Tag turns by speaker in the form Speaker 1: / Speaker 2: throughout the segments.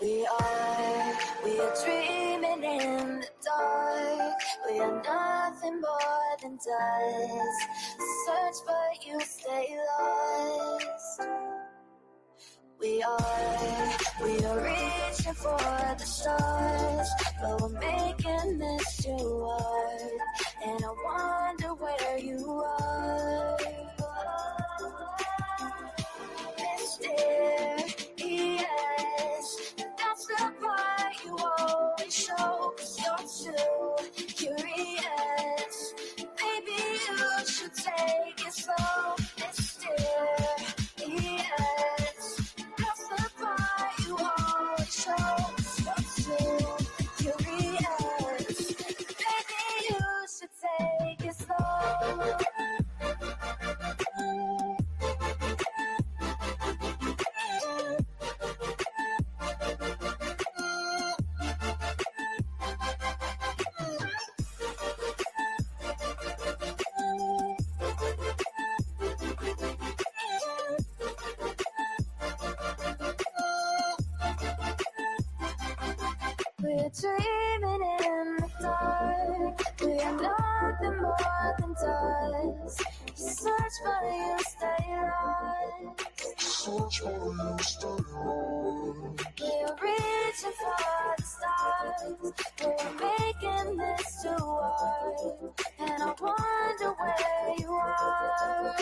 Speaker 1: We are dreaming in the dark. We are nothing more than dust. Search but you stay lost. We are reaching for the stars, but we're making this too hard. And I wonder where you are. Mysterious, that's the part you always show, 'cause you're too curious. Maybe you should take it slow. Mysterious, that's the part you always show, 'cause you're too curious. Maybe you should take it slow. We're dreaming in the dark. We are nothing more than dust. You search but you stay lost. Search but you stay lost. We're reaching for the stars. We're making this too hard. And I wonder where you are.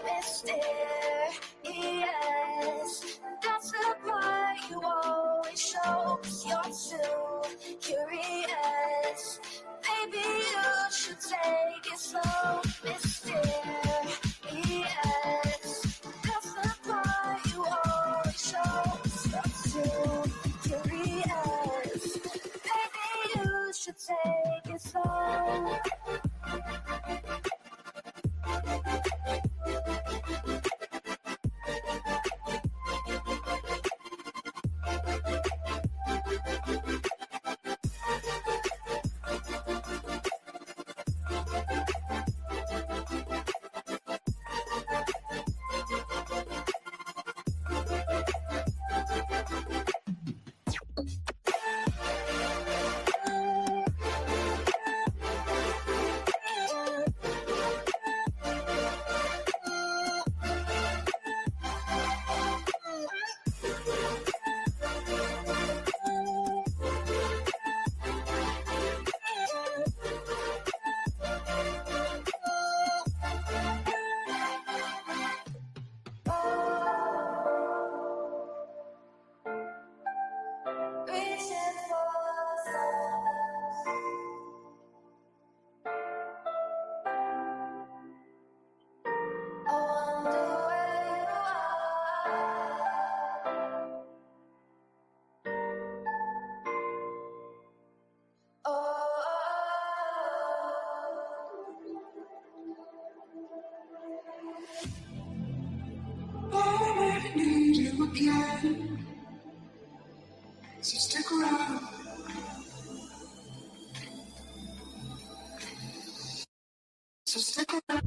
Speaker 1: Mysterious, that's the part you always show, 'cause you're too curious. Maybe you should take it slow. Mysterious, that's the part you always show, 'cause you're too curious. Maybe you should take it slow. I need you again, so stick around. So stick around.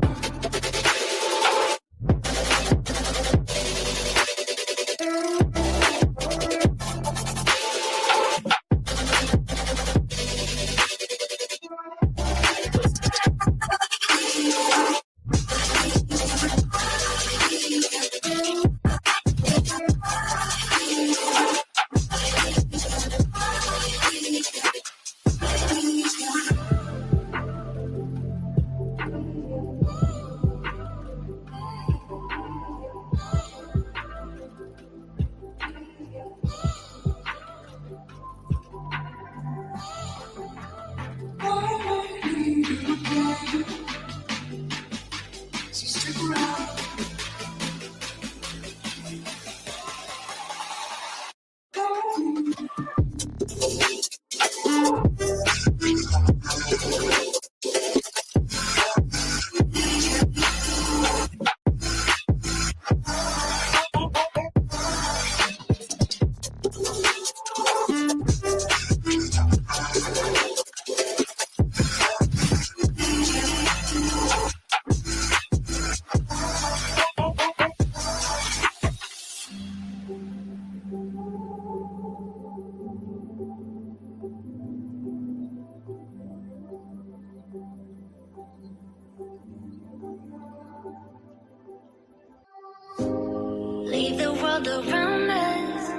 Speaker 1: Leave the world around us.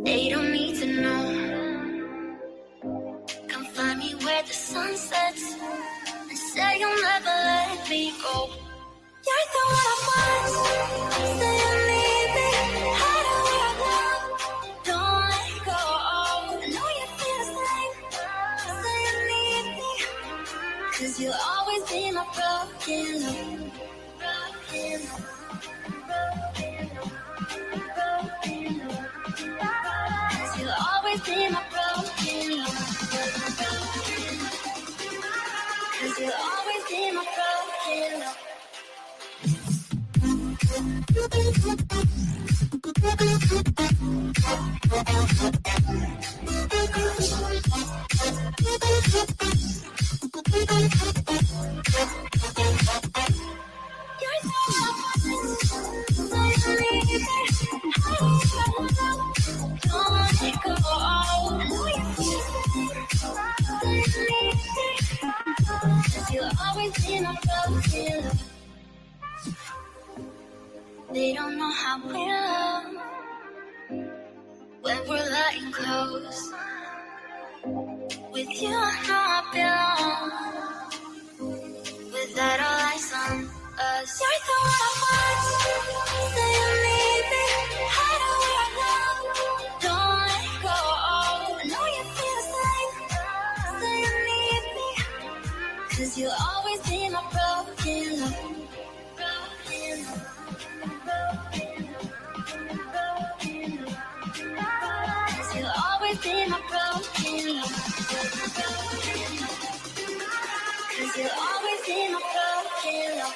Speaker 1: They don't need to know. Come find me where the sun sets and say you'll never let me go. You're the one I want. Say you need me. Hide away right now. Don't let go. I know you feel the same. Say you need me. 'Cause you'll always be my broken love. Broken love. You'll always be my broken love. 'Cause you'll always be my broken love. They don't know how we love when we're lying close. With you, I know I belong. Without all eyes on us, you're the one I want. Say you need me. Hide away right now. Don't let go. I know you feel the same. Say you need me. 'Cause you'll always be my broken love. Broken love. You'll always be my broken love. 'Cause you'll always be my broken love.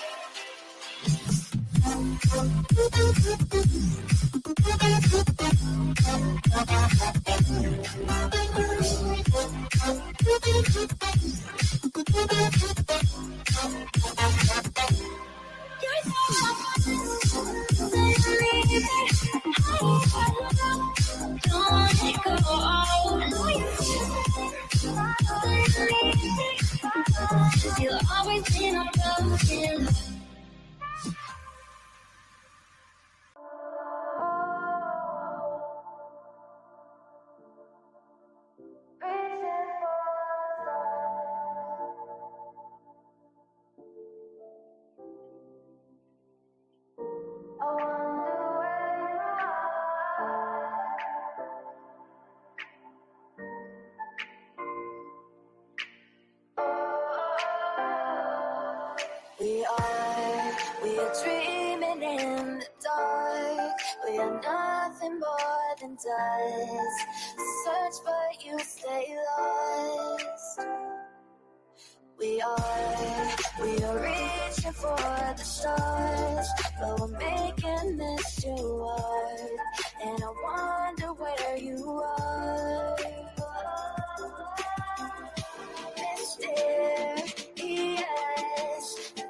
Speaker 1: You'll always be my broken love. We are dreaming in the dark. We are nothing more than dust. Search but you stay lost. We are reaching for the stars, but we're making this too hard. And I wonder where you are. Mysterious,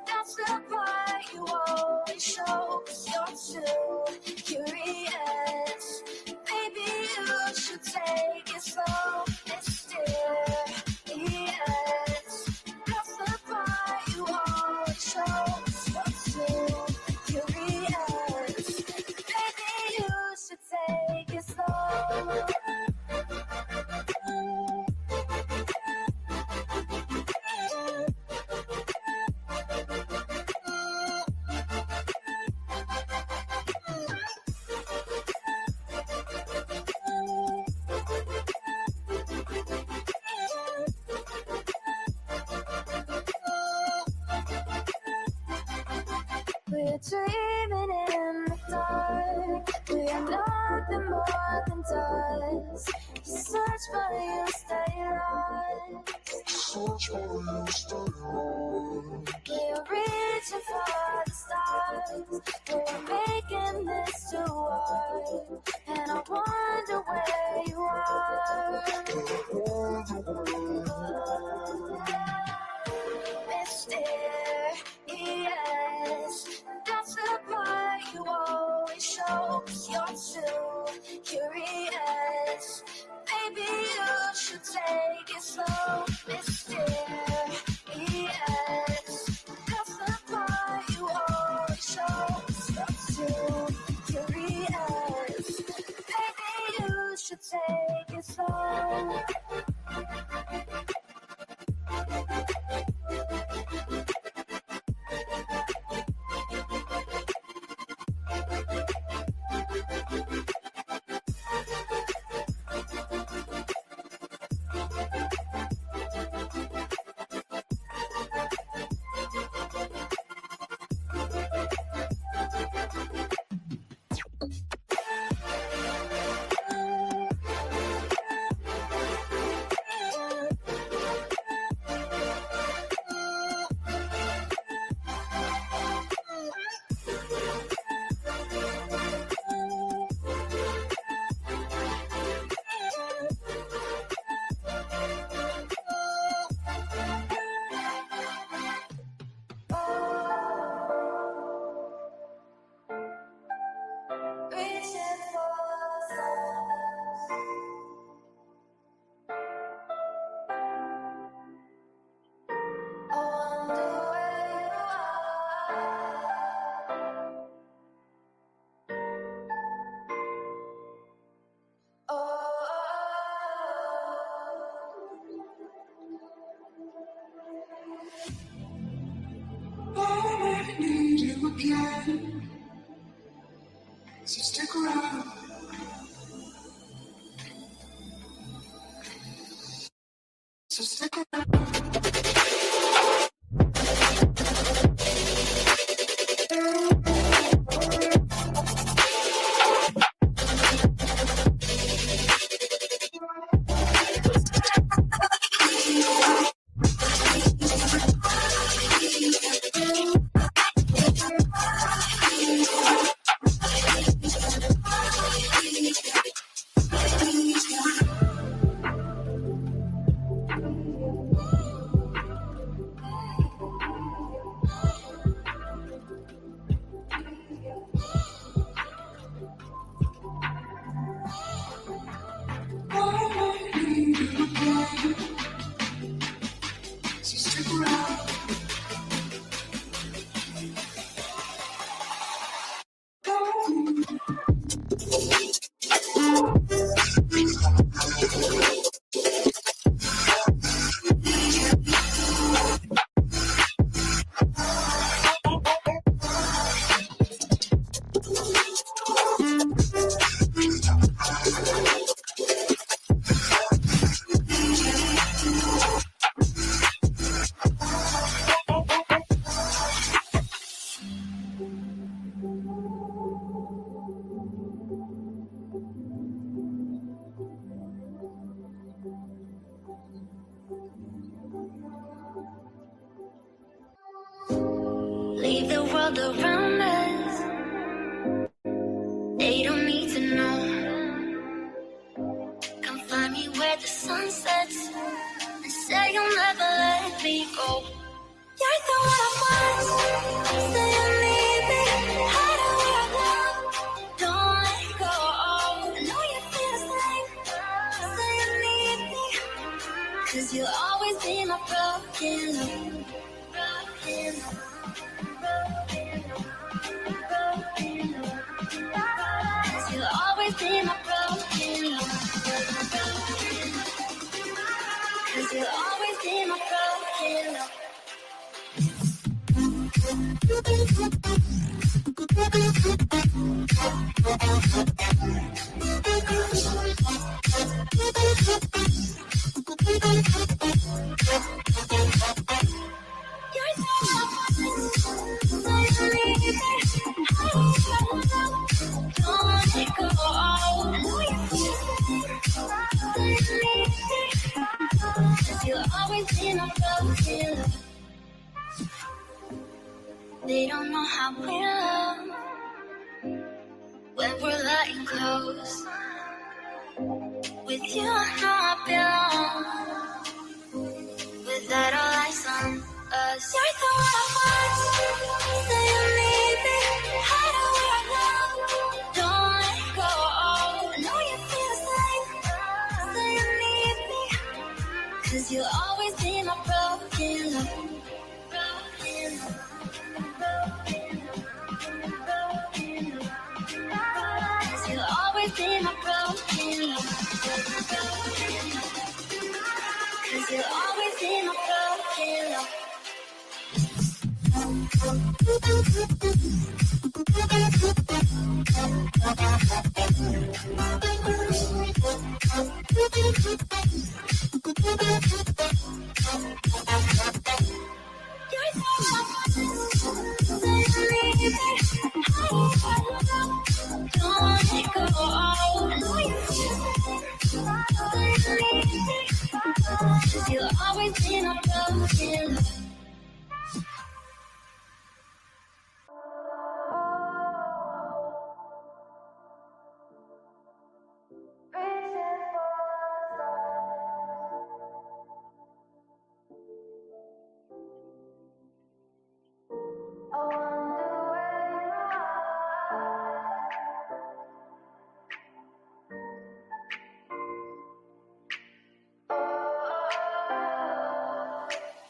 Speaker 1: that's the part you always show. 'Cause you're too curious. Maybe you should take it slow. Mysterious, that's the part you always show. 'Cause you're too curious. Maybe you should take it slow. We're dreaming in the dark. We are nothing more than dust. Search but you stay lost. Search but you stay lost. We're reaching for the stars. We're making this too hard. And I wonder where you are. Mysterious, that's the part you always show. 'Cause you're too curious. Maybe you should take it slow. Mysterious, that's the part you always show. 'Cause you're too again. So stick around. So stick around. So stick around.
Speaker 2: Leave the world around us. They don't need to know. Come find me where the sun sets and say you'll never let me go. You're the one I want. Say you need me. Hide where I belong. Don't let go. I know you feel the same. Say you need me. 'Cause you'll always be my broken love. Broken love. Cause you'll always be my broken love. Cause you'll always be my broken love. You're so don't let it go. I know you feel it. Cause you'll always be my broken love. They don't know how we love when we're letting close. With you, I know I belong. Without all eyes on us, you're the one I want. Say you need me. Hide where I belong. Don't let go. I know you feel the same. Say you need me. 'Cause you'll always be my broken love. Broken love. Cause you'll always be my broken love. Cause you'll always be my broken love. You're so don't let go. I know you feel it. Cause you'll always be my broken love.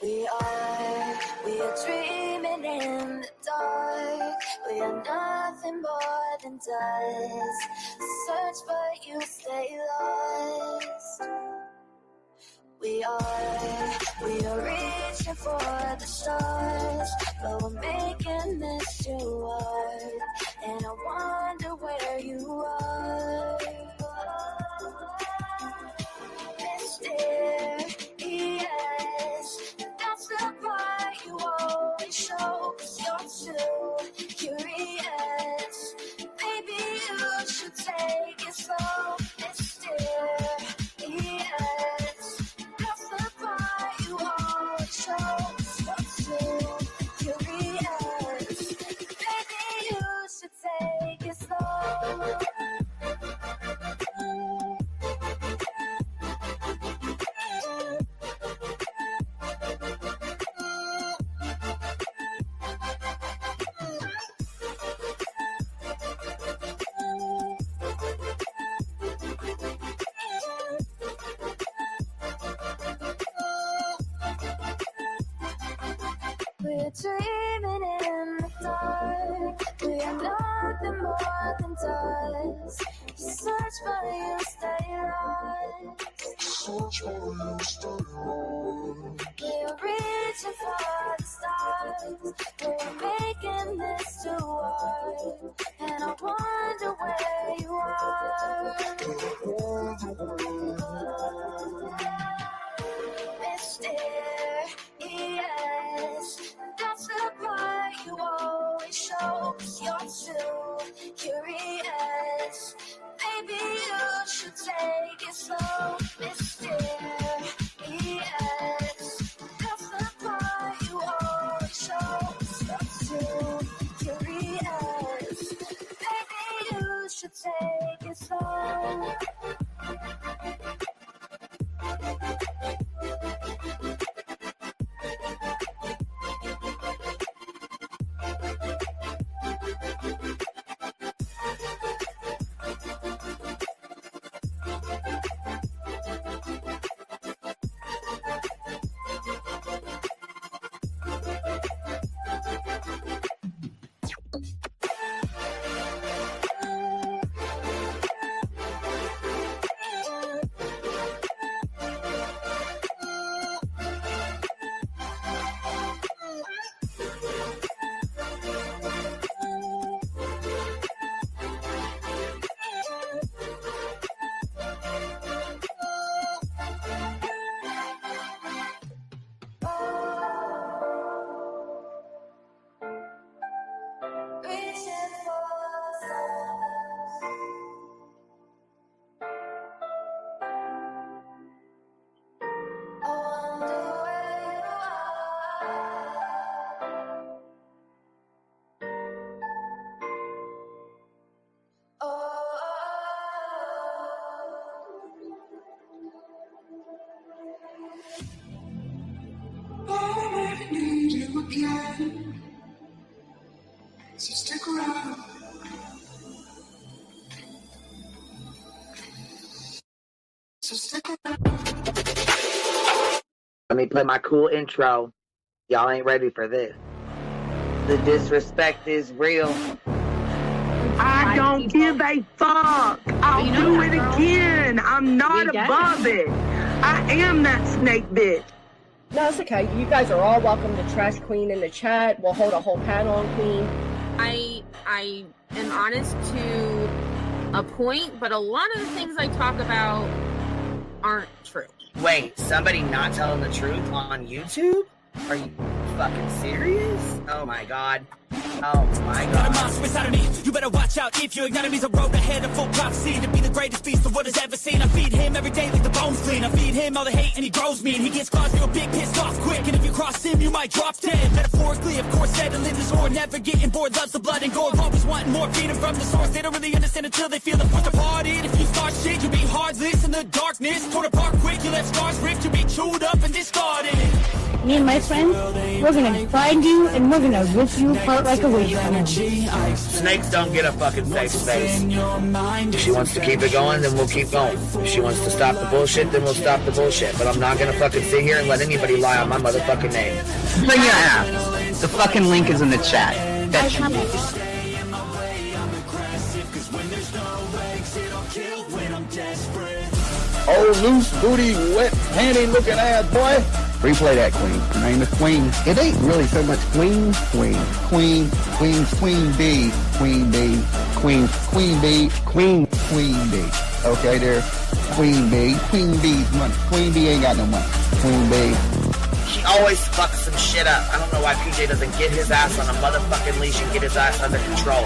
Speaker 1: We are dreaming in the dark. We are nothing more than dust. Search but you stay lost. We are reaching for the stars, but we're making this too hard. And I wonder where you are. Mysterious, that's the part you always show, 'cause you're too curious. Maybe you should take it slow. Mysterious, that's the part you always show, 'cause you're too curious. Maybe you should take it slow. We're dreaming in the dark. We are nothing more than dust. Search for you, stay lost. Search for you, stay lost. We're reaching for the stars. We're making this too hard. And I wonder where you are. Mysterious, that's the part you always show, 'cause you're too curious. Maybe you should take it slow. Mysterious, that's the part you always show, 'cause you're too curious. Maybe you should take it slow. I need you again, so stick around. So stick around.
Speaker 3: Let me play my cool intro. Y'all ain't ready for this. The disrespect is real.
Speaker 4: I don't give a fuck. I'll do it again. I'm not above it. I am that snake bitch.
Speaker 5: No, it's okay. You guys are all welcome to trash Queen in the chat. We'll hold a whole panel on Queen.
Speaker 6: I am honest to a point, but a lot of the things I talk about aren't true.
Speaker 3: Wait, somebody not telling the truth on YouTube? Are you fucking serious? Oh my god. Oh my god.
Speaker 7: Got a monster inside of me. You better watch out if you ignite me's a road ahead of full prophecy to be the greatest beast the world has ever seen. I feed him every day like the bones clean. I feed him all the hate and he grows me and he gets claws real big, pissed off quick. And if you cross him, you might drop dead. Metaphorically, of course, settling the sore. Never getting bored, loves the blood and gore. Always wanting more, feeding from the source. They don't really understand until they feel the force apart. If you start shit, you'll be heartless in the darkness. Torn apart quick, you left scars ripped. You'll be chewed up and discarded.
Speaker 8: Me and my friends, we're gonna find you and we're gonna rip you apart like a wasteland.
Speaker 3: Snakes don't get a fucking safe space. If she wants to keep it going, then we'll keep going. If she wants to stop the bullshit, then we'll stop the bullshit. But I'm not gonna fucking sit here and let anybody lie on my motherfucking name.
Speaker 9: Bring your ass. The fucking link is in the chat.
Speaker 8: I promise.
Speaker 10: Oh, loose booty, wet panty looking ass, boy. Replay that, Queen. Her name is Queen. It ain't really so much Queen. Queen B. Queen B. Queen B. Okay, there. Queen B. Queen B's money. Queen B ain't got no money. Queen B.
Speaker 3: She always fucks some shit up. I don't know why PJ doesn't get his ass on a motherfucking leash and get his ass under control.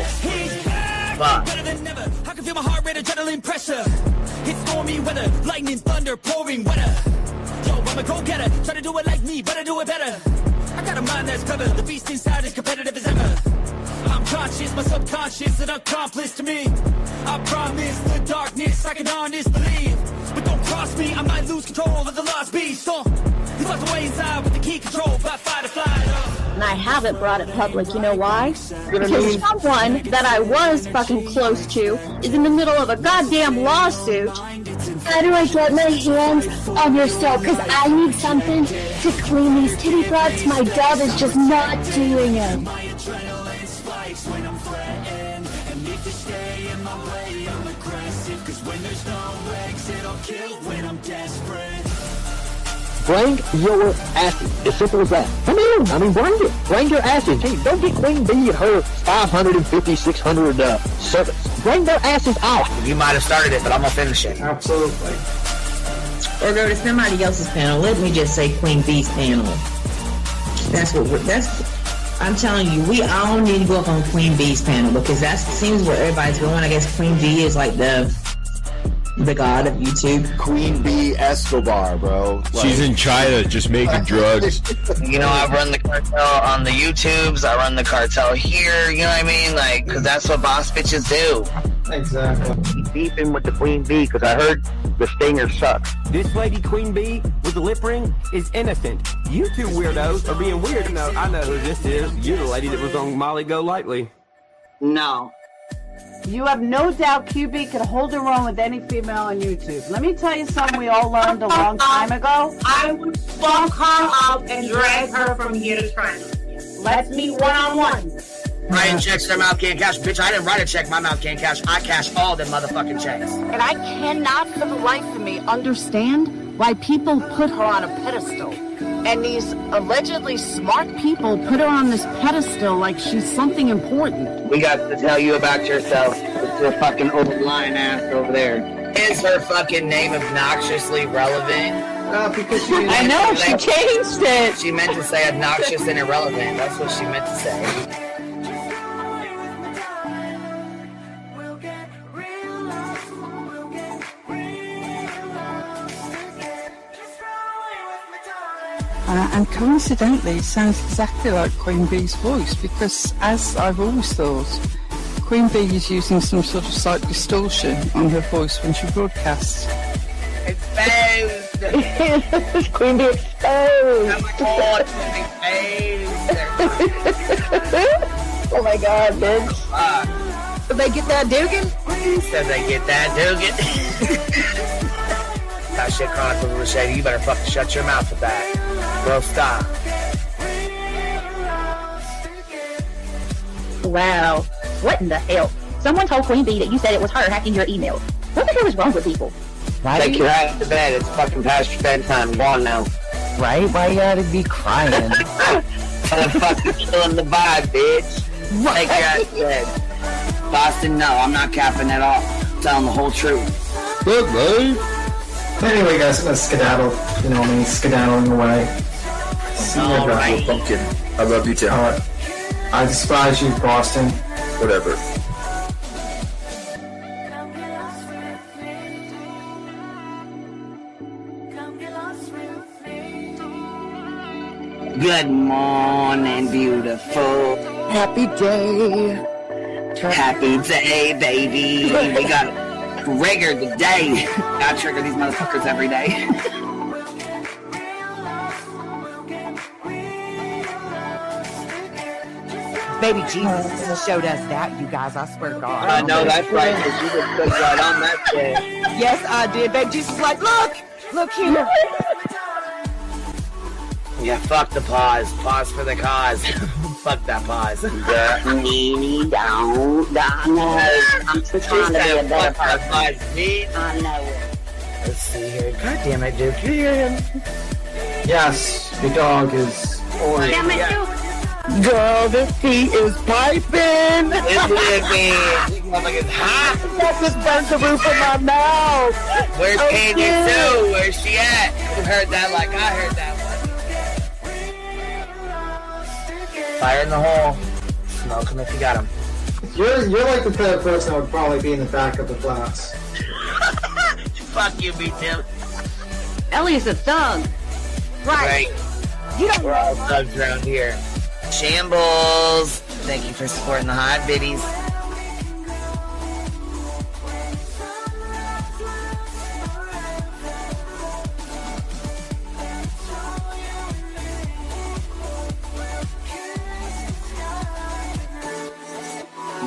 Speaker 3: Fuck.
Speaker 7: Better than never. I can feel my heart rate, adrenaline pressure. It's stormy weather, lightning, thunder, pouring weather. Yo, I'm a go-getter. Try to do it like me, but I do it better. I got a mind that's clever. The beast inside is competitive as ever. I'm conscious, my subconscious, an accomplice to me. I promise the darkness, I can honest believe. But don't cross me, I might lose control of the lost beast. He's locked away inside with the key control by fight or flight.
Speaker 5: And I haven't brought it public, you know why? Because someone that I was fucking close to is in the middle of a goddamn lawsuit.
Speaker 8: How do I get my hands on your soap? Because I need something to clean these titty flaps. My dove is just not doing it.
Speaker 10: Bring your asses. As simple as that. Come in. I mean, bring it. Bring your asses. Hey, don't get Queen B at her 550, 600 service. Bring their asses out.
Speaker 3: You might have started it, but I'm gonna finish it.
Speaker 11: Absolutely. Or go to somebody else's panel. Let me just say Queen B's panel. I'm telling you, we all need to go up on Queen B's panel because that seems where everybody's going. I guess Queen B is like the god of YouTube.
Speaker 10: Queen B Escobar, bro.
Speaker 12: She's in China just making drugs.
Speaker 3: You know, I run the cartel on the YouTubes. I run the cartel here. You know what I mean? Like, because that's what boss bitches do.
Speaker 10: Exactly. He's beefing with the Queen B because I heard the stinger sucks.
Speaker 13: This lady, Queen B, with the lip ring, is innocent. You two weirdos are being weird. No, I know who this is. You're the lady that was on Molly Go Lightly.
Speaker 14: No. You have no doubt QB could hold her own with any female on YouTube. Let me tell you something we all learned a long time ago.
Speaker 15: I would fuck her up and drag her from here to China. Let's meet one-on-one.
Speaker 3: Writing checks, their mouth can't cash. Bitch, I didn't write a check, my mouth can't cash. I cash all them motherfucking checks.
Speaker 14: And I cannot for the life of me understand why people put her on a pedestal. And these allegedly smart people put her on this pedestal like she's something important.
Speaker 3: We got to tell you about yourself. It's your fucking old lying ass over there. Is her fucking name obnoxiously relevant?
Speaker 14: Because I know, she changed it.
Speaker 3: She meant to say obnoxious and irrelevant. That's what she meant to say.
Speaker 16: And coincidentally, it sounds exactly like Queen Bee's voice because, as I've always thought, Queen Bee is using some sort of slight distortion on her voice when she broadcasts.
Speaker 3: Exposed!
Speaker 5: Queen Bee exposed! Oh my god, bitch. Did they get that Dugan?
Speaker 3: Said they get that Dugan. That shit Chronicles of Shady. You better fucking shut your mouth with that. Bro, stop.
Speaker 5: Wow. What in the hell? Someone told Queen Bee that you said it was her hacking your email. What the hell is wrong with people?
Speaker 3: Take your ass to bed. It's fucking past your bedtime. Go on now.
Speaker 9: Right? Why you gotta be crying?
Speaker 3: I'm fucking killing the vibe, bitch. Take your ass to bed. Boston, no. I'm not capping at all. I'm telling the whole truth.
Speaker 10: Good, babe.
Speaker 17: Anyway, guys, let's skedaddle. You know me, skedaddling away.
Speaker 3: All right.
Speaker 12: Pumpkin. I love you too.
Speaker 17: I despise you, Boston.
Speaker 12: Whatever.
Speaker 3: Good morning, beautiful.
Speaker 5: Happy day.
Speaker 3: Happy day, baby. We got trigger today. Gotta trigger these motherfuckers every day.
Speaker 18: Baby Jesus showed us that, you guys. I swear to God.
Speaker 3: I know that's right, because you just put right on that shit.
Speaker 18: Yes, I did. Baby Jesus was like, look here.
Speaker 3: Yeah, fuck the pause. Pause for the cause. Fuck that pause.
Speaker 14: I'm just trying to be a better person. I know it.
Speaker 3: Let's see here. God damn it, Duke. You hear him?
Speaker 17: Yes, the dog is.
Speaker 5: Damn it, Duke.
Speaker 4: Girl, this tea is piping.
Speaker 3: It's living. This motherfucker's hot.
Speaker 4: That just burnt the roof of my mouth.
Speaker 3: Where's
Speaker 4: Oh,
Speaker 3: Candy
Speaker 4: shit.
Speaker 3: Sue? Where's she at? You heard that like I heard that one. Fire in the hole. Smoke him if you got him.
Speaker 17: You're like the third person that would probably be in the back of the class.
Speaker 3: Fuck you, me too.
Speaker 5: Ellie's a thug.
Speaker 3: Right.
Speaker 5: You don't
Speaker 3: We're all thugs around here. Shambles. Thank you for supporting the hot biddies.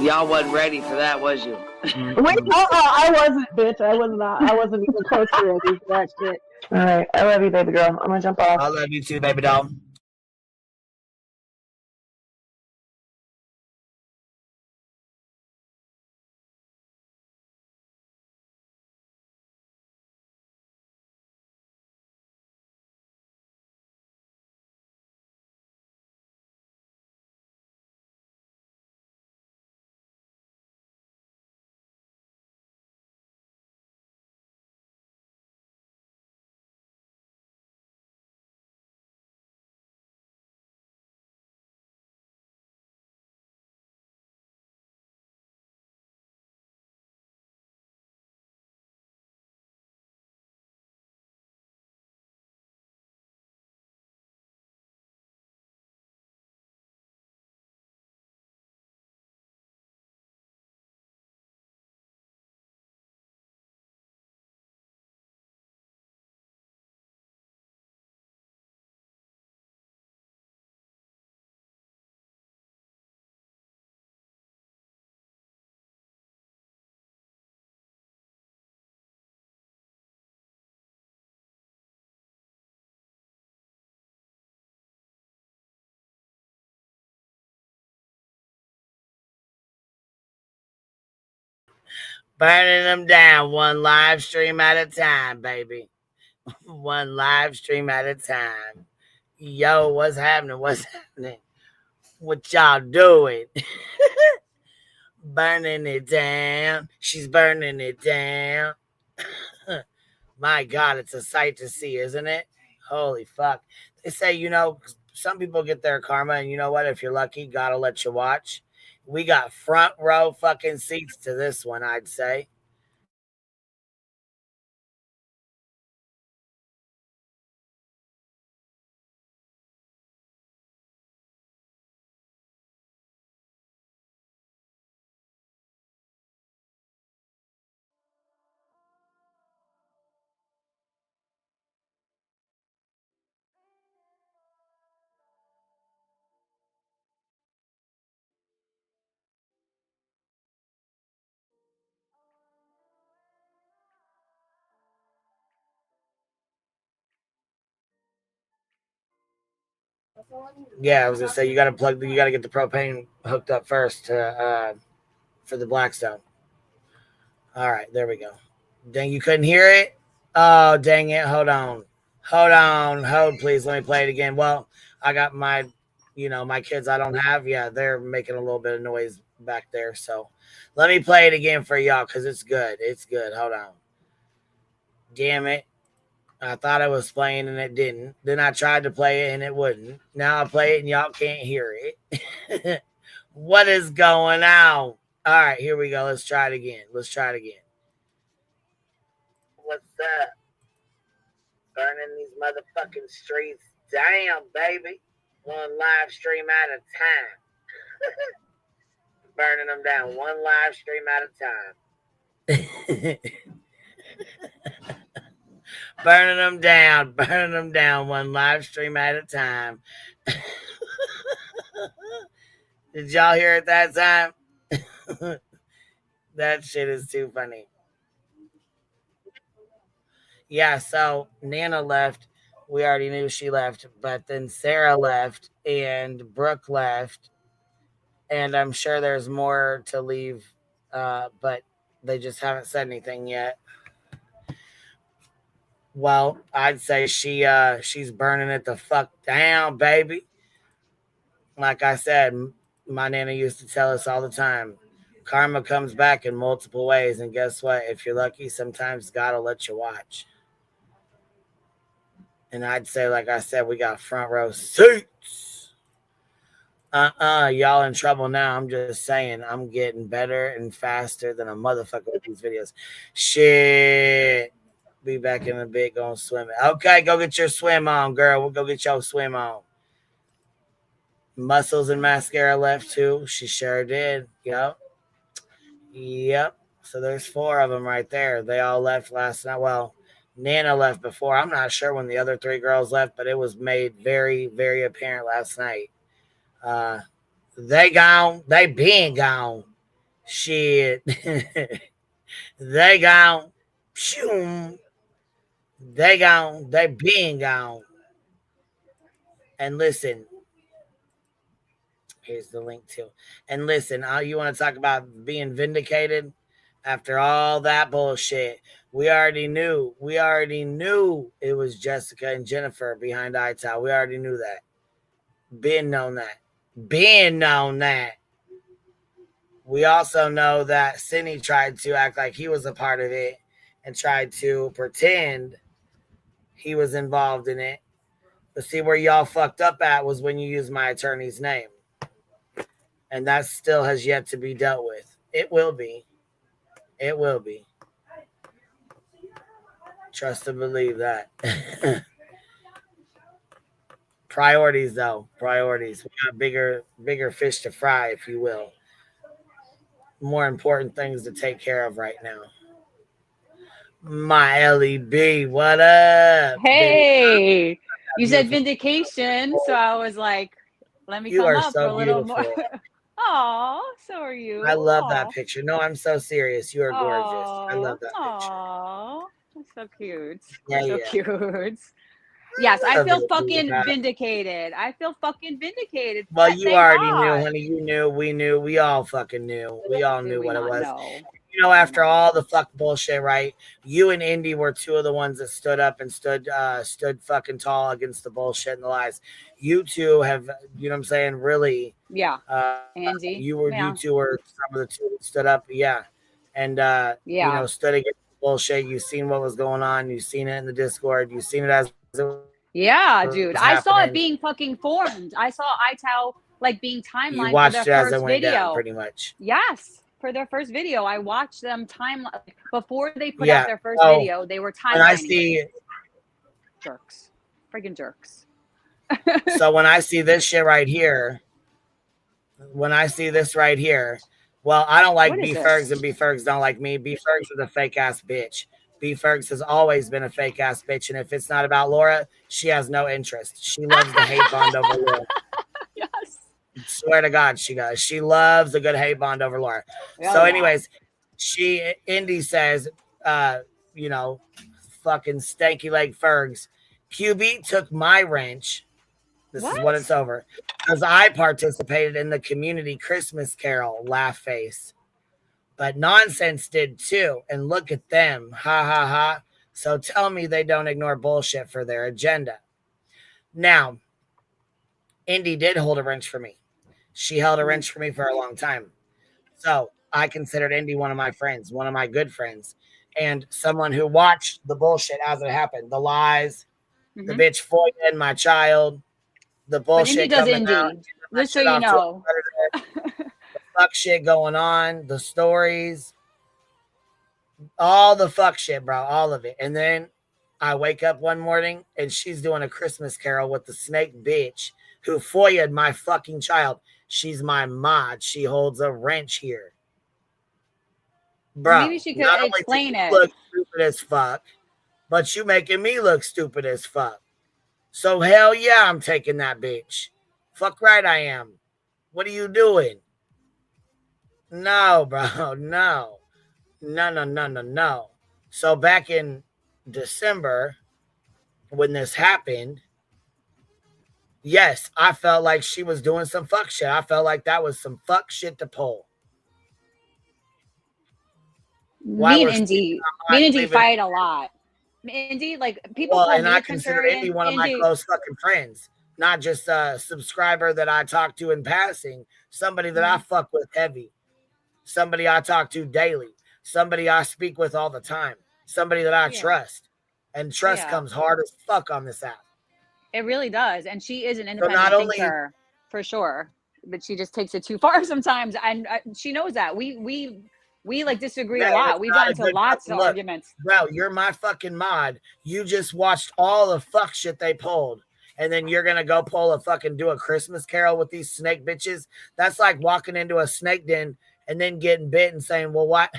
Speaker 3: Y'all wasn't ready for that, was you?
Speaker 4: Wait, I wasn't, bitch. I was not. I wasn't even close to ready for that shit. All right, I love you, baby girl. I'm gonna jump off.
Speaker 3: I love you too, baby doll. Burning them down one live stream at a time, baby. One live stream at a time. Yo, what's happening? What's happening? What y'all doing? Burning it down. She's burning it down. My God, it's a sight to see, isn't it? Holy fuck. They say, you know, some people get their karma, and you know what? If you're lucky, God will let you watch. We got front row fucking seats to this one, I'd say. Yeah, I was gonna say you gotta get the propane hooked up first to, for the Blackstone. All right, there we go. Dang, you couldn't hear it? Oh, dang it. Hold on. Hold, please. Let me play it again. Well, I got my kids I don't have. Yeah, they're making a little bit of noise back there. So let me play it again for y'all because it's good. It's good. Hold on. Damn it. I thought it was playing and it didn't. Then I tried to play it and it wouldn't. Now I play it and y'all can't hear it. What is going on? All right, here we go. Let's try it again. What's up? Burning these motherfucking streets down, baby. One live stream at a time. Burning them down one live stream at a time. Burning them down one live stream at a time. Did y'all hear it that time? That shit is too funny. Yeah, so Nana left. We already knew she left, but then Sarah left and Brooke left. And I'm sure there's more to leave, but they just haven't said anything yet. Well, I'd say she's burning it the fuck down, baby. Like I said, my nana used to tell us all the time, karma comes back in multiple ways, and guess what? If you're lucky, sometimes God will let you watch. And I'd say, like I said, we got front row seats. Y'all in trouble now. I'm just saying, I'm getting better and faster than a motherfucker with these videos. Shit. Be back in a bit going swimming. Okay, go get your swim on, girl. We'll go get your swim on. Muscles and mascara left too. She sure did. Yep. Yep. So there's 4 of them right there. They all left last night. Well, Nana left before. I'm not sure when the other 3 girls left, but it was made very, very apparent last night. They gone. They been gone. Shit. They gone. Shoom. They gone. They been gone. And listen, here's the link too. And listen, you want to talk about being vindicated after all that bullshit? We already knew it was Jessica and Jennifer behind iTow. We already knew that. Been known that. We also know that Cindy tried to act like he was a part of it and tried to pretend he was involved in it. But see, where y'all fucked up at was when you used my attorney's name. And that still has yet to be dealt with. It will be. It will be. Trust and believe that. Priorities, though. Priorities. We got bigger fish to fry, if you will. More important things to take care of right now. My Ellie B, what up?
Speaker 19: Hey, you said vindication, so I was like, let me come up
Speaker 3: so
Speaker 19: a little
Speaker 3: beautiful.
Speaker 19: more. Oh, so are you.
Speaker 3: I love that picture. No, I'm so serious. You are gorgeous. I love that picture.
Speaker 19: Oh, that's so cute.
Speaker 3: Yeah,
Speaker 19: so cute. Yes, I feel fucking vindicated.
Speaker 3: Well, you already knew, honey. You knew. We knew. We all fucking knew. We all knew what it was. You know, after all the fuck bullshit, right? You and Indy were 2 of the ones that stood up and stood fucking tall against the bullshit and the lies. You 2 have, you know what I'm saying? Really.
Speaker 19: Yeah. Andy.
Speaker 3: You 2 were some of the 2 that stood up. Yeah. And, you know, stood against the bullshit. You've seen what was going on. You've seen it in the Discord. You've seen it as
Speaker 19: yeah, dude. I saw it being fucking formed. I saw iTow like being timeline for their first video.
Speaker 3: Down, pretty much.
Speaker 19: Yes. For their first video, I watched them timeline before they put out their first video. They were timelining.
Speaker 3: And I see
Speaker 19: jerks, freaking jerks.
Speaker 3: So when I see this shit right here, well, I don't like B Fergs, and B Fergs don't like me. B Fergs is a fake ass bitch. B Fergs has always been a fake ass bitch, and if it's not about Laura, she has no interest. She loves the hate bond over Laura.
Speaker 19: Yes.
Speaker 3: Swear to God, she does. She loves a good hate bond over Laura. So, anyways, Indy says, you know, fucking stanky leg Fergs. QB took my wrench. This is what it's over. Because I participated in the community Christmas Carol laugh face. But Nonsense did too. And look at them. Ha ha ha. So tell me they don't ignore bullshit for their agenda. Now, Indy did hold a wrench for me. She held a wrench for me for a long time. So I considered Indy one of my friends, one of my good friends, and someone who watched the bullshit as it happened. The lies, the bitch foiling my child, the bullshit coming out.
Speaker 19: Just so you know.
Speaker 3: The fuck shit going on, the stories, all the fuck shit, bro, all of it. And then I wake up one morning and she's doing a Christmas Carol with the snake bitch who foiled my fucking child. She's my mod. She holds a wrench here. Bro,
Speaker 19: maybe she could explain it.
Speaker 3: Look stupid as fuck, but you making me look stupid as fuck. So hell yeah, I'm taking that bitch. Fuck right I am. What are you doing? No, bro, no. No. So back in December, when this happened, yes, I felt like she was doing some fuck shit. I felt like that was some fuck shit to pull.
Speaker 19: Me and Indy fight a lot. Indy, like people
Speaker 3: Well,
Speaker 19: call
Speaker 3: and
Speaker 19: me
Speaker 3: I
Speaker 19: a
Speaker 3: consider
Speaker 19: contrarian.
Speaker 3: Indy one of my close fucking friends, not just a subscriber that I talk to in passing. Somebody that I fuck with heavy, somebody I talk to daily, somebody I speak with all the time, somebody that I trust, and trust comes hard as fuck on this app.
Speaker 19: It really does, and she is an
Speaker 3: So
Speaker 19: independent
Speaker 3: not only
Speaker 19: thinker for sure, but she just takes it too far sometimes, and she knows that. We like disagree a lot. We've gotten into lots of arguments.
Speaker 3: Bro, you're my fucking mod. You just watched all the fuck shit they pulled, and then you're gonna go pull a fucking do a Christmas Carol with these snake bitches. That's like walking into a snake den and then getting bit and saying, "Well, what?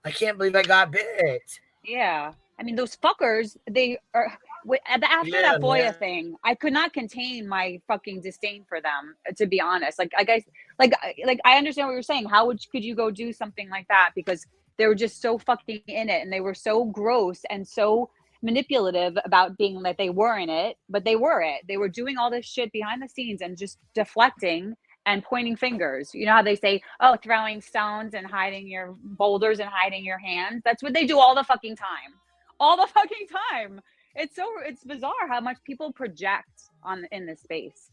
Speaker 3: I can't believe I got bit."
Speaker 19: Yeah, I mean those fuckers. They are after that FOIA thing. I could not contain my fucking disdain for them. To be honest, like I understand what you're saying. How could you go do something like that? Because they were just so fucking in it, and they were so gross and so manipulative about being that they were in it, but they were it. They were doing all this shit behind the scenes and just deflecting and pointing fingers. You know how they say, oh, throwing stones and hiding your boulders and hiding your hands? That's what they do all the fucking time. All the fucking time. It's bizarre how much people project in this space.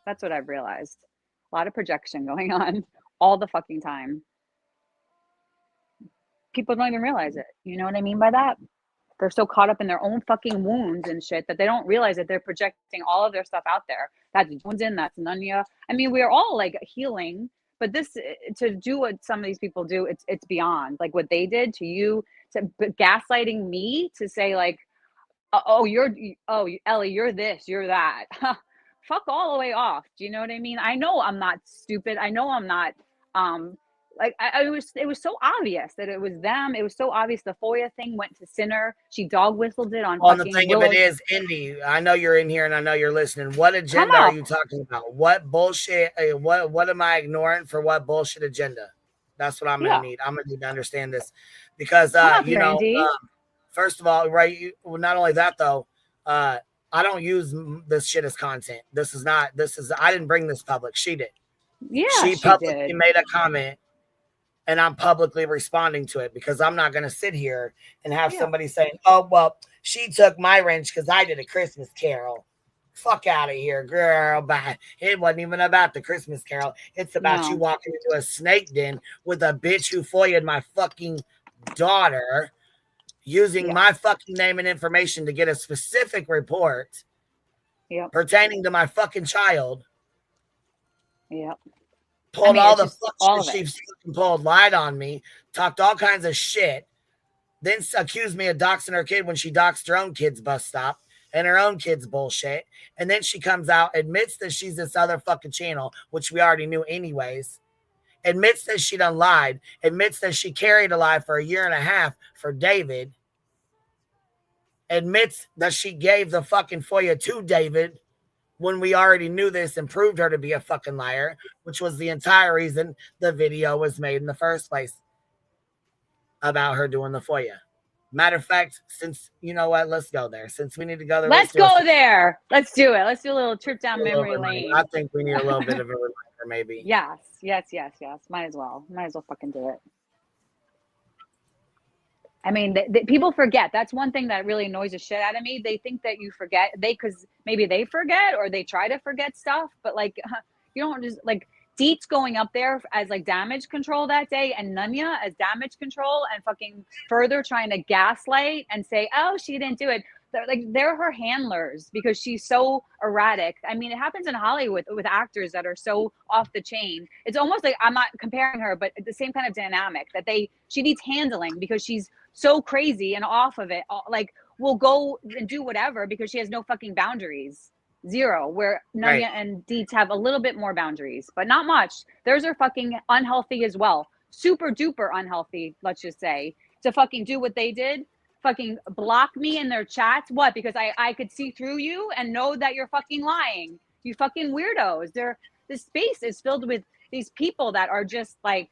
Speaker 19: That's what I've realized. A lot of projection going on all the fucking time. People don't even realize it. You know what I mean by that? They're so caught up in their own fucking wounds and shit that they don't realize that they're projecting all of their stuff out there. That's Jonesin, that's Nunya. I mean, we're all like healing, but this to do what some of these people do, it's beyond. Like what they did to you, to gaslighting me, to say like, oh Ellie, you're this, you're that. Fuck all the way off. Do you know what I mean? I know I'm not stupid. I know I'm not like it was so obvious that it was them. It was so obvious the FOIA thing went to Sinner. She dog whistled it on
Speaker 3: Well,
Speaker 19: fucking
Speaker 3: the thing of it is, Indy, I know you're in here and I know you're listening. What agenda are you talking about? What bullshit? What am I ignoring for what bullshit agenda? That's what I'm gonna need. I'm gonna need to understand this because you know, first of all, right? Not only that though, I don't use this shit as content. This is I didn't bring this public. She did.
Speaker 19: Yeah,
Speaker 3: she publicly made a comment. And I'm publicly responding to it because I'm not going to sit here and have somebody saying, oh, well, she took my wrench because I did a Christmas Carol. Fuck out of here, girl. Bye. It wasn't even about the Christmas Carol. It's about you walking into a snake den with a bitch who FOIA'd my fucking daughter using my fucking name and information to get a specific report pertaining to my fucking child.
Speaker 19: Yep.
Speaker 3: Pulled all the fuck shit she fucking pulled, lied on me, talked all kinds of shit, then accused me of doxing her kid when she doxed her own kid's bus stop and her own kid's bullshit. And then she comes out, admits that she's this other fucking channel, which we already knew anyways, admits that she done lied, admits that she carried a lie for 1.5 years for David, admits that she gave the fucking FOIA to David when we already knew this and proved her to be a fucking liar, which was the entire reason the video was made in the first place about her doing the FOIA. Matter of fact, since you know what, let's go there. Since we need to go there,
Speaker 19: let's go there. Let's do it. Let's do a little trip down memory lane.
Speaker 3: I think we need a little bit of a reminder, maybe.
Speaker 19: Yes. Might as well fucking do it. I mean, people forget. That's one thing that really annoys the shit out of me. They think that you forget. Because maybe they forget or they try to forget stuff. But like, you don't just like Deet's going up there as like damage control that day, and Nunya as damage control, and fucking further trying to gaslight and say, "Oh, she didn't do it." They're her handlers because she's so erratic. I mean, it happens in Hollywood with actors that are so off the chain. It's almost like, I'm not comparing her, but the same kind of dynamic that she needs handling because she's so crazy and off of it. Like, will go and do whatever because she has no fucking boundaries. Zero. Where Nunya and Deets have a little bit more boundaries, but not much. Theirs are fucking unhealthy as well. Super duper unhealthy, let's just say, to fucking do what they did. Fucking block me in their chats. What? Because I could see through you and know that you're fucking lying. You fucking weirdos. This space is filled with these people that are just like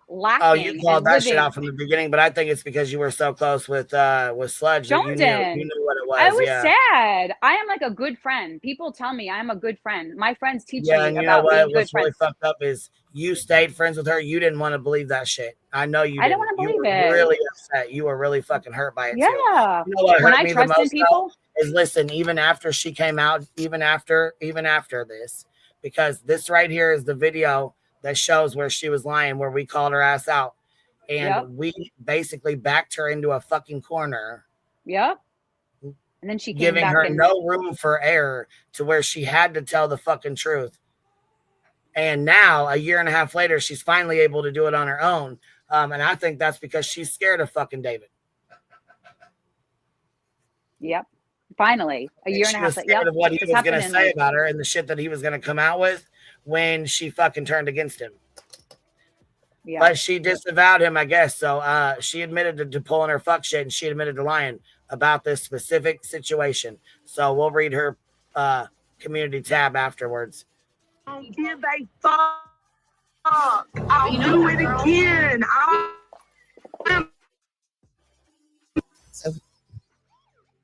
Speaker 19: laughing.
Speaker 3: Oh, you called that shit
Speaker 19: living.
Speaker 3: out from the beginning, but I think it's because you were so close with Sludge that you knew what it was.
Speaker 19: I was
Speaker 3: yeah.
Speaker 19: sad. I am like a good friend. People tell me I'm a good friend. My friends teach
Speaker 3: Yeah,
Speaker 19: me
Speaker 3: and you
Speaker 19: about
Speaker 3: know
Speaker 19: being
Speaker 3: what?
Speaker 19: good
Speaker 3: What's really
Speaker 19: friends.
Speaker 3: fucked up is you stayed friends with her. You didn't want to believe that shit. I know you
Speaker 19: I
Speaker 3: didn't.
Speaker 19: don't want to
Speaker 3: You
Speaker 19: believe
Speaker 3: were
Speaker 19: it.
Speaker 3: really upset. You were really fucking hurt by it too.
Speaker 19: Yeah.
Speaker 3: You know what
Speaker 19: When
Speaker 3: hurt
Speaker 19: I
Speaker 3: me the
Speaker 19: trust in
Speaker 3: most
Speaker 19: people,
Speaker 3: though, is listen, even after she came out, even after this, because this right here is the video that shows where she was lying, where we called her ass out. And we basically backed her into a fucking corner.
Speaker 19: Yep. And then she came
Speaker 3: giving
Speaker 19: back
Speaker 3: her
Speaker 19: and
Speaker 3: no room for error to where she had to tell the fucking truth. And now, a year and a half later, she's finally able to do it on her own. And I think that's because she's scared of fucking David.
Speaker 19: Yep. Finally, a year and a half.
Speaker 3: She was scared of what he was going to say about her and the shit that he was going to come out with when she fucking turned against him.
Speaker 19: Yeah.
Speaker 3: But she disavowed him, I guess. So she admitted to pulling her fuck shit, and she admitted to lying about this specific situation. So we'll read her community tab afterwards.
Speaker 4: I don't give a fuck. I'll do it again.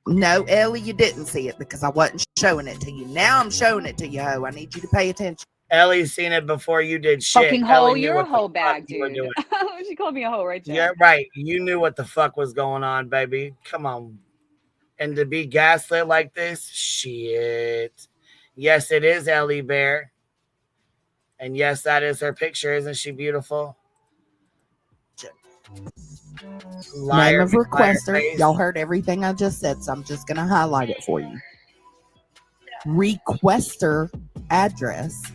Speaker 18: No, Ellie, you didn't see it because I wasn't showing it to you. Now I'm showing it to you, ho. I need you to pay attention.
Speaker 3: Ellie's seen it before you did shit.
Speaker 19: Fucking hoe, you're a hoe bag, dude. She called me a hoe right there.
Speaker 3: Yeah, right. You knew what the fuck was going on, baby. Come on. And to be gaslit like this, shit. Yes, it is Ellie Bear. And yes, that is her picture. Isn't she beautiful?
Speaker 18: Liar, name of requester. Y'all heard everything I just said, so I'm just going to highlight it for you. Requester address.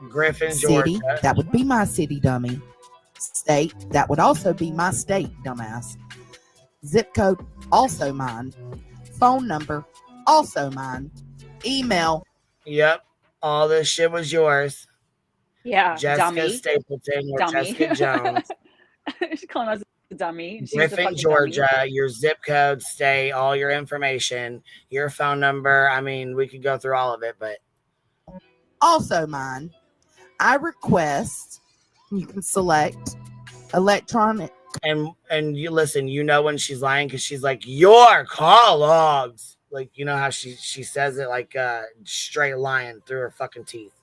Speaker 3: Griffin,
Speaker 18: city,
Speaker 3: Georgia.
Speaker 18: That would be my city, dummy. State, that would also be my state, dumbass. Zip code, also mine. Phone number, also mine. Email.
Speaker 3: Yep. All this shit was yours.
Speaker 19: Yeah.
Speaker 3: Jessica
Speaker 19: dummy.
Speaker 3: Stapleton or
Speaker 19: dummy.
Speaker 3: Jessica Jones.
Speaker 19: She's calling us a dummy.
Speaker 3: Griffin, Georgia. Dummy. Your zip code, state, all your information, your phone number. I mean, we could go through all of it, but.
Speaker 18: Also mine. I request, you can select electronic.
Speaker 3: And you listen, you know when she's lying because she's like, your call logs. Like, you know how she says it like straight lying through her fucking teeth.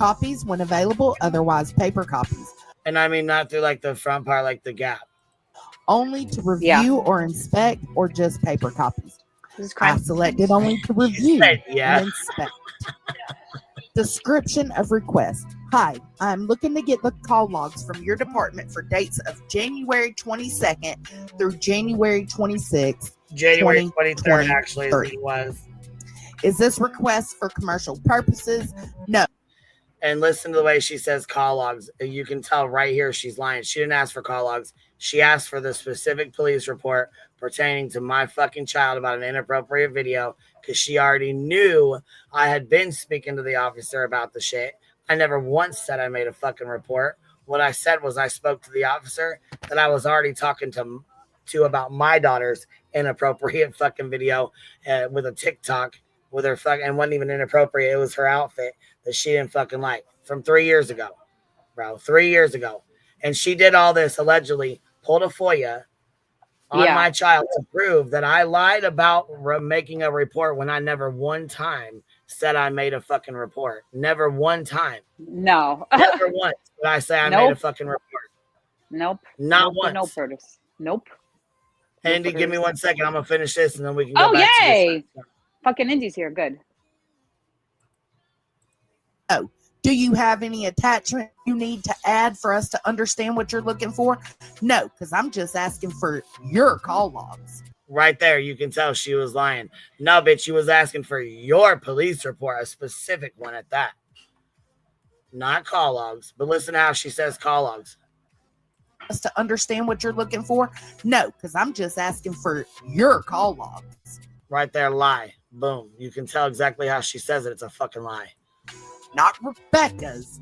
Speaker 18: Copies when available, otherwise paper copies.
Speaker 3: And I mean not through like the front part, like the gap.
Speaker 18: Only to review or inspect or just paper copies. I selected only to review and inspect. Description of request. Hi, I'm looking to get the call logs from your department for dates of January 22nd through January 26th.
Speaker 3: January 23rd, actually, is what it was.
Speaker 18: Is this request for commercial purposes? No.
Speaker 3: And listen to the way she says call logs. You can tell right here she's lying. She didn't ask for call logs. She asked for the specific police report pertaining to my fucking child about an inappropriate video because she already knew I had been speaking to the officer about the shit. I never once said I made a fucking report. What I said was I spoke to the officer that I was already talking to about my daughter's inappropriate fucking video with a TikTok with her fucking, and wasn't even inappropriate. It was her outfit that she didn't fucking like from 3 years ago, bro. 3 years ago. And she did all this allegedly, pulled a FOIA on my child to prove that I lied about making a report when I never one time said I made a fucking report. Never one time.
Speaker 19: No.
Speaker 3: Never once did I say I made a fucking report.
Speaker 19: Nope.
Speaker 3: Not once.
Speaker 19: No, Curtis. Nope.
Speaker 3: Andy, give me 1 second. I'm going to finish this and then we can go
Speaker 19: back
Speaker 3: to this.
Speaker 19: Yay! Fucking Indy's here. Good.
Speaker 18: Oh. Do you have any attachment you need to add for us to understand what you're looking for? No, because I'm just asking for your call logs.
Speaker 3: Right there, you can tell she was lying. No, bitch, she was asking for your police report, a specific one at that. Not call logs, but listen to how she says call logs.
Speaker 18: Us to understand what you're looking for? No, because I'm just asking for your call logs.
Speaker 3: Right there, lie. Boom. You can tell exactly how she says it. It's a fucking lie.
Speaker 18: Not Rebecca's.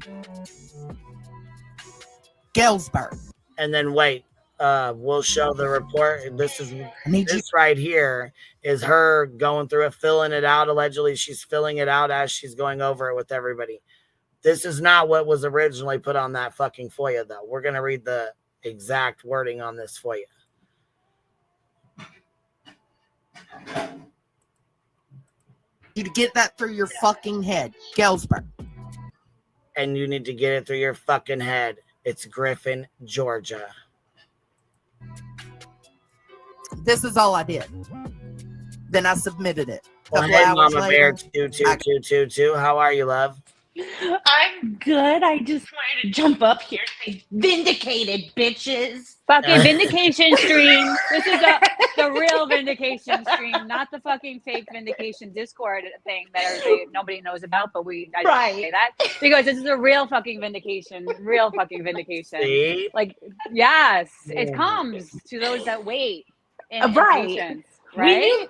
Speaker 18: Galesburg.
Speaker 3: And then wait, we'll show the report. This right here is her going through it, filling it out. Allegedly, she's filling it out as she's going over it with everybody. This is not what was originally put on that fucking FOIA, though. We're going to read the exact wording on this FOIA.
Speaker 18: You to get that through your fucking head. Galesburg.
Speaker 3: And you need to get it through your fucking head. It's Griffin, Georgia.
Speaker 18: This is all I did. Then I submitted it.
Speaker 3: Well, hey, Mama Bear 22222. How are you, love?
Speaker 20: I'm good. I just wanted to jump up here and say, vindicated, bitches.
Speaker 19: Fucking vindication stream. This is the real vindication stream, not the fucking fake vindication Discord thing that nobody knows about, but I say that because this is a real fucking vindication. Real fucking vindication.
Speaker 3: See?
Speaker 19: Like, yes, it comes to those that wait in patience, right?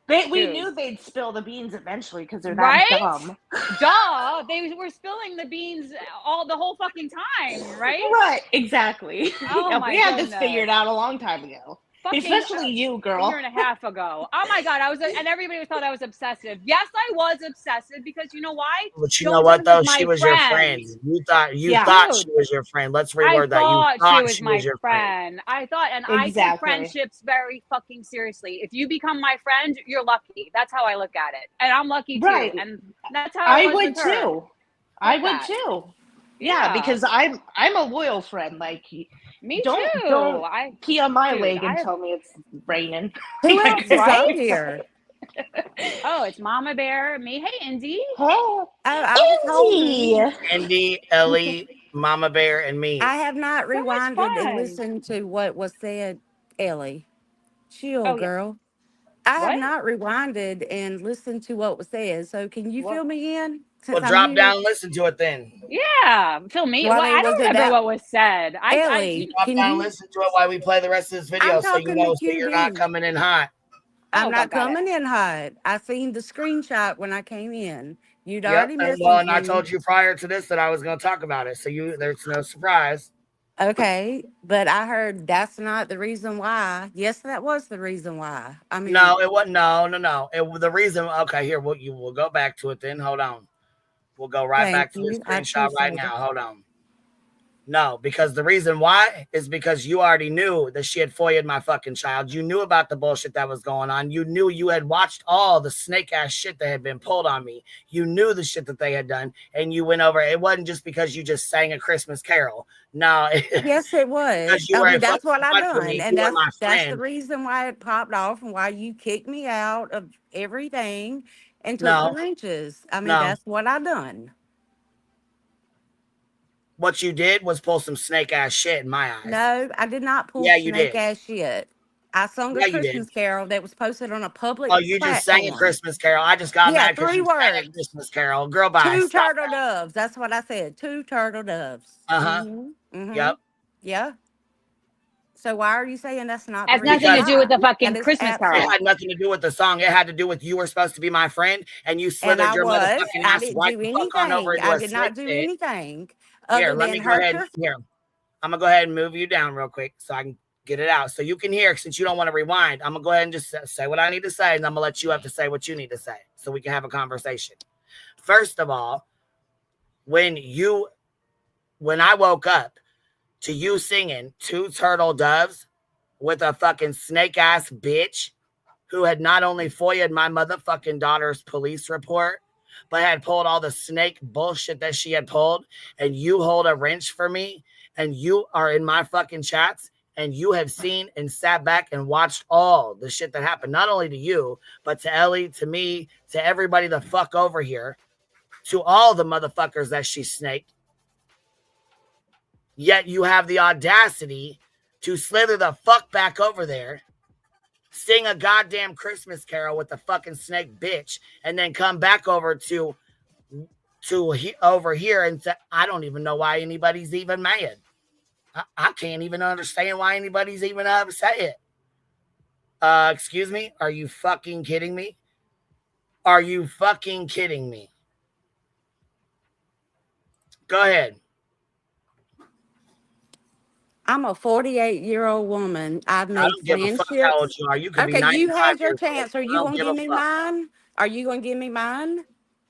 Speaker 20: We knew they'd spill the beans eventually because they're that dumb.
Speaker 19: Duh! They were spilling the beans the whole fucking time, right?
Speaker 20: Right, exactly.
Speaker 19: Oh my
Speaker 20: we had
Speaker 19: goodness.
Speaker 20: this figured out a long time ago. Especially you, girl.
Speaker 19: A year and a half ago. Oh my God, and everybody thought I was obsessive. Yes, I was obsessive because you know why?
Speaker 3: But you know what though? She was your friend. You thought she was your friend. Let's reword that. You thought she was your friend.
Speaker 19: I thought, and I take friendships very fucking seriously. If you become my friend, you're lucky. That's how I look at it, and I'm lucky too.
Speaker 20: Right.
Speaker 19: And that's how
Speaker 20: I
Speaker 19: was
Speaker 20: would
Speaker 19: with her.
Speaker 20: too. I would too. Yeah, because I'm a loyal friend. Like,
Speaker 19: me
Speaker 20: don't pee on my leg and tell me it's raining.
Speaker 21: Who else is out here?
Speaker 19: Oh, it's Mama Bear, me. Hey, Indy.
Speaker 3: Indy, Ellie, Mama Bear, and me.
Speaker 21: I have not rewinded and listened to what was said, Ellie. Chill, girl. I have not rewinded and listened to what was said. So can you fill me in?
Speaker 3: Well, drop down and listen to it then.
Speaker 19: Yeah, fill me. Well, I don't remember what was said.
Speaker 3: Ellie, drop down and listen to it while we play the rest of this video so you know so you're not coming in hot.
Speaker 21: I'm not coming in hot. I seen the screenshot when I came in. You'd already messaged
Speaker 3: me. And I told you prior to this that I was going to talk about it. So there's no surprise.
Speaker 21: Okay, but I heard that's not the reason why. Yes, that was the reason why. I mean,
Speaker 3: no, it wasn't. No. The reason. Okay, here we'll go back to it then. Hold on. We'll go right back to the screenshot right now. Hold on. No, because the reason why is because you already knew that she had FOIA'd my fucking child. You knew about the bullshit that was going on. You knew you had watched all the snake ass shit that had been pulled on me. You knew the shit that they had done, and you went over. It wasn't just because you just sang a Christmas carol. No.
Speaker 21: Yes, it was. That's what I done, and that's the reason why it popped off and why you kicked me out of everything and took the wrenches. I mean, that's what I done.
Speaker 3: What you did was pull some snake ass shit in my eyes.
Speaker 21: No, I did not pull snake ass shit. I sung a Christmas carol that was posted on a public platform.
Speaker 3: Just sang a Christmas carol. I just got mad because you sang a Christmas carol. Girl, bye.
Speaker 21: 2 turtle doves. That's what I said. 2 turtle doves.
Speaker 3: Uh-huh.
Speaker 21: Yep. Yeah. So why are you saying that's not?
Speaker 19: Has nothing to do with the fucking Christmas carol.
Speaker 3: It had nothing to do with the song. It had to do with you were supposed to be my friend, and you slithered your motherfucking ass right the fuck on over into
Speaker 21: I did not do anything.
Speaker 3: Here, let me go ahead. Here, I'm gonna go ahead and move you down real quick so I can get it out, so you can hear. Since you don't want to rewind, I'm gonna go ahead and just say what I need to say, and I'm gonna let you have to say what you need to say, so we can have a conversation. First of all, when I woke up to you singing 2 turtle doves with a fucking snake ass bitch who had not only FOIA'd my motherfucking daughter's police report, but had pulled all the snake bullshit that she had pulled, and you hold a wrench for me, and you are in my fucking chats, and you have seen and sat back and watched all the shit that happened, not only to you, but to Ellie, to me, to everybody the fuck over here, to all the motherfuckers that she snaked. Yet you have the audacity to slither the fuck back over there, sing a goddamn Christmas carol with the fucking snake bitch, and then come back over to over here and say, I don't even know why anybody's even mad. I can't even understand why anybody's even upset. Excuse me? Are you fucking kidding me? Are you fucking kidding me? Go ahead.
Speaker 21: I'm a 48-year-old woman. I've made friendships.
Speaker 3: How old you are. You could be 95
Speaker 21: you had your
Speaker 3: years
Speaker 21: chance.
Speaker 3: old.
Speaker 21: Are you going to give me mine? Are you going to give me mine?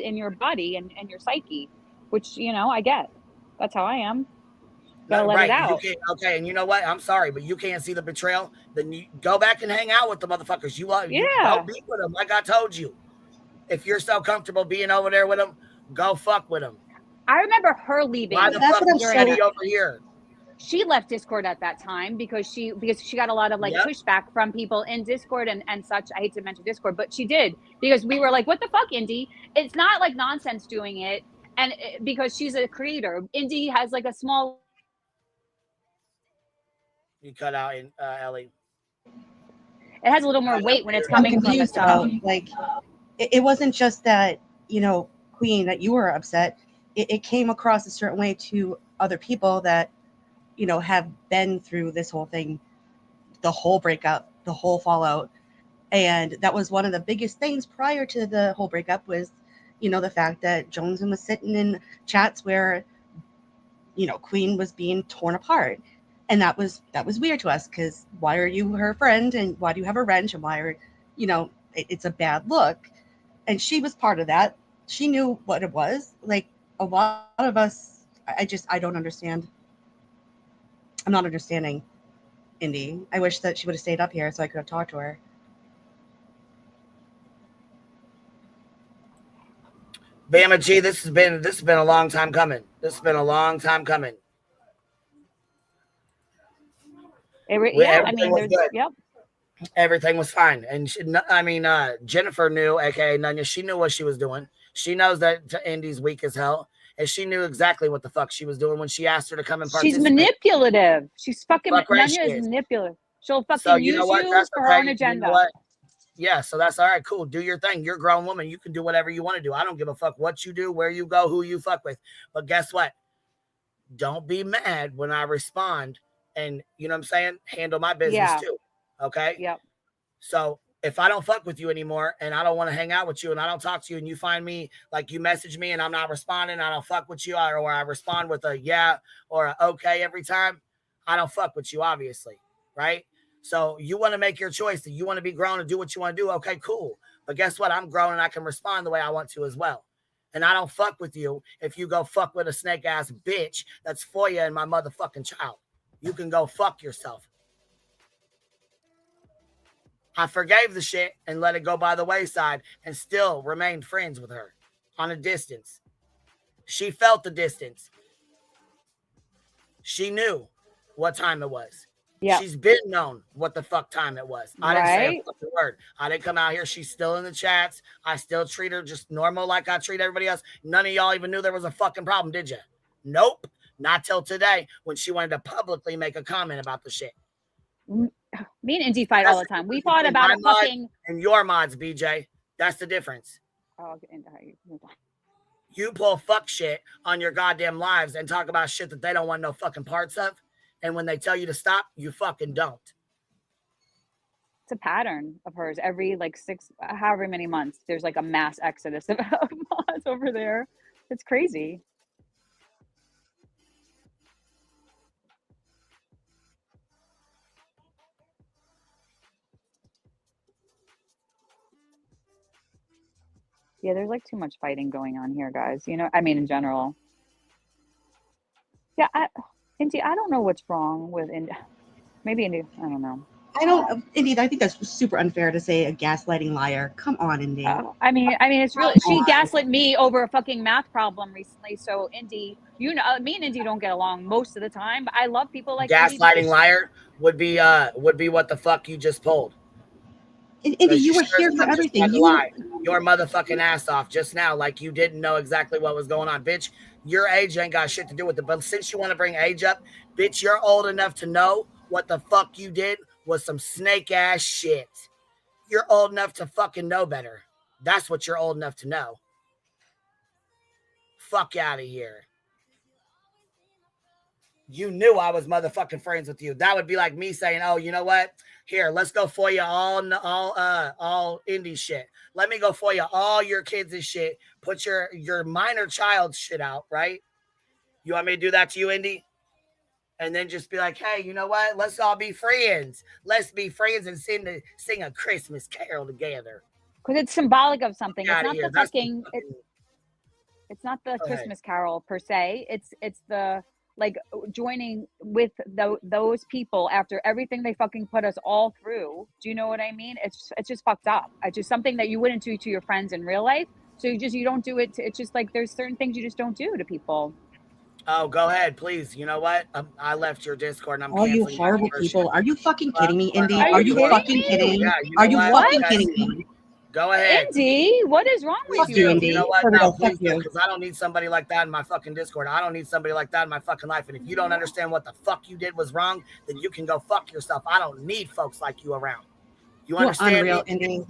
Speaker 19: shit in your body and your psyche, which, you know, I get. That's how I am. Gotta let it out.
Speaker 3: You can't, okay, and you know what? I'm sorry, but you can't see the betrayal. Then you go back and hang out with the motherfuckers. You go be with them, like I told you. If you're so comfortable being over there with them, go fuck with them.
Speaker 19: I remember her leaving.
Speaker 3: Why the fuck is Eddie over here?
Speaker 19: She left Discord at that time because she got a lot of pushback from people in Discord and such. I hate to mention Discord, but she did, because we were like, what the fuck, Indy? It's not like nonsense doing it. And because she's a creator, Indy has like a small.
Speaker 3: You cut out in Ellie.
Speaker 19: It has a little more weight when it's coming from the top.
Speaker 2: Like, it wasn't just that, Queen, that you were upset. It came across a certain way to other people that, have been through this whole thing, the whole breakup, the whole fallout. And that was one of the biggest things prior to the whole breakup was, the fact that Joneson was sitting in chats where, Queen was being torn apart. And that was weird to us, because why are you her friend, and why do you have a wrench, and why are, it's a bad look. And she was part of that. She knew what it was. Like, a lot of us, I don't understand. I'm not understanding Indy. I wish that she would have stayed up here so I could have talked to her.
Speaker 3: Bama G, this has been a long time coming. Everything was fine, and Jennifer knew, aka Nunya. She knew what she was doing. She knows that Indy's weak as hell, and she knew exactly what the fuck she was doing when she asked her to come and participate.
Speaker 19: She's manipulative. She's fucking Nunya is manipulative. She'll fucking use you for her own agenda.
Speaker 3: You know what? Yeah, so that's all right, cool. Do your thing. You're a grown woman. You can do whatever you want to do. I don't give a fuck what you do, where you go, who you fuck with. But guess what? Don't be mad when I respond, and you know what I'm saying? Handle my business too. Okay?
Speaker 19: Yep.
Speaker 3: So if I don't fuck with you anymore and I don't want to hang out with you and I don't talk to you and you find me, like you message me and I'm not responding, I don't fuck with you, or I respond with a yeah or a okay every time, I don't fuck with you, obviously, right? So you want to make your choice, that you want to be grown and do what you want to do, okay, cool. But guess what? I'm grown and I can respond the way I want to as well. And I don't fuck with you if you go fuck with a snake-ass bitch that's for you and my motherfucking child. You can go fuck yourself. I forgave the shit and let it go by the wayside and still remained friends with her on a distance. She felt the distance. She knew what time it was.
Speaker 19: Yeah.
Speaker 3: She's been known what the fuck time it was. I didn't say a fucking word. I didn't come out here. She's still in the chats. I still treat her just normal like I treat everybody else. None of y'all even knew there was a fucking problem, did you? Nope. Not till today when she wanted to publicly make a comment about the shit.
Speaker 19: Me and Indy fight all the time. We fought about a fucking...
Speaker 3: And your mods, BJ. That's the difference.
Speaker 19: Oh,
Speaker 3: you pull fuck shit on your goddamn lives and talk about shit that they don't want no fucking parts of. And when they tell you to stop, you fucking don't.
Speaker 19: It's a pattern of hers. Every however many months, there's like a mass exodus of mods over there. It's crazy. Yeah, there's like too much fighting going on here, guys. In general. Yeah, Indy, I don't know what's wrong with Indy. Maybe Indy, I don't know.
Speaker 2: Indy, I think that's super unfair to say a gaslighting liar. Come on, Indy.
Speaker 19: It's really, she gaslit me over a fucking math problem recently. So Indy, me and Indy don't get along most of the time, but I love people like
Speaker 3: gaslighting liar would be what the fuck you just pulled.
Speaker 2: Indy, you were here for everything.
Speaker 3: You lied your motherfucking ass off just now, like you didn't know exactly what was going on, bitch. Your age ain't got shit to do with it. But since you want to bring age up, bitch, you're old enough to know what the fuck you did was some snake ass shit. You're old enough to fucking know better. That's what you're old enough to know. Fuck out of here. You knew I was motherfucking friends with you. That would be like me saying, oh, you know what? Here, let's go for you all indie shit. Let me go for you all your kids' shit. Put your minor child shit out, right? You want me to do that to you, Indy? And then just be like, hey, you know what? Let's all be friends. Let's be friends and sing a Christmas carol together.
Speaker 19: Because it's symbolic of something. It's not the fucking... It's not the Christmas carol per se. It's the like joining with those people after everything they fucking put us all through. Do you know what I mean? It's just fucked up. It's just something that you wouldn't do to your friends in real life. So you don't do it. It's just like there's certain things you just don't do to people.
Speaker 3: Oh, go ahead, please. You know what? I left your Discord and I'm
Speaker 2: All you
Speaker 3: canceling
Speaker 2: horrible
Speaker 3: your
Speaker 2: people.
Speaker 3: shit.
Speaker 2: Are you fucking kidding me, Indy?
Speaker 19: Are you
Speaker 2: fucking
Speaker 19: kidding me?
Speaker 2: kidding?
Speaker 3: Yeah, you
Speaker 2: Are
Speaker 3: know
Speaker 2: you
Speaker 3: what?
Speaker 2: fucking
Speaker 3: Okay.
Speaker 2: kidding me?
Speaker 3: Go ahead.
Speaker 19: Indy, what is wrong
Speaker 3: Please
Speaker 19: with
Speaker 3: do.
Speaker 19: you?
Speaker 2: Indy.
Speaker 3: You know what?
Speaker 2: For
Speaker 3: No,
Speaker 2: real,
Speaker 3: please
Speaker 2: fuck
Speaker 3: do,
Speaker 2: you.
Speaker 3: because I don't need somebody like that in my fucking Discord. I don't need somebody like that in my fucking life. And if you don't understand what the fuck you did was wrong, then you can go fuck yourself. I don't need folks like you around. You
Speaker 2: You're
Speaker 3: understand
Speaker 2: unreal,
Speaker 3: me?
Speaker 2: Indy.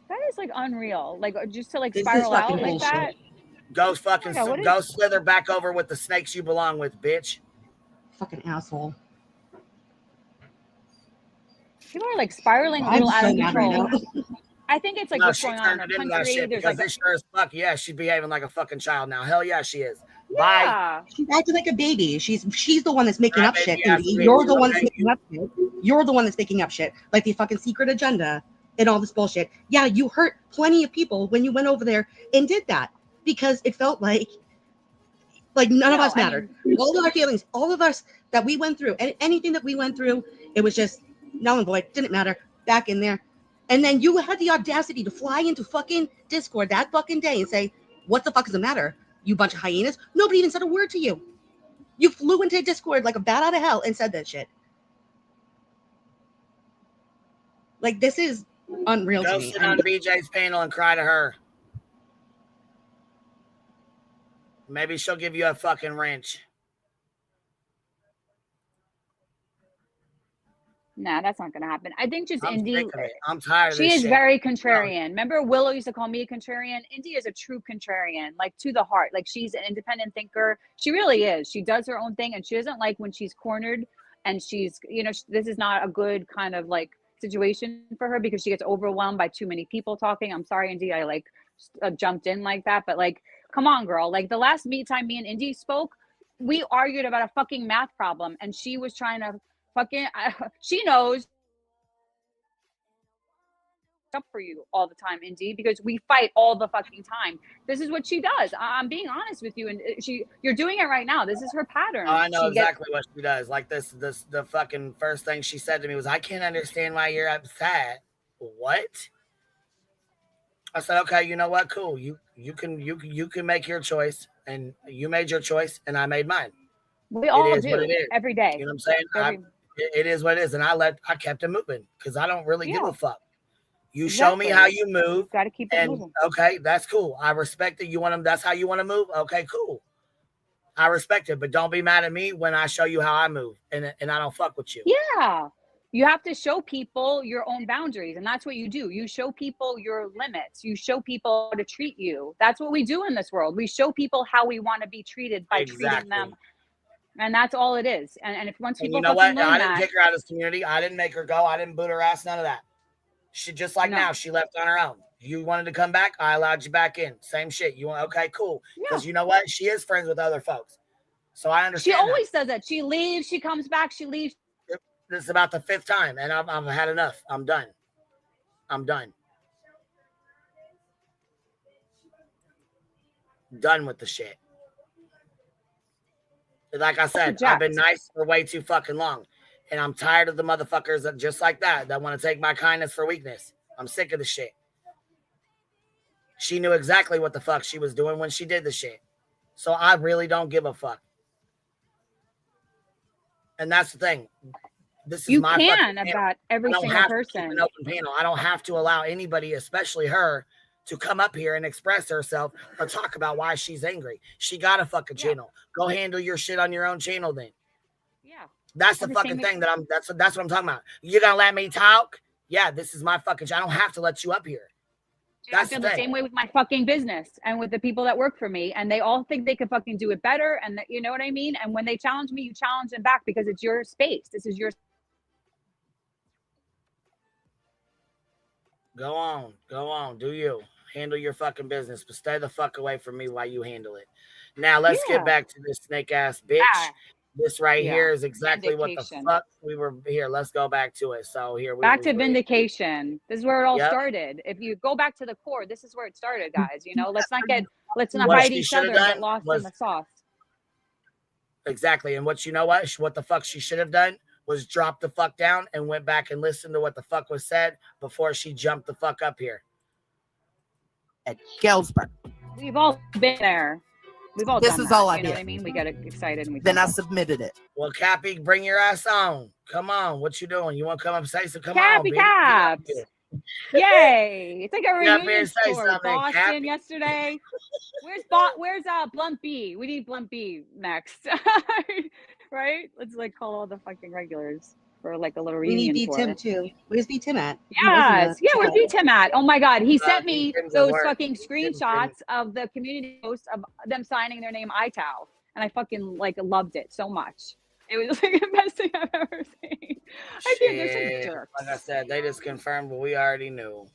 Speaker 19: That is like unreal. Like just to like
Speaker 2: This is
Speaker 19: spiral out
Speaker 2: fucking
Speaker 19: like
Speaker 2: bullshit.
Speaker 19: that.
Speaker 3: Go fucking
Speaker 19: Yeah, what is-
Speaker 3: go slither back over with the snakes you belong with, bitch.
Speaker 2: Fucking asshole.
Speaker 19: People are like spiraling a
Speaker 2: I'm
Speaker 19: little out
Speaker 2: so
Speaker 19: of
Speaker 2: mad right
Speaker 19: control.
Speaker 2: now.
Speaker 19: I think it's like
Speaker 3: No,
Speaker 19: what's
Speaker 3: she
Speaker 19: going on in
Speaker 3: turned
Speaker 19: our
Speaker 3: it into that
Speaker 19: country.
Speaker 3: shit
Speaker 19: There's
Speaker 3: because
Speaker 19: like
Speaker 3: they sure as fuck, yeah, she's behaving like a fucking child now. Hell yeah, she is.
Speaker 19: yeah.
Speaker 2: She's acting like a baby. She's the one that's making up shit,
Speaker 3: baby ass
Speaker 2: Indy.
Speaker 3: bitch.
Speaker 2: You're the one that's
Speaker 3: Okay.
Speaker 2: making up shit. You're the one that's making up shit. Like the fucking secret agenda and all this bullshit. Yeah, you hurt plenty of people when you went over there and did that because it felt like none of us mattered. All of our feelings, all of us that we went through, anything that we went through, it was just null and void. Didn't matter. Back in there. And then you had the audacity to fly into fucking Discord that fucking day and say, what the fuck is the matter? You bunch of hyenas? Nobody even said a word to you. You flew into Discord like a bat out of hell and said that shit. Like, this is unreal to
Speaker 3: Go
Speaker 2: me.
Speaker 3: sit on BJ's panel and cry to her. Maybe she'll give you a fucking wrench.
Speaker 19: Nah, that's not gonna happen. I think just
Speaker 3: I'm
Speaker 19: Indy.
Speaker 3: sick of it. I'm tired of
Speaker 19: She
Speaker 3: this
Speaker 19: is
Speaker 3: shit.
Speaker 19: very contrarian. Remember, Willow used to call me a contrarian. Indy is a true contrarian, like to the heart. Like she's an independent thinker. She really is. She does her own thing, and she doesn't like when she's cornered. And she's, this is not a good kind of like situation for her because she gets overwhelmed by too many people talking. I'm sorry, Indy, I jumped in like that, but like, come on, girl. Like the last time me and Indy spoke, we argued about a fucking math problem, and she was trying to fucking. She knows. Up for you all the time, Indy, because we fight all the fucking time. This is what she does. I'm being honest with you, and you're doing it right now. This is her pattern.
Speaker 3: Oh, I know exactly what she does. Like the fucking first thing she said to me was, "I can't understand why you're upset." What? I said, "Okay, you know what? Cool. You can make your choice, and you made your choice, and I made mine.
Speaker 19: We all
Speaker 3: do
Speaker 19: what it is every day.
Speaker 3: You know what I'm saying? It is what it is, and I kept it moving because I don't really give a fuck. You show me how you move.
Speaker 19: Got to keep it moving.
Speaker 3: Okay, that's cool. I respect it. You want them. That's how you want to move. Okay, cool. I respect it, but don't be mad at me when I show you how I move and I don't fuck with you.
Speaker 19: Yeah, you have to show people your own boundaries, and that's what you do. You show people your limits. You show people how to treat you. That's what we do in this world. We show people how we want to be treated by treating them. And that's all it is. And if once people,
Speaker 3: you know what? I didn't kick her out of this community. I didn't make her go. I didn't boot her ass. None of that. She just now. She left on her own. You wanted to come back. I allowed you back in. Same shit. You want? Okay, cool. Because you know what? She is friends with other folks. So I understand.
Speaker 19: She always does that. She leaves. She comes back. She leaves.
Speaker 3: This is about the 5th time, and I've had enough. I'm done. Done with the shit. Like I said, I've been nice for way too fucking long. And I'm tired of the motherfuckers that just like that want to take my kindness for weakness. I'm sick of the shit. She knew exactly what the fuck she was doing when she did the shit. So I really don't give a fuck. And that's the thing. This is my fucking
Speaker 19: about every single person.
Speaker 3: An open panel. I don't have to allow anybody, especially her, to come up here and express herself or talk about why she's angry. She got a fucking channel. Go handle your shit on your own channel then.
Speaker 19: Yeah.
Speaker 3: That's the fucking thing that's what I'm talking about. You gonna let me talk? Yeah, this is my fucking I don't have to let you up here.
Speaker 19: I feel the same way with my fucking business and with the people that work for me, and they all think they can fucking do it better, and you know what I mean? And when they challenge me, you challenge them back because it's your space. This is your.
Speaker 3: Go on, do you handle your fucking business, but stay the fuck away from me while you handle it. Now let's get back to this snake ass bitch. This right here is exactly what the fuck we were here. Let's go back to it. So here we
Speaker 19: back to vindication. This is where it all started. If you go back to the core, this is where it started, guys. Let's not fight each other and get lost in the sauce.
Speaker 3: Exactly. And what the fuck she should have done was drop the fuck down and went back and listened to what the fuck was said before she jumped the fuck up here.
Speaker 18: At Galesburg.
Speaker 19: We've all been there. We've all
Speaker 18: This
Speaker 19: done
Speaker 18: is
Speaker 19: that,
Speaker 18: all I
Speaker 19: you know
Speaker 18: did.
Speaker 19: what I mean? We get excited and we
Speaker 18: Then I submitted it.
Speaker 3: Well, Cappy, bring your ass on. Come on. What you doing? You want to come up and say so? Come
Speaker 19: Cappy
Speaker 3: on,
Speaker 19: Caps. Yay. It's like a
Speaker 3: Get up here
Speaker 19: reunion
Speaker 3: and say
Speaker 19: tour.
Speaker 3: something,
Speaker 19: Boston
Speaker 3: Cappy.
Speaker 19: yesterday. Where's Blunt B? We need Blunt B next. Right? Let's like call all the fucking regulars for like a little
Speaker 2: We need
Speaker 19: reunion
Speaker 2: B
Speaker 19: tour.
Speaker 2: Tim too. Where's B Tim at?
Speaker 19: Yes. Yeah, where's B Tim at? Oh my God. He sent me
Speaker 2: Tim's at
Speaker 19: those
Speaker 2: work.
Speaker 19: fucking screenshots of the community posts of them signing their name ITAL. And I fucking like loved it so much. It was like the best thing I've ever seen. I think they're such jerks.
Speaker 3: Like I said, they just confirmed what we already knew.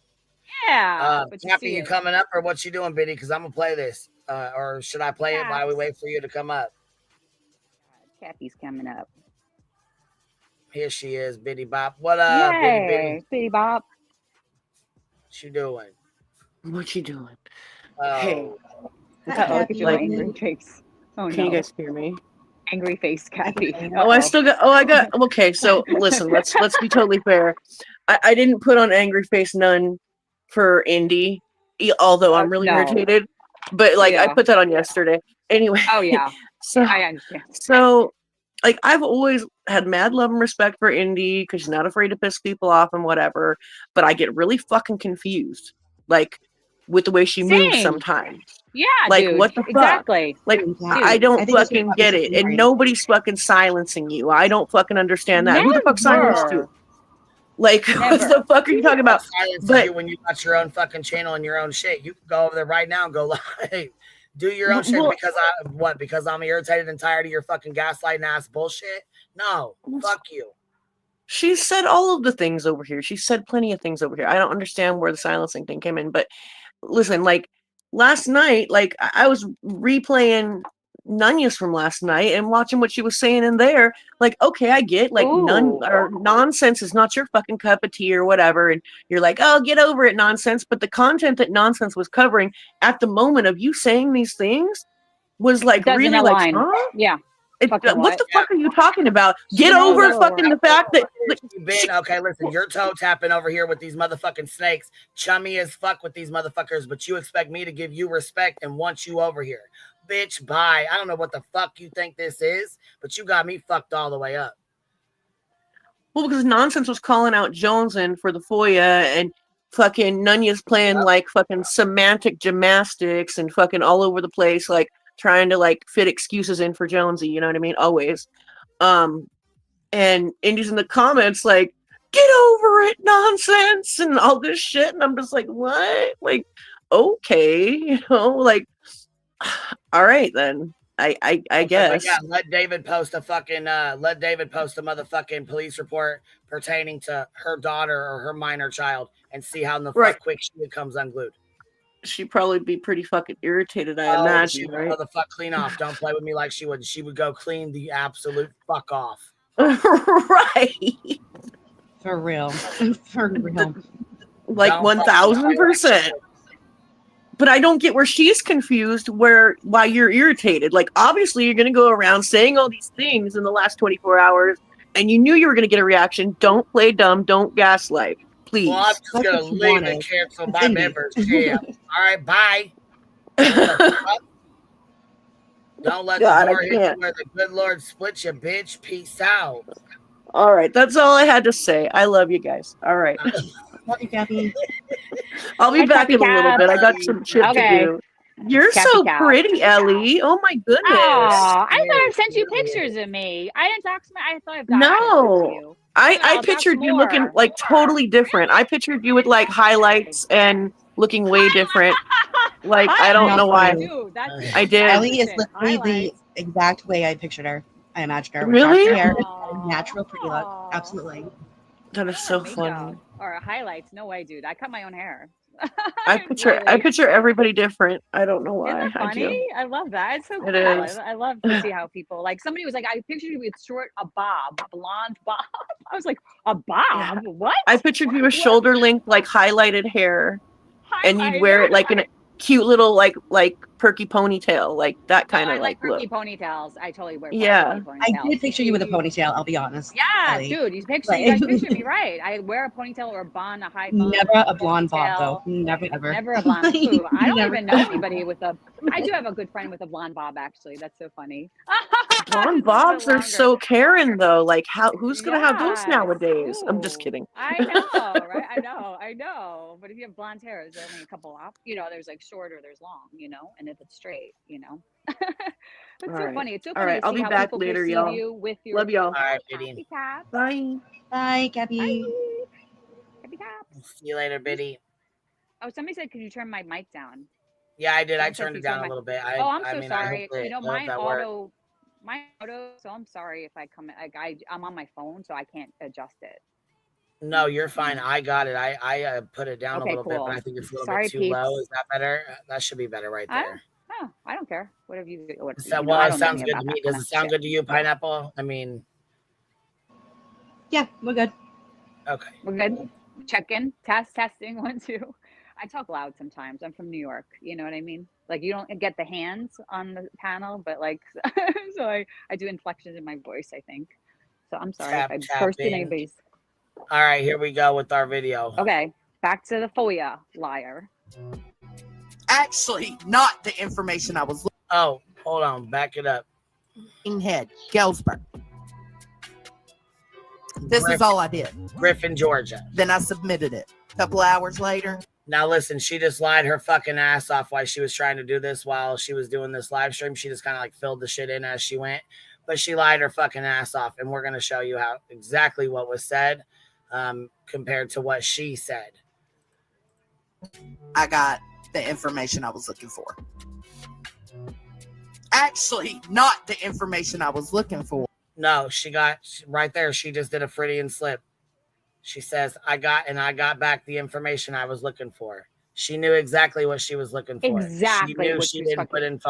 Speaker 19: Yeah. But
Speaker 3: Cappy, you coming up or what you doing, Biddy? Because I'm going to play this. Or should I play it while we wait for you to come up?
Speaker 19: Cappy's coming up.
Speaker 3: Here she is, Biddy Bop. What up,
Speaker 19: Yay, Biddy Bop?
Speaker 3: What you doing?
Speaker 1: What you doing?
Speaker 3: Oh.
Speaker 1: Hey.
Speaker 19: Look at your angry face. Oh,
Speaker 1: Can you guys hear me?
Speaker 19: Angry face, Cappy.
Speaker 1: Oh, I still got. Oh, I got. Okay, so listen. Let's be totally fair. I didn't put on angry face none for Indy, although I'm really irritated. But like I put that on yesterday. Anyway.
Speaker 19: Oh yeah.
Speaker 1: So
Speaker 19: I understand.
Speaker 1: So, like I've always had mad love and respect for Indy because she's not afraid to piss people off and whatever. But I get really fucking confused, like with the way she moves sometimes.
Speaker 19: Yeah,
Speaker 1: like
Speaker 19: dude.
Speaker 1: what the fuck?
Speaker 19: Exactly.
Speaker 1: Like
Speaker 19: Dude,
Speaker 1: I don't
Speaker 19: think that's
Speaker 1: fucking
Speaker 19: what
Speaker 1: get
Speaker 19: happens
Speaker 1: it,
Speaker 19: to
Speaker 1: and
Speaker 19: me.
Speaker 1: nobody's fucking silencing you. I don't fucking understand that. Who the fuck silenced you? Like what the fuck are you talking about?
Speaker 3: But you when you got your own fucking channel and your own shit, you can go over there right now and go live. Do your own shit because I'm irritated and tired of your fucking gaslighting ass bullshit? No, fuck you.
Speaker 1: She said all of the things over here. She said plenty of things over here. I don't understand where the silencing thing came in, but listen, like last night, like I was replaying Nunez from last night and watching what she was saying in there. Like, okay, I get like nonsense is not your fucking cup of tea or whatever, and you're like, oh, get over it, nonsense. But the content that Nonsense was covering at the moment of you saying these things was like really like, huh?
Speaker 19: Yeah.
Speaker 1: What the fuck are you talking about? Get over fucking the fact that
Speaker 3: okay, listen, you're toe tapping over here with these motherfucking snakes, chummy as fuck with these motherfuckers, but you expect me to give you respect and want you over here. Bitch, bye. I don't know what the fuck you think this is, but you got me fucked all the way up.
Speaker 1: Well, because Nonsense was calling out Jonesin for the FOIA and fucking Nunez playing like fucking semantic gymnastics and fucking all over the place, like trying to like fit excuses in for Jonesy, you know what I mean? Always. And Indy's in the comments like, get over it, Nonsense, and all this shit. And I'm just like, what? Like, okay, you know, like, all right then. I guess.
Speaker 3: Yeah, let David post a motherfucking police report pertaining to her daughter or her minor child and see how in the fuck quick she becomes unglued.
Speaker 1: She'd probably be pretty fucking irritated, I imagine.
Speaker 3: She would
Speaker 1: right?
Speaker 3: go the fuck clean off. Don't play with me like she would. She would go clean the absolute fuck off.
Speaker 1: Right.
Speaker 2: For real. For real.
Speaker 1: Like 1000%. But I don't get where she's confused why you're irritated. Like, obviously, you're going to go around saying all these things in the last 24 hours, and you knew you were going to get a reaction. Don't play dumb. Don't gaslight. Please.
Speaker 3: Well, I'm just going to leave and cancel my membership. All right, bye. Don't let the door hit you where the good Lord splits you, bitch. Peace out.
Speaker 1: All right, that's all I had to say. I love you guys. All right.
Speaker 2: Love you, Gabby.
Speaker 1: I'll be back in a little bit. I got some shit to do. You're so pretty, Ellie. Oh my goodness.
Speaker 19: Oh, I thought I sent you pictures of me. I didn't talk to me. I thought I've done
Speaker 1: No. I pictured you looking like totally different. I pictured you with like highlights and looking way different. Like I don't know why. I did.
Speaker 2: Ellie is literally the exact way I pictured her. I imagined her.
Speaker 1: Really?
Speaker 2: With hair, natural, pretty look. Absolutely.
Speaker 1: That is so funny.
Speaker 19: Or highlights? No way, dude. I cut my own hair.
Speaker 1: I picture everybody different. I don't know why.
Speaker 19: Isn't that funny? I love that. It's so cool.
Speaker 1: It is.
Speaker 19: I love to see how people like. Somebody was like, "I pictured you with a blonde bob." I was like, "A bob? Yeah. What?"
Speaker 1: I pictured you with shoulder length, like highlighted hair, and you'd wear it like cute little like perky ponytail, like that kind of
Speaker 19: I like
Speaker 1: look.
Speaker 19: perky ponytails. I totally wear
Speaker 1: Yeah.
Speaker 19: perky ponytails.
Speaker 2: I did picture you with a ponytail, I'll be honest.
Speaker 19: Yeah,
Speaker 2: Ellie.
Speaker 19: dude, you guys picture me right. I wear a ponytail or a bun, a high bun.
Speaker 2: Never a blonde bob though. Never ever.
Speaker 19: Never a blonde. Ooh, I don't
Speaker 2: Never.
Speaker 19: even know anybody with a. I do have a good friend with a blonde bob. Actually, that's so funny.
Speaker 1: Blonde bobs are so Karen though. Like who's gonna have those
Speaker 19: Yes.
Speaker 1: nowadays? I'm just kidding.
Speaker 19: I know, right? I know. But if you have blonde hair, there's only a couple off. There's like short or there's long. And if it's straight, It's
Speaker 1: All
Speaker 19: so
Speaker 1: right.
Speaker 19: funny. It's so
Speaker 1: All
Speaker 19: funny
Speaker 1: right,
Speaker 19: to
Speaker 1: I'll
Speaker 19: see
Speaker 1: be
Speaker 19: how
Speaker 1: back
Speaker 19: people
Speaker 1: later,
Speaker 19: perceive
Speaker 1: y'all.
Speaker 19: you with your.
Speaker 1: Love y'all.
Speaker 3: All right, Biddy.
Speaker 1: Bye.
Speaker 2: Bye, Gabby.
Speaker 19: Happy caps.
Speaker 3: See you later, Biddy.
Speaker 19: Oh, somebody said, "Could you turn my mic down?"
Speaker 3: Yeah, I did. I
Speaker 19: Someone said,
Speaker 3: turned
Speaker 19: "Could
Speaker 3: it
Speaker 19: you
Speaker 3: down
Speaker 19: turn
Speaker 3: a
Speaker 19: my-"
Speaker 3: little bit.
Speaker 19: I'm so
Speaker 3: I
Speaker 19: sorry.
Speaker 3: hope
Speaker 19: Mine
Speaker 3: that worked.
Speaker 19: auto. So I'm sorry if I come. I'm on my phone, so I can't adjust it.
Speaker 3: No, you're fine. I got it. I put it down a
Speaker 19: Okay,
Speaker 3: little bit,
Speaker 19: cool.
Speaker 3: but I think it's a little
Speaker 19: Sorry,
Speaker 3: bit too
Speaker 19: peeps.
Speaker 3: low. Is that better? That should be better right there.
Speaker 19: I don't care. Whatever you.
Speaker 3: Well,
Speaker 19: I
Speaker 3: it
Speaker 19: don't know
Speaker 3: sounds
Speaker 19: anything
Speaker 3: good
Speaker 19: about
Speaker 3: to me.
Speaker 19: that
Speaker 3: Does
Speaker 19: kind
Speaker 3: it
Speaker 19: of
Speaker 3: sound
Speaker 19: shit.
Speaker 3: good to you, Pineapple? I mean,
Speaker 2: Yeah, we're good.
Speaker 3: okay.
Speaker 19: We're good. Check in. Testing 1 2. I talk loud sometimes. I'm from New York. You know what I mean? Like you don't get the hands on the panel, but like so I do inflections in my voice, I think. So I'm sorry if I burst in anybody's.
Speaker 3: All right, here we go with our video.
Speaker 19: Okay, back to the FOIA liar.
Speaker 18: Actually, not the information I was looking.
Speaker 3: Oh, hold on, back it up.
Speaker 18: Head, Galesburg. This is all I did.
Speaker 3: Griffin, Georgia.
Speaker 18: Then I submitted it. A couple hours later.
Speaker 3: Now listen, she just lied her fucking ass off while she was trying to do this. While she was doing this live stream, she just kind of like filled the shit in as she went. But she lied her fucking ass off, and we're gonna show you how exactly what was said compared to what she said.
Speaker 18: I got the information I was looking for. Actually, not the information I was looking for.
Speaker 3: No, she got right there. She just did a Freudian slip. She says, I got back the information I was looking for. She knew exactly what she was looking for.
Speaker 19: Exactly.
Speaker 3: She knew she didn't put in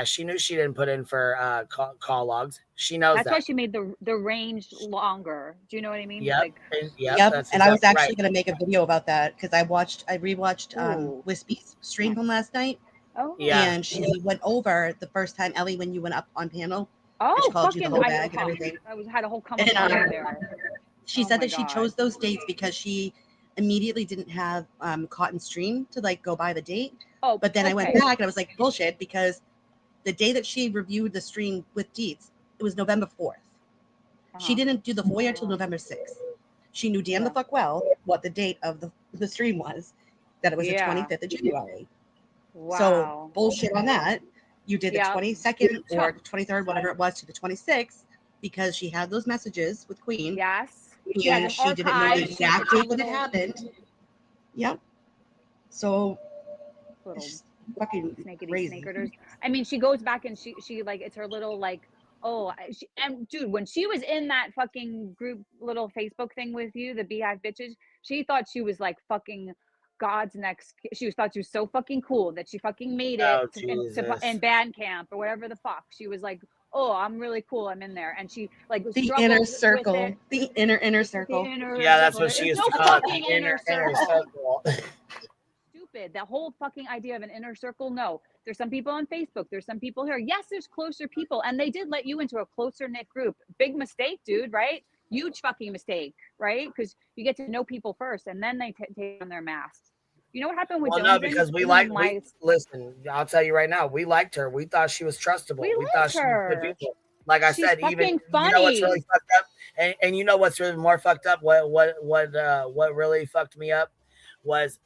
Speaker 3: she knew she didn't put in for call logs. She knows
Speaker 19: that's
Speaker 3: that.
Speaker 19: why she made the range longer. Do you know what I mean?
Speaker 3: Yep.
Speaker 19: Like,
Speaker 2: Yep. And I was actually going to make a video about that because I rewatched Wispy's stream from last night.
Speaker 19: Oh.
Speaker 3: Yeah.
Speaker 2: And she went over the first time, Ellie, when you went up on panel.
Speaker 19: Oh,
Speaker 2: she called you the whole bag and everything.
Speaker 19: I had a whole conversation there.
Speaker 2: She said that she chose those dates because she immediately didn't have Cotton Stream to like go by the date.
Speaker 19: Oh,
Speaker 2: but then I went back and I was like, bullshit, because the day that she reviewed the stream with Deets, it was November 4th. She didn't do the FOIA until November 6th. She knew damn the fuck well what the date of the stream was, that it was the 25th of January.
Speaker 19: Wow.
Speaker 2: So bullshit on that. You did the 22nd or 23rd, whatever it was, to the 26th because she had those messages with Queen.
Speaker 19: Yes.
Speaker 2: And she didn't know the exact date when it happened. Yep. So fucking crazy.
Speaker 19: I mean, she goes back and she like, it's her little like, and dude, when she was in that fucking group little Facebook thing with you, the Beehive bitches, she thought she was like fucking God's next. She thought she was so fucking cool that she fucking made it in band camp or whatever the fuck. She was like, oh, I'm really cool. I'm in there. And she like
Speaker 2: the inner circle, the inner circle.
Speaker 3: Yeah, that's what she used to call it. The inner circle.
Speaker 19: Stupid. That whole fucking idea of an inner circle. No, there's some people on Facebook. There's some people here. Yes, there's closer people. And they did let you into a closer knit group. Big mistake, dude, right? Huge fucking mistake, right? Because you get to know people first and then they take on their masks. You know what happened with
Speaker 3: no, because listen, I'll tell you right now, we liked her. We thought she was trustable. We thought she was good people. Like I said, even
Speaker 19: funny.
Speaker 3: You know what's really fucked up? And you know what's really more fucked up? What really fucked me up was,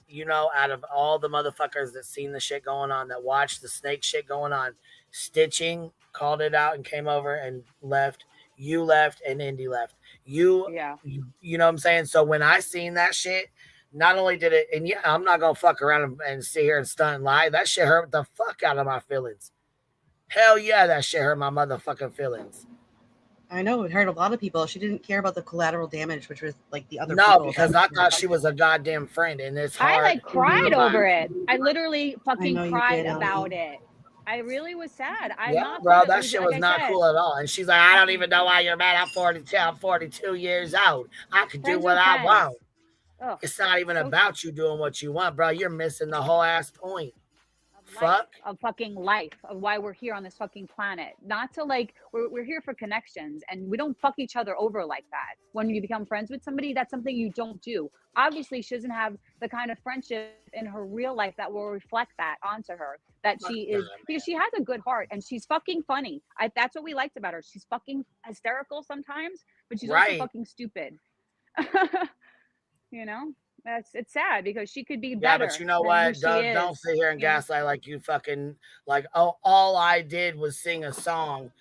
Speaker 3: out of all the motherfuckers that seen the shit going on, that watched the snake shit going on, Stitching called it out and came over and left. You left and Indy left. You know what I'm saying? So when I seen that shit, not only did it, and yeah, I'm not gonna fuck around and sit here and stunt and lie. That shit hurt the fuck out of my feelings. Hell yeah, that shit hurt my motherfucking feelings.
Speaker 2: I know it hurt a lot of people. She didn't care about the collateral damage, which was like the other.
Speaker 3: No, because I thought she was a goddamn friend, and it's hard.
Speaker 19: I like cried over it. I literally fucking cried about it. I really was sad.
Speaker 3: Bro, that shit was not cool at all. And she's like, I don't even know why you're mad. I'm 42. I'm 42 years old. I can do what I want. It's not even about you doing what you want, bro. You're missing the whole ass point.
Speaker 19: of fucking life, of why we're here on this fucking planet. Not to like, we're here for connections, and we don't fuck each other over like that. When you become friends with somebody, that's something you don't do. Obviously, she doesn't have the kind of friendship in her real life that will reflect that onto her. That she is, because she has a good heart and she's fucking funny. That's what we liked about her. She's fucking hysterical sometimes, but she's also fucking stupid. You know? It's sad because she could be better.
Speaker 3: Yeah, but you know what? Don't sit here and gaslight like you fucking like, oh, all I did was sing a song.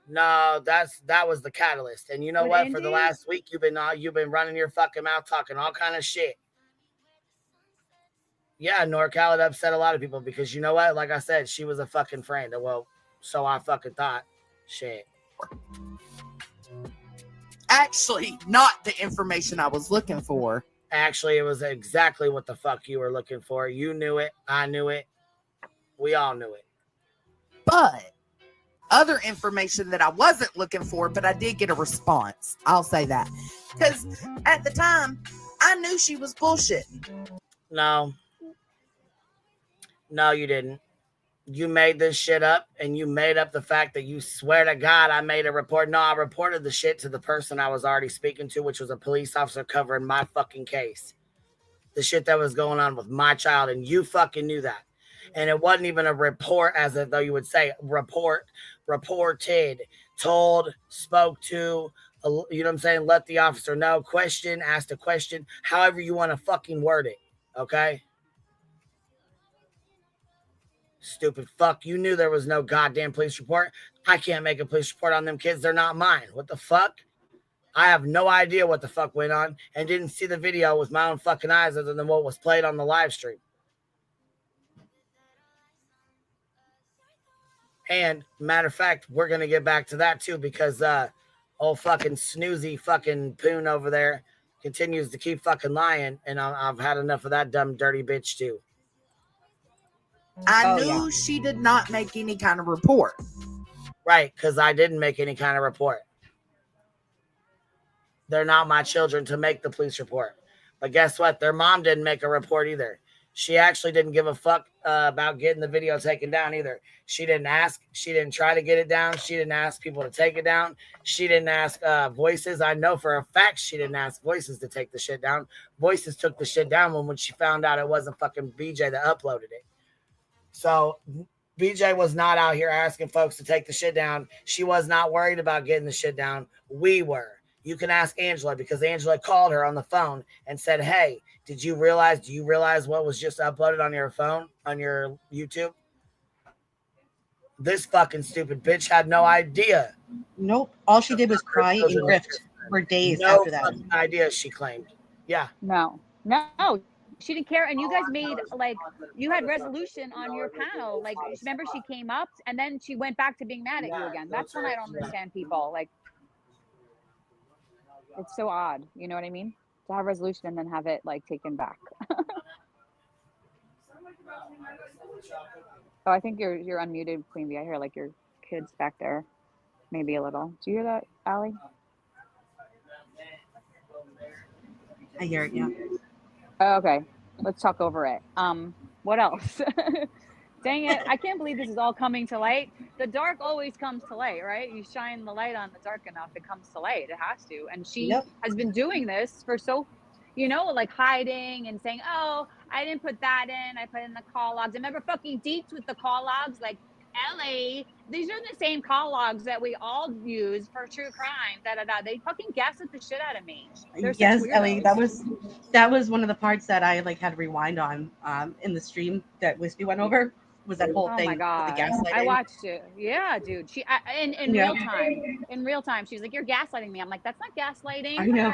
Speaker 3: No, that was the catalyst. And you know what? For the last week, you've been running your fucking mouth, talking all kind of shit. Yeah, NorCal, it upset a lot of people because you know what? Like I said, she was a fucking friend. Well, so I fucking thought. Shit.
Speaker 18: Actually, not the information I was looking for.
Speaker 3: Actually, it was exactly what the fuck you were looking for. You knew it. I knew it. We all knew it.
Speaker 18: But other information that I wasn't looking for, but I did get a response. I'll say that. Because at the time, I knew she was bullshitting.
Speaker 3: No. No, you didn't. You made this shit up, and you made up the fact that you swear to God I made a report. No, I reported the shit to the person I was already speaking to, which was a police officer covering my fucking case. The shit that was going on with my child, and you fucking knew that. And it wasn't even a report, as though you would say reported, told, spoke to, you know what I'm saying? Let the officer know, question, asked a question, however you want to fucking word it, okay? Stupid fuck. You knew there was no goddamn police report. I can't make a police report on them kids. They're not mine. What the fuck? I have no idea what the fuck went on and didn't see the video with my own fucking eyes other than what was played on the live stream. And matter of fact, we're going to get back to that too because old fucking snoozy fucking poon over there continues to keep fucking lying. And I've had enough of that dumb, dirty bitch too.
Speaker 18: I knew she did not make any kind of report.
Speaker 3: Right, because I didn't make any kind of report. They're not my children to make the police report. But guess what? Their mom didn't make a report either. She actually didn't give a fuck about getting the video taken down either. She didn't ask. She didn't try to get it down. She didn't ask people to take it down. She didn't ask Voices. I know for a fact she didn't ask Voices to take the shit down. Voices took the shit down when she found out it wasn't fucking BJ that uploaded it. So BJ was not out here asking folks to take the shit down. She was not worried about getting the shit down. We were. You can ask Angela because Angela called her on the phone and said, hey, do you realize what was just uploaded on your phone, on your YouTube? This fucking stupid bitch had no idea.
Speaker 2: Nope. All she did was cry and grift for days after that.
Speaker 3: No idea, she claimed. Yeah.
Speaker 19: No. She didn't care, and you guys made like you had resolution on your panel. Like, remember, she came up and then she went back to being mad at you again. That's when I don't understand people. Like, it's so odd. You know what I mean? To have resolution and then have it like taken back. Oh, I think you're unmuted, Queen Bee. I hear like your kids back there, maybe a little. Do you hear that, Allie?
Speaker 2: I hear it. Yeah.
Speaker 19: Oh, okay, let's talk over it. What else? Dang it, I can't believe this is all coming to light. The dark always comes to light, right? You shine the light on the dark enough, it comes to light. It has to. And she has been doing this for so, like hiding and saying, oh, I didn't put that in. I put in the call logs. Remember fucking Deets with the call logs? Like, LA, these are the same call logs that we all use for true crime. They fucking gaslit the shit out of me.
Speaker 2: Yes, Ellie, that was one of the parts that I like had to rewind on in the stream that Wispy went over. Was that whole thing?
Speaker 19: Oh my god,
Speaker 2: with the gaslighting.
Speaker 19: I watched it. Yeah, dude. She in real time. In real time, she's like, "You're gaslighting me." I'm like, "That's not gaslighting."
Speaker 2: I know.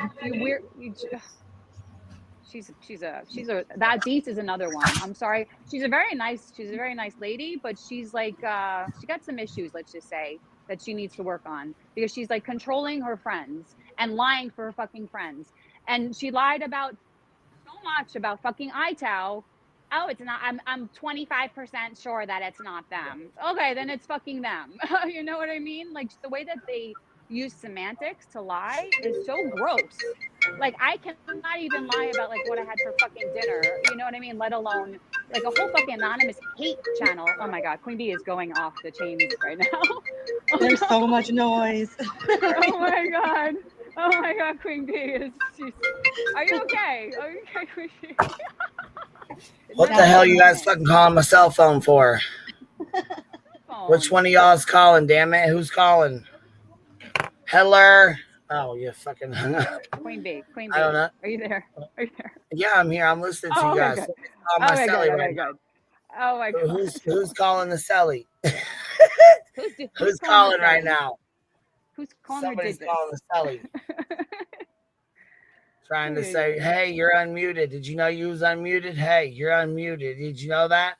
Speaker 19: She's that Deets is another one. I'm sorry. She's a very nice lady, but she's like she got some issues, let's just say, that she needs to work on because she's like controlling her friends and lying for her fucking friends. And she lied about so much about fucking iTow. Oh, it's not. I'm 25% sure that it's not them. Okay, then it's fucking them. You know what I mean? Like the way that they use semantics to lie is so gross. Like, I cannot even lie about like what I had for fucking dinner. You know what I mean? Let alone like a whole fucking anonymous hate channel. Oh my god, Queen Bee is going off the chains right now.
Speaker 2: There's so much noise.
Speaker 19: Oh my god. Oh my god, Queen Bee is. Are you okay? Are you okay, Queen Bee?
Speaker 3: What the hell you guys fucking calling my cell phone for? Which one of y'all is calling, damn it? Who's calling? Hello? Oh, you fucking hung up.
Speaker 19: Queen Bee. Queen
Speaker 3: I
Speaker 19: Bee.
Speaker 3: don't know.
Speaker 19: Are you there? Are you there?
Speaker 3: Yeah, I'm here. I'm listening to
Speaker 19: Oh,
Speaker 3: you
Speaker 19: okay,
Speaker 3: guys.
Speaker 19: good.
Speaker 3: Call my
Speaker 19: Okay,
Speaker 3: celly
Speaker 19: good.
Speaker 3: right
Speaker 19: Okay,
Speaker 3: now.
Speaker 19: good. Oh my god.
Speaker 3: Who's calling the celly? Who's calling right now?
Speaker 19: Who's calling
Speaker 3: Somebody's
Speaker 19: ridiculous?
Speaker 3: calling the celly. Trying to say, hey, you're unmuted. Did you know you was unmuted? Hey, you're unmuted. Did you know that?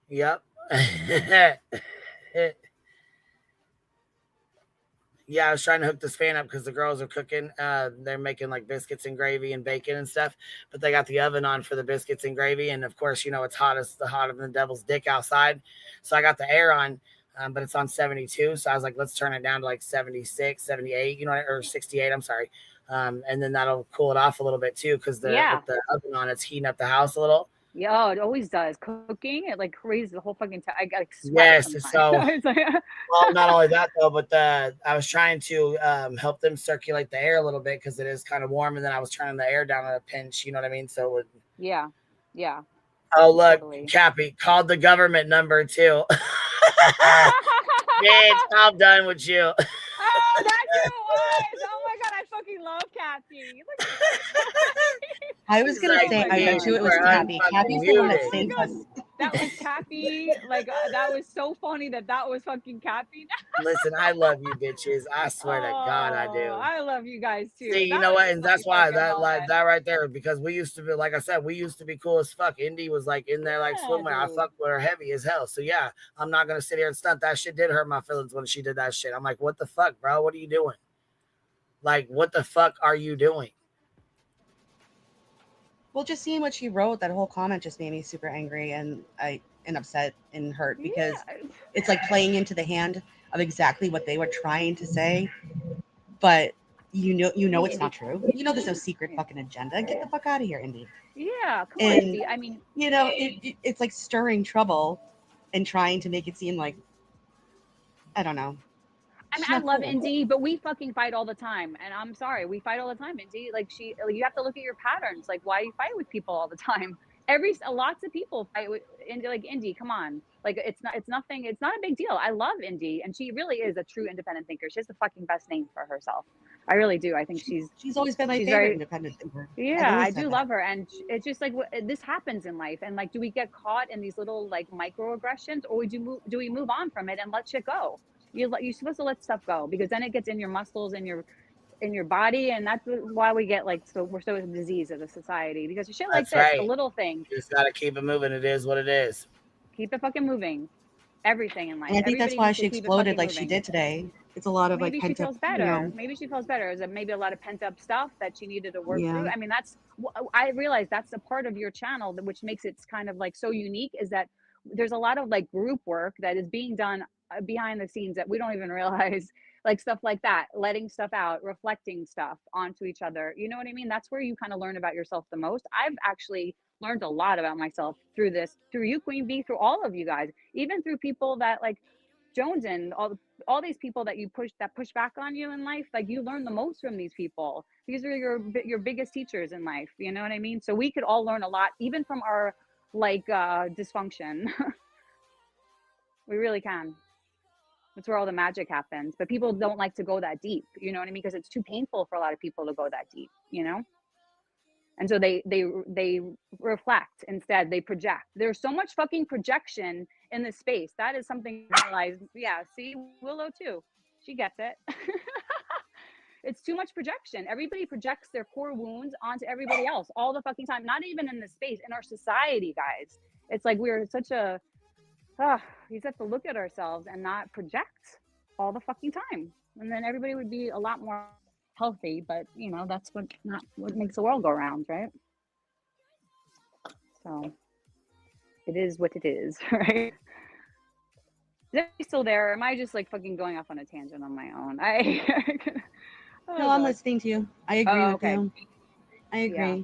Speaker 3: Yep. Yeah, I was trying to hook this fan up because the girls are cooking. They're making like biscuits and gravy and bacon and stuff, but they got the oven on for the biscuits and gravy. And of course, you know, it's hotter than the devil's dick outside. So I got the air on, but it's on 72. So I was like, let's turn it down to like 76, 78, you know, or 68. I'm sorry. And then that'll cool it off a little bit too. Cause with the oven on, it's heating up the house a little.
Speaker 19: Yeah, it always does. Cooking, it like raises the whole fucking time. I got like sweat.
Speaker 3: Yes,
Speaker 19: sometimes.
Speaker 3: so well, not only that though, but I was trying to help them circulate the air a little bit because it is kind of warm, and then I was turning the air down at a pinch. You know what I mean? So it would.
Speaker 19: Yeah.
Speaker 3: Oh look, totally. Cappy called the government number too. Bitch, I'm done with you.
Speaker 19: Oh, that's who it was. Oh my god, I fucking love Cappy.
Speaker 2: I was gonna say, I bet you it was Cappy. Cappy's the one that saved us.
Speaker 19: That was Cappy. Like that was so funny that was fucking Cappy.
Speaker 3: Listen, I love you, bitches. I swear to God, I do.
Speaker 19: I love you guys too.
Speaker 3: See, you know what? And that's why that right there, because we used to be, like I said, we used to be cool as fuck. Indy was like in there like swimming. I fucked with her heavy as hell. So yeah, I'm not gonna sit here and stunt. That shit did hurt my feelings when she did that shit. I'm like, what the fuck, bro? What are you doing? Like, what the fuck are you doing?
Speaker 2: Well, just seeing what she wrote, that whole comment just made me super angry and upset and hurt because it's like playing into the hand of exactly what they were trying to say, but you know it's not true. You know there's no secret fucking agenda. Get the fuck out of here, Indy.
Speaker 19: Yeah, come on, Indy. I mean,
Speaker 2: you know, it's like stirring trouble and trying to make it seem like, I don't know.
Speaker 19: I mean, I love Indy, but we fucking fight all the time. And I'm sorry, we fight all the time, Indy. Like you have to look at your patterns. Like why you fight with people all the time. Lots of people fight with Indy. Like Indy, come on. Like it's not a big deal. I love Indy, and she really is a true independent thinker. She has the fucking best name for herself. I really do. I think she's
Speaker 2: always been my favorite independent thinker.
Speaker 19: Yeah, I do love her, and it's just like this happens in life. And like, do we get caught in these little like microaggressions, or do we move on from it and let shit go? You're supposed to let stuff go because then it gets in your muscles and in your body, and that's why we get like we're so diseased as a society because of shit like this, the little things.
Speaker 3: You just gotta keep it moving. It is what it is.
Speaker 19: Keep it fucking moving. Everything in life.
Speaker 2: And I think that's why she exploded like she did today. It's a lot of
Speaker 19: maybe
Speaker 2: like pent
Speaker 19: she feels
Speaker 2: up.
Speaker 19: better.
Speaker 2: You know.
Speaker 19: Maybe she feels better. Is it maybe a lot of pent up stuff that she needed to work through? I mean, I realize that's a part of your channel which makes it kind of like so unique is that there's a lot of like group work that is being done behind the scenes that we don't even realize, like stuff like that, letting stuff out, reflecting stuff onto each other. You know what I mean? That's where you kind of learn about yourself the most. I've actually learned a lot about myself through you, Queen Bee, through all of you guys, even through people that like Jones and all these people that push back on you in life. Like you learn the most from these people. These are your biggest teachers in life. You know what I mean? So we could all learn a lot, even from our like dysfunction. We really can. That's where all the magic happens. But people don't like to go that deep. You know what I mean? Because it's too painful for a lot of people to go that deep, you know? And so they reflect instead. They project. There's so much fucking projection in this space. That is something I realized. Yeah, see, Willow too. She gets it. It's too much projection. Everybody projects their core wounds onto everybody else all the fucking time. Not even in this space, in our society, guys. It's like we're such a... we just have to look at ourselves and not project all the fucking time. And then everybody would be a lot more healthy, but you know, that's what makes the world go round, right? So it is what it is, right? Is he still there? Or am I just like fucking going off on a tangent on my own?
Speaker 2: No, I'm listening to you. I agree with
Speaker 19: okay.
Speaker 2: you. I agree.
Speaker 19: Yeah.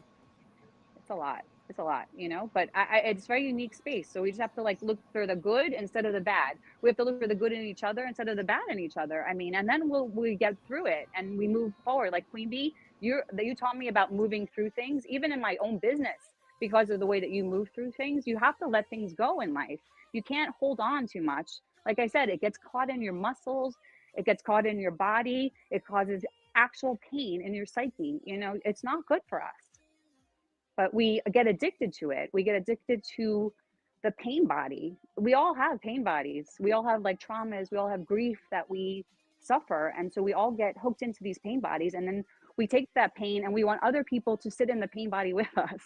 Speaker 19: It's a lot. It's a lot, you know, but it's a very unique space. So we just have to like look for the good instead of the bad. We have to look for the good in each other instead of the bad in each other. I mean, and then we get through it and we move forward. Like Queen Bee, you taught me about moving through things, even in my own business, because of the way that you move through things. You have to let things go in life. You can't hold on too much. Like I said, it gets caught in your muscles. It gets caught in your body. It causes actual pain in your psyche. You know, it's not good for us. But we get addicted to it. We get addicted to the pain body. We all have pain bodies. We all have like traumas. We all have grief that we suffer. And so we all get hooked into these pain bodies. And then we take that pain and we want other people to sit in the pain body with us.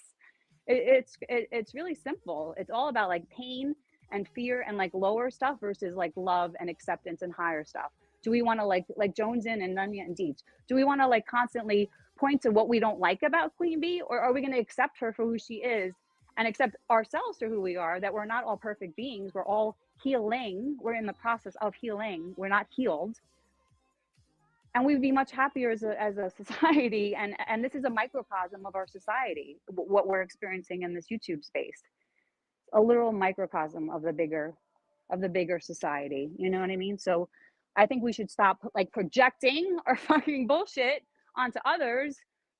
Speaker 19: It's really simple. It's all about like pain and fear and like lower stuff versus like love and acceptance and higher stuff. Do we want to like Jonesin and Nunya and Deej? Do we want to like constantly point to what we don't like about Queen Bee, or are we going to accept her for who she is and accept ourselves for who we are, that we're not all perfect beings, we're all healing, we're in the process of healing, we're not healed, and we'd be much happier as a society. And this is a microcosm of our society, what we're experiencing in this YouTube space, a literal microcosm of the bigger society, you know what I mean? So I think we should stop like projecting our fucking bullshit onto others.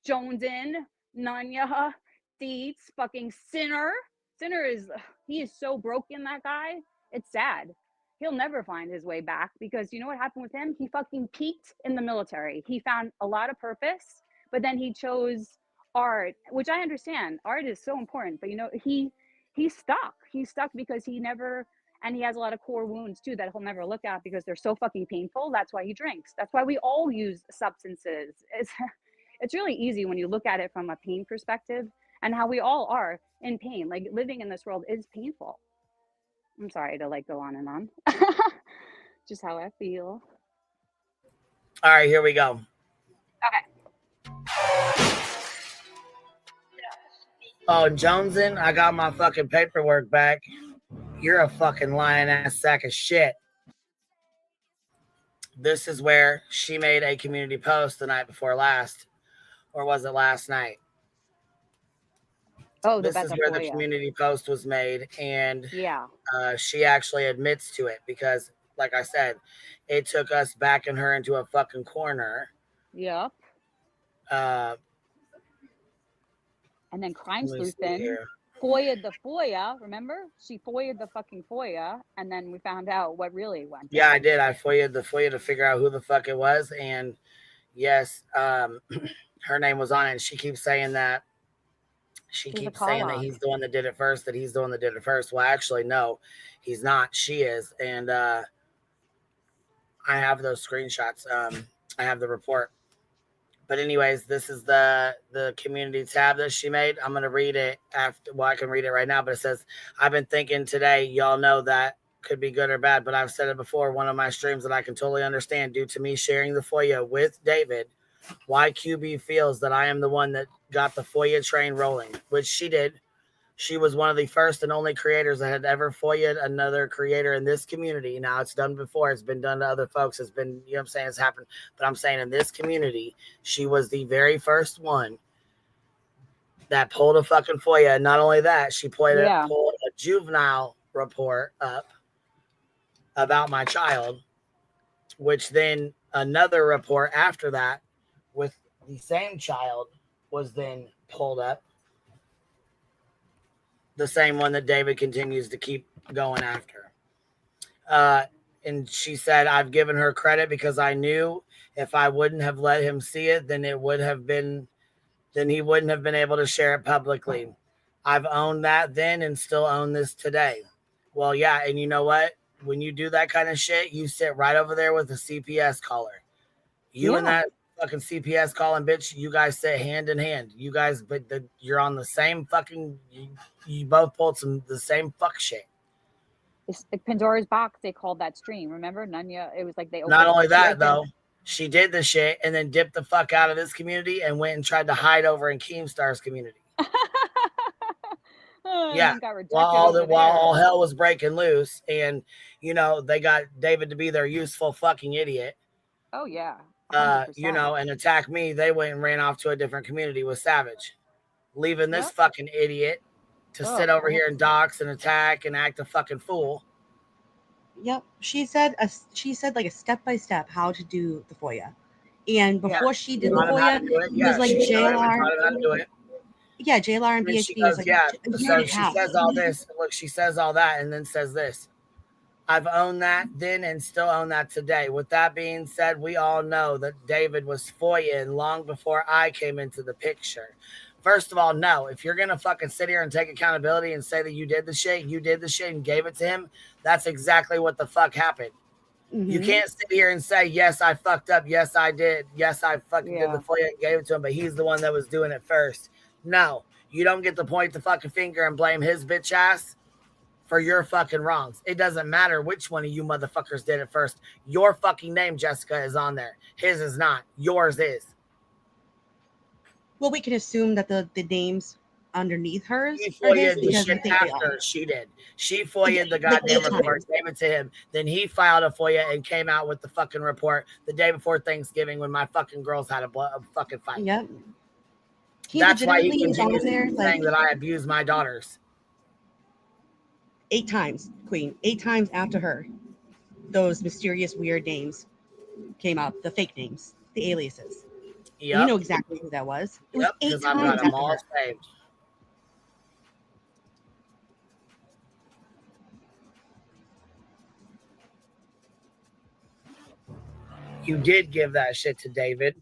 Speaker 19: Jonesin, Nunya, Deets, fucking Sinner. Sinner he is so broken, that guy. It's sad. He'll never find his way back, because you know what happened with him? He fucking peaked in the military. He found a lot of purpose, but then he chose art, which I understand. Art is so important, but you know, he's stuck. He's stuck because he never, and he has a lot of core wounds too that he'll never look at because they're so fucking painful. That's why he drinks. That's why we all use substances. It's really easy when you look at it from a pain perspective, and how we all are in pain. Like living in this world is painful. I'm sorry to like go on and on. Just how I feel.
Speaker 3: All right, here we go.
Speaker 19: Okay.
Speaker 3: Oh, Jonesin, I got my fucking paperwork back. You're a fucking lying ass sack of shit. This is where she made a community post the night before last, or was it last night?
Speaker 19: Oh,
Speaker 3: this is where the community post was made, and
Speaker 19: yeah,
Speaker 3: she actually admits to it because, like I said, it took us backing her into a fucking corner.
Speaker 19: Yep. And then Crime Sleuthin FOIA'd the FOIA. Remember? She FOIA'd the fucking FOIA, and then we found out what really went.
Speaker 3: Yeah, I did. I FOIA'd the FOIA to figure out who the fuck it was, and yes, her name was on it. And she keeps saying that. She keeps saying that he's the one that did it first, that he's the one that did it first. Well, actually, no, he's not. She is. And I have those screenshots. I have the report. But anyways, this is the community tab that she made. I'm going to read it after. Well, I can read it right now, but it says, I've been thinking today, y'all know that could be good or bad, but I've said it before, one of my streams, that I can totally understand due to me sharing the FOIA with David, why QB feels that I am the one that got the FOIA train rolling, which she did. She was one of the first and only creators that had ever FOIA'd another creator in this community. Now, it's done before. It's been done to other folks. It's been, you know what I'm saying? It's happened. But I'm saying in this community, she was the very first one that pulled a fucking FOIA. And not only that, she pulled a juvenile report up about my child, which then another report after that with the same child was then pulled up. The same one that David continues to keep going after. And she said, I've given her credit because I knew if I wouldn't have let him see it, then he wouldn't have been able to share it publicly. I've owned that then and still own this today. Well, yeah. And you know what? When you do that kind of shit, you sit right over there with a CPS caller. You and that fucking CPS calling bitch, you guys sit hand in hand. You guys, but you're on the same fucking, you both pulled the same fuck shit.
Speaker 19: It's like Pandora's box, they called that stream. Remember? Nunya, it was like they
Speaker 3: not only that though, she did the shit and then dipped the fuck out of this community and went and tried to hide over in Keemstar's community. Yeah,
Speaker 19: got rejected
Speaker 3: while all hell was breaking loose, and you know they got David to be their useful fucking idiot.
Speaker 19: Oh yeah, 100%.
Speaker 3: You know, and attack me. They went and ran off to a different community with Savage, leaving this fucking idiot to sit over here and dox and attack and act a fucking fool.
Speaker 2: Yep, she said like a step by step how to do the FOIA, and before she did the FOIA, it was like JLR. Yeah, JLR and BHB
Speaker 3: Goes,
Speaker 2: is like
Speaker 3: so she says all this. Look, she says all that and then says this. I've owned that then and still own that today. With that being said, we all know that David was FOIA long before I came into the picture. First of all, no. If you're going to fucking sit here and take accountability and say that you did the shit and gave it to him, that's exactly what the fuck happened. Mm-hmm. You can't sit here and say, yes, I fucked up. Yes, I did. Yes, I fucking did the FOIA and gave it to him, but he's the one that was doing it first. No, you don't get to point the fucking finger and blame his bitch ass for your fucking wrongs. It doesn't matter which one of you motherfuckers did it first. Your fucking name, Jessica, is on there. His is not. Yours is.
Speaker 2: Well, we can assume that the names underneath hers
Speaker 3: are his because I think after she did. She FOIA'd the goddamn report, gave it to him. Then he filed a FOIA and came out with the fucking report the day before Thanksgiving when my fucking girls had a fucking fight.
Speaker 2: Yep.
Speaker 3: That's why he continues saying that I abuse my daughters.
Speaker 2: 8 times, Queen. 8 times after her, those mysterious, weird names came up. The fake names, the aliases. Yep. You know exactly who that was. It was 8 times. I've got them all saved. You did give that shit to David.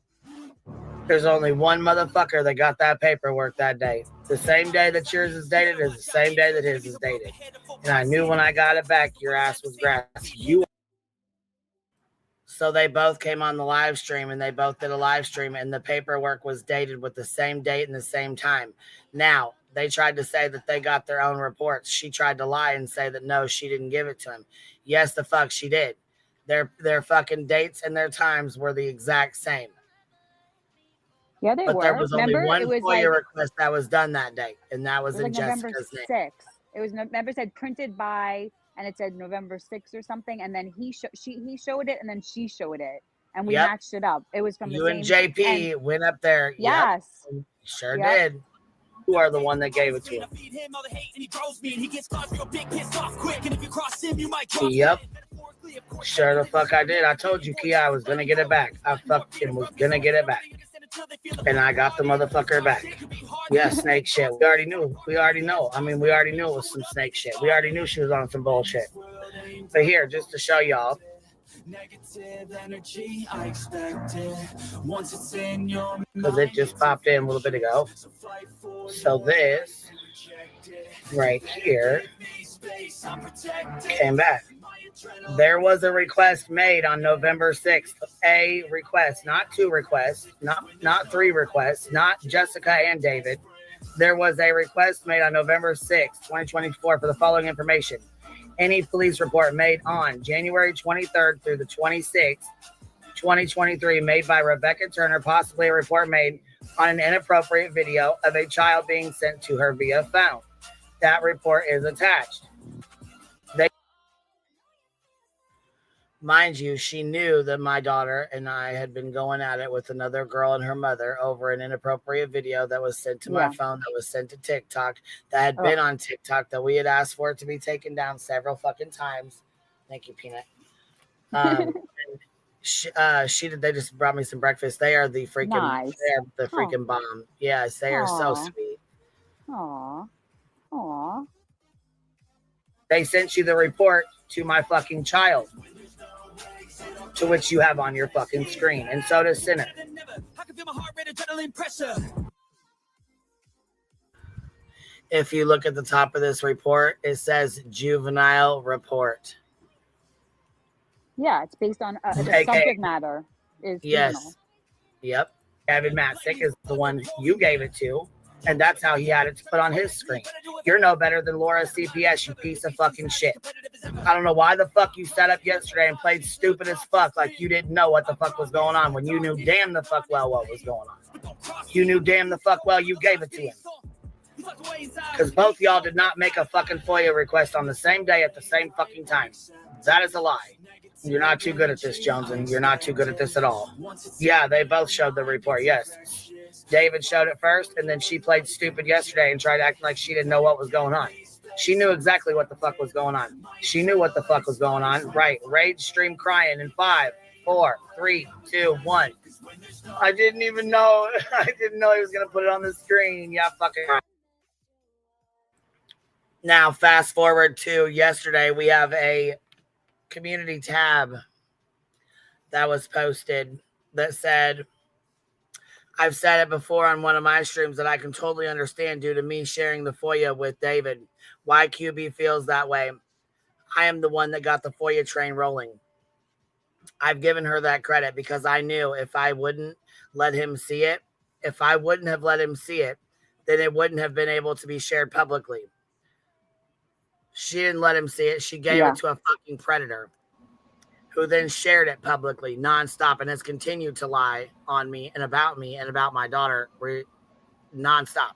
Speaker 2: There's only one motherfucker that got that paperwork that day. The same day that yours is dated is the same day that his is dated. And I knew when I got it back, your ass was grass. So they both came on the live stream and they both did a live stream and the paperwork was dated with the same date and the same time. Now, they tried to say that they got their own reports. She tried to lie and say that no, she didn't give it to him. Yes, the fuck she did. Their fucking dates and their times were the exact same.
Speaker 19: Yeah, they were.
Speaker 3: But there was only one FOIA request that was done that day, and that was in Jessica's name.
Speaker 19: November 6th. It was November, said printed by, and it said November 6th or something, and then he showed it, and then she showed it, and we matched it up. It was from
Speaker 3: you and JP went up there.
Speaker 19: Yes,
Speaker 3: sure did. You are the one that gave it to him. Yep. Sure the fuck I did. I told you, Kia, I was gonna get it back. I fucking was gonna get it back. And I got the motherfucker back. Yeah, snake shit. We already knew. We already know. I mean, we already knew it was some snake shit. We already knew she was on some bullshit. But here, just to show y'all. Because it just popped in a little bit ago. So this right here came back. There was a request made on November 6th. A request, not 2 requests, not 3 requests, not Jessica and David. There was a request made on November 6th, 2024 for the following information. Any police report made on January 23rd through the 26th, 2023, made by Rebecca Turner, possibly a report made on an inappropriate video of a child being sent to her via phone. That report is attached. Mind you, she knew that my daughter and I had been going at it with another girl and her mother over an inappropriate video that was sent to my phone, that was sent to TikTok, that had been on TikTok, that we had asked for it to be taken down several fucking times. Thank you, Peanut. She did. They just brought me some breakfast. They are the freaking, they are the freaking bomb. Yes, they are so sweet.
Speaker 19: Aww.
Speaker 3: They sent you the report to my fucking child, to which you have on your fucking screen, and so does Sinner. If you look at the top of this report, it says juvenile report.
Speaker 19: Yeah, it's based on the subject matter is juvenile.
Speaker 3: Yep. Gavin Matzik is the one you gave it to, and that's how he had it to put on his screen. You're no better than Laura CPS, you piece of fucking shit. I don't know why the fuck you sat up yesterday and played stupid as fuck like you didn't know what the fuck was going on when you knew damn the fuck well what was going on. You knew damn the fuck well you gave it to him. Because both y'all did not make a fucking FOIA request on the same day at the same fucking time. That is a lie. You're not too good at this, Jones, and you're not too good at this at all. Yeah, they both showed the report, yes. David showed it first, and then she played stupid yesterday and tried acting like she didn't know what was going on. She knew exactly what the fuck was going on. She knew what the fuck was going on. Right. Rage stream crying in 5, 4, 3, 2, 1. I didn't even know. I didn't know he was going to put it on the screen. Yeah, fucking right. Now, fast forward to yesterday, we have a community tab that was posted that said, I've said it before on one of my streams that I can totally understand due to me sharing the FOIA with David. Why QB feels that way. I am the one that got the FOIA train rolling. I've given her that credit because I knew if I wouldn't let him see it, if I wouldn't have let him see it, then it wouldn't have been able to be shared publicly. She didn't let him see it. She gave it to a fucking predator who then shared it publicly nonstop and has continued to lie on me and about my daughter nonstop.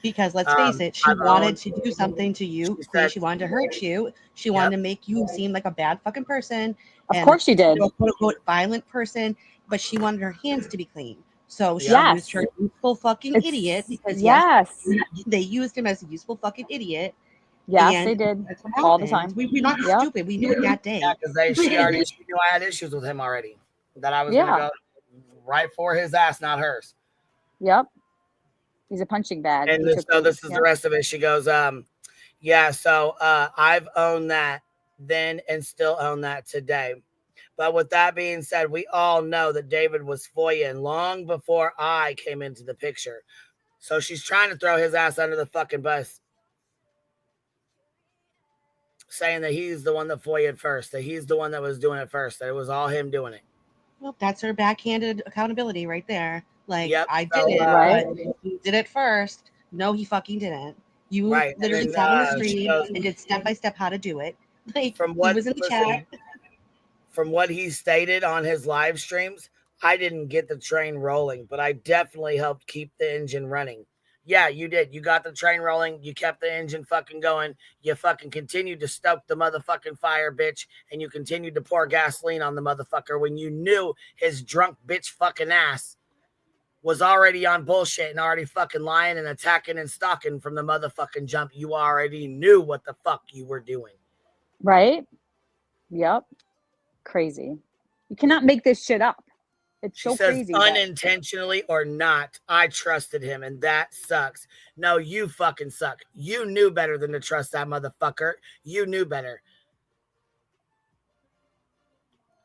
Speaker 2: Because let's face it, she wanted to do something to you. She wanted to hurt you. She wanted to make you seem like a bad fucking person.
Speaker 19: Of course she did.
Speaker 2: A quote unquote violent person, but she wanted her hands to be clean. So she used her useful fucking idiot because they used him as a useful fucking idiot.
Speaker 19: Yes, they did all the time.
Speaker 2: We're not stupid. We knew it that day.
Speaker 3: Yeah, because she knew I had issues with him already. That I was going to go right for his ass, not hers.
Speaker 19: Yep. He's a punching bag.
Speaker 3: And this is the rest of it. She goes, so I've owned that then and still own that today. But with that being said, we all know that David was FOIAing long before I came into the picture. So she's trying to throw his ass under the fucking bus, saying that he's the one that FOIA'd first, that he's the one that was doing it first, that it was all him doing it.
Speaker 2: Well, that's her backhanded accountability right there. Like, I did it, but he did it first. No, he fucking didn't. You literally sat on the stream and did step-by-step how to do it. Like, he was in the chat.
Speaker 3: From what he stated on his live streams, I didn't get the train rolling, but I definitely helped keep the engine running. Yeah, you did. You got the train rolling. You kept the engine fucking going. You fucking continued to stoke the motherfucking fire, bitch. And you continued to pour gasoline on the motherfucker when you knew his drunk bitch fucking ass was already on bullshit and already fucking lying and attacking and stalking from the motherfucking jump. You already knew what the fuck you were doing.
Speaker 19: Right? Yep. Crazy. You cannot make this shit up. It's so crazy.
Speaker 3: Unintentionally or not, I trusted him, and that sucks. No, you fucking suck. You knew better than to trust that motherfucker. You knew better.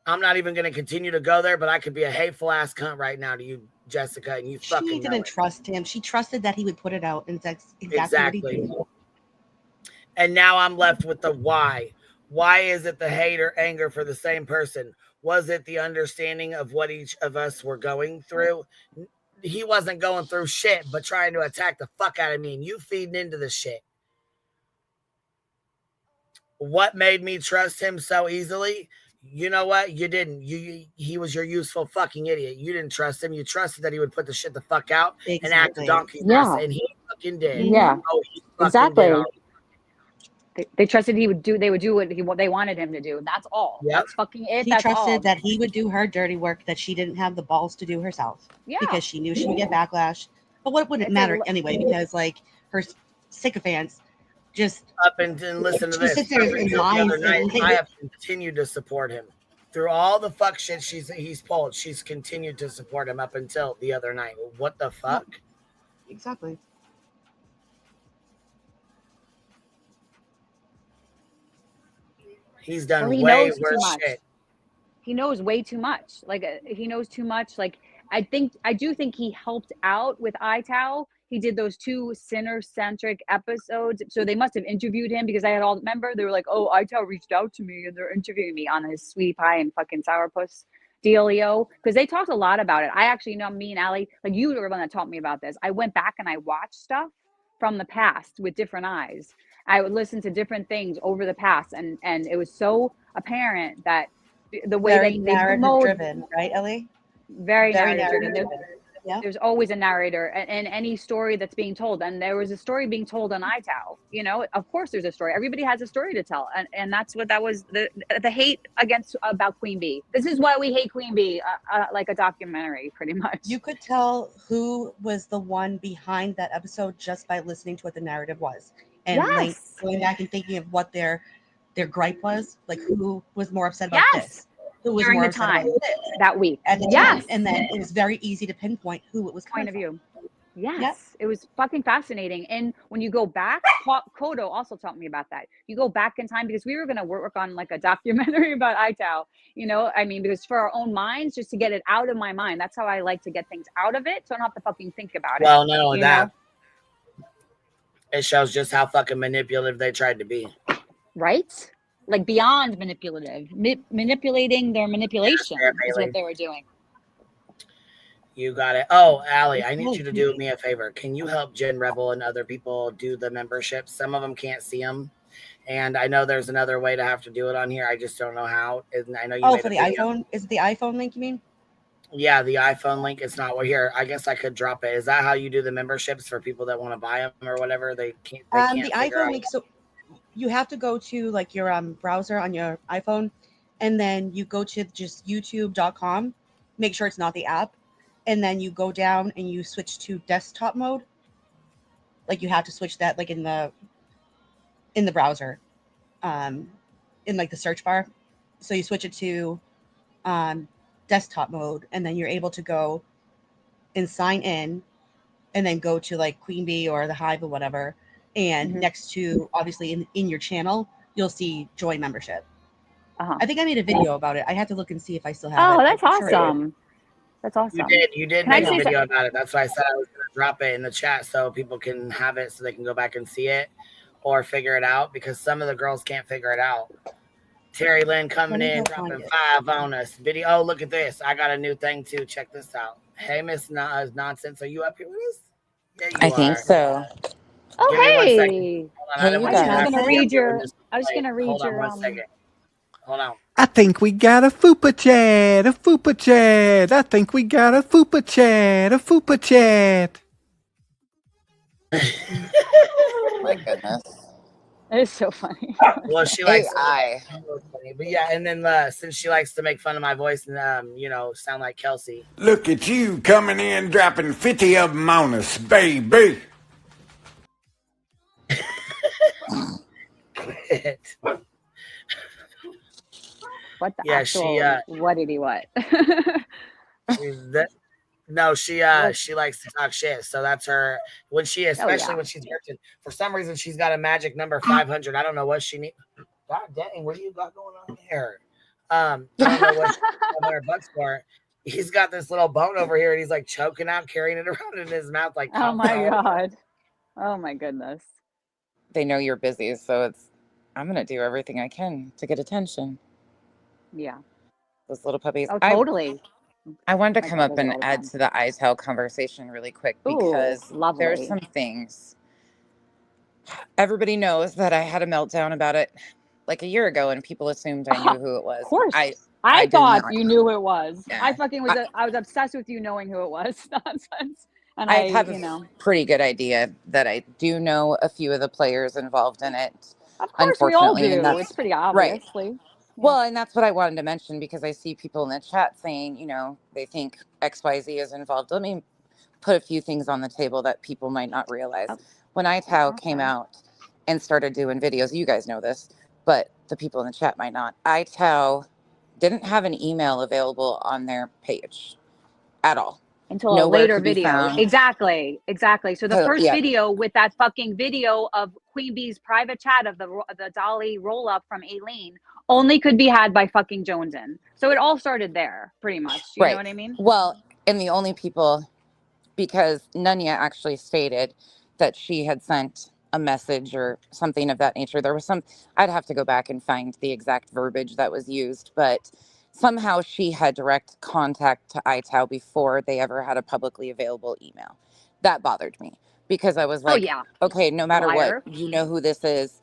Speaker 3: I'm not even going to continue to go there, but I could be a hateful ass cunt right now to you, Jessica, and you fucking know it.
Speaker 2: She didn't trust him. She trusted that he would put it out, and that's exactly what he did.
Speaker 3: And now I'm left with the why. Why is it the hate or anger for the same person? Was it the understanding of what each of us were going through? He wasn't going through shit, but trying to attack the fuck out of me, and you feeding into the shit. What made me trust him so easily? You know what? You didn't. He was your useful fucking idiot. You didn't trust him. You trusted that he would put the shit the fuck out and act a donkey's ass, and he fucking did.
Speaker 19: Yeah,
Speaker 3: he
Speaker 19: exactly.
Speaker 3: Did.
Speaker 19: They trusted they would do what they wanted him to do. That's all. Yep. That's fucking it.
Speaker 2: He trusted that he would do her dirty work that she didn't have the balls to do herself. Yeah. Because she knew she would get backlash. But what would it matter anyway? Because like her sycophants just
Speaker 3: up and listen to this. I have continued to support him through all the fuck shit he's pulled. She's continued to support him up until the other night. What the fuck?
Speaker 2: Exactly.
Speaker 3: He's done way worse shit.
Speaker 19: He knows way too much. Like he knows too much. Like I do think he helped out with iTow. He did those 2 sinner-centric episodes. So they must have interviewed him because I had all remember they were like, oh, iTow reached out to me and they're interviewing me on his sweet pie and fucking sourpuss dealio. Because they talked a lot about it. I actually know me and Allie, like you were the one that taught me about this. I went back and I watched stuff from the past with different eyes. I would listen to different things over the past, and it was so apparent that the way they
Speaker 2: narrative driven, right, Ellie?
Speaker 19: Very narrative driven. There's always a narrator in any story that's being told. And there was a story being told on iTow. You know, of course there's a story. Everybody has a story to tell. And that's what that was, the hate about Queen Bee. This is why we hate Queen Bee, like a documentary, pretty much.
Speaker 2: You could tell who was the one behind that episode just by listening to what the narrative was. And like going back and thinking of what their gripe was, like who was more upset about this. Who was
Speaker 19: during
Speaker 2: more
Speaker 19: the
Speaker 2: upset
Speaker 19: time
Speaker 2: about this.
Speaker 19: that week.
Speaker 2: At the time. And then it was very easy to pinpoint who it was
Speaker 19: point of view. Yes, it was fucking fascinating. And when you go back, Kodo also taught me about that. You go back in time because we were going to work on like a documentary about iTow, you know, I mean, because for our own minds, just to get it out of my mind. That's how I like to get things out of it. So I don't have to fucking think about it.
Speaker 3: Well, not only that, it shows just how fucking manipulative they tried to be.
Speaker 19: Right? Like beyond manipulative, manipulating their manipulation is what they were doing.
Speaker 3: You got it. Oh, Allie, I need you to do me a favor. Can you help Jen Rebel and other people do the memberships? Some of them can't see them. And I know there's another way to have to do it on here. I just don't know how. And I know you
Speaker 2: for the iPhone? Is it the iPhone link you mean?
Speaker 3: Yeah, the iPhone link. It's not here. I guess I could drop it. Is that how you do the memberships for people that want to buy them or whatever? They can't.
Speaker 2: The iPhone link. So you have to go to like your browser on your iPhone, and then you go to just youtube.com. Make sure it's not the app, and then you go down and you switch to desktop mode. Like you have to switch that like in the browser, in like the search bar. So you switch it to desktop mode, and then you're able to go and sign in, and then go to like Queen Bee or the Hive or whatever. And next to, obviously, in your channel, you'll see join membership. I think I made a video about it. I have to look and see if I still have it.
Speaker 19: Oh, that's awesome. That's awesome.
Speaker 3: You did make a video about it. That's why I said I was going to drop it in the chat so people can have it so they can go back and see it or figure it out, because some of the girls can't figure it out. Terry Lynn coming in, dropping 5 on us. Video. Oh, look at this. I got a new thing, too. Check this out. Hey, Miss Nonsense. Are you up here with us? Yeah, you
Speaker 6: I think so.
Speaker 19: Oh,
Speaker 3: hey.
Speaker 6: Hey,
Speaker 19: I was going to read your. I was going to read
Speaker 3: Hold on
Speaker 19: your.
Speaker 3: 1 second. Hold on.
Speaker 22: I think we got a fupa chat, a fupa chat. I think we got a fupa chat, a fupa chat.
Speaker 6: My goodness.
Speaker 19: It's so funny.
Speaker 3: Well, she likes
Speaker 6: AI.
Speaker 3: But yeah, and then since she likes to make fun of my voice and you know, sound like Kelsey.
Speaker 23: Look at you coming in, dropping 50 of them on us, baby.
Speaker 19: What the
Speaker 3: Yeah,
Speaker 19: actual, what did he what?
Speaker 3: She likes to talk shit. So that's her when she, especially when she's working. For some reason, she's got a magic number 500. I don't know what she needs. God dang, what do you got going on here? I don't know what $500 for. He's got this little bone over here, and he's like choking out, carrying it around in his mouth, like.
Speaker 19: Oh my god! Oh my goodness!
Speaker 6: They know you're busy, so I'm gonna do everything I can to get attention.
Speaker 19: Yeah.
Speaker 6: Those little puppies.
Speaker 19: Oh, totally.
Speaker 6: I wanted to come up and add to the iTow conversation really quick because there's some things. Everybody knows that I had a meltdown about it like a year ago, and people assumed I knew who it was.
Speaker 19: Of course. I thought you knew who it was. Yeah. I was obsessed with you knowing who it was. Nonsense. And
Speaker 6: I have a pretty good idea that I do know a few of the players involved in it.
Speaker 19: Of course, we all do. It's pretty obviously.
Speaker 6: Right. Well, and that's what I wanted to mention because I see people in the chat saying, you know, they think XYZ is involved. Let me put a few things on the table that people might not realize. When iTow came out and started doing videos, you guys know this, but the people in the chat might not. iTow didn't have an email available on their page at all.
Speaker 19: Until a later video. Exactly. So the first video with that fucking video of Queen Bee's private chat of the Dolly roll up from Aileen only could be had by fucking Jonesin. So it all started there, pretty much. You know what I mean?
Speaker 6: Well, and the only people, because Nunya actually stated that she had sent a message or something of that nature. There was I'd have to go back and find the exact verbiage that was used, but somehow she had direct contact to iTow before they ever had a publicly available email. That bothered me because I was like, okay, no matter what, you know who this is.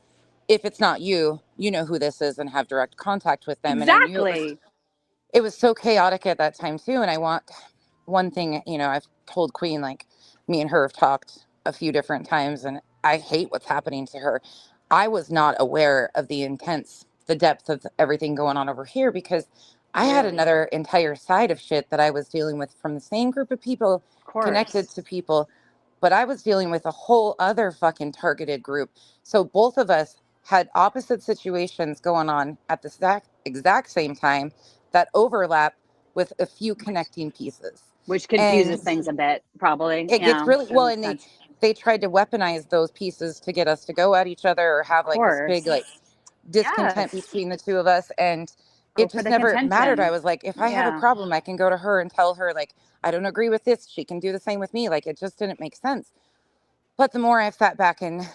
Speaker 6: If it's not you, you know who this is and have direct contact with them.
Speaker 19: Exactly.
Speaker 6: And I knew it was so chaotic at that time too. And one thing, you know, I've told Queen, like, me and her have talked a few different times, and I hate what's happening to her. I was not aware of the depth of everything going on over here, because I had another entire side of shit that I was dealing with from the same group of people, connected to people, but I was dealing with a whole other fucking targeted group. So both of us had opposite situations going on at the exact same time that overlap with a few connecting pieces.
Speaker 19: Which confuses things a bit, probably.
Speaker 6: It gets really, well, and they tried to weaponize those pieces to get us to go at each other or have like this big like discontent between the two of us, and it just never mattered. I was like, if I have a problem, I can go to her and tell her, like, I don't agree with this, she can do the same with me. Like, it just didn't make sense. But the more I've sat back and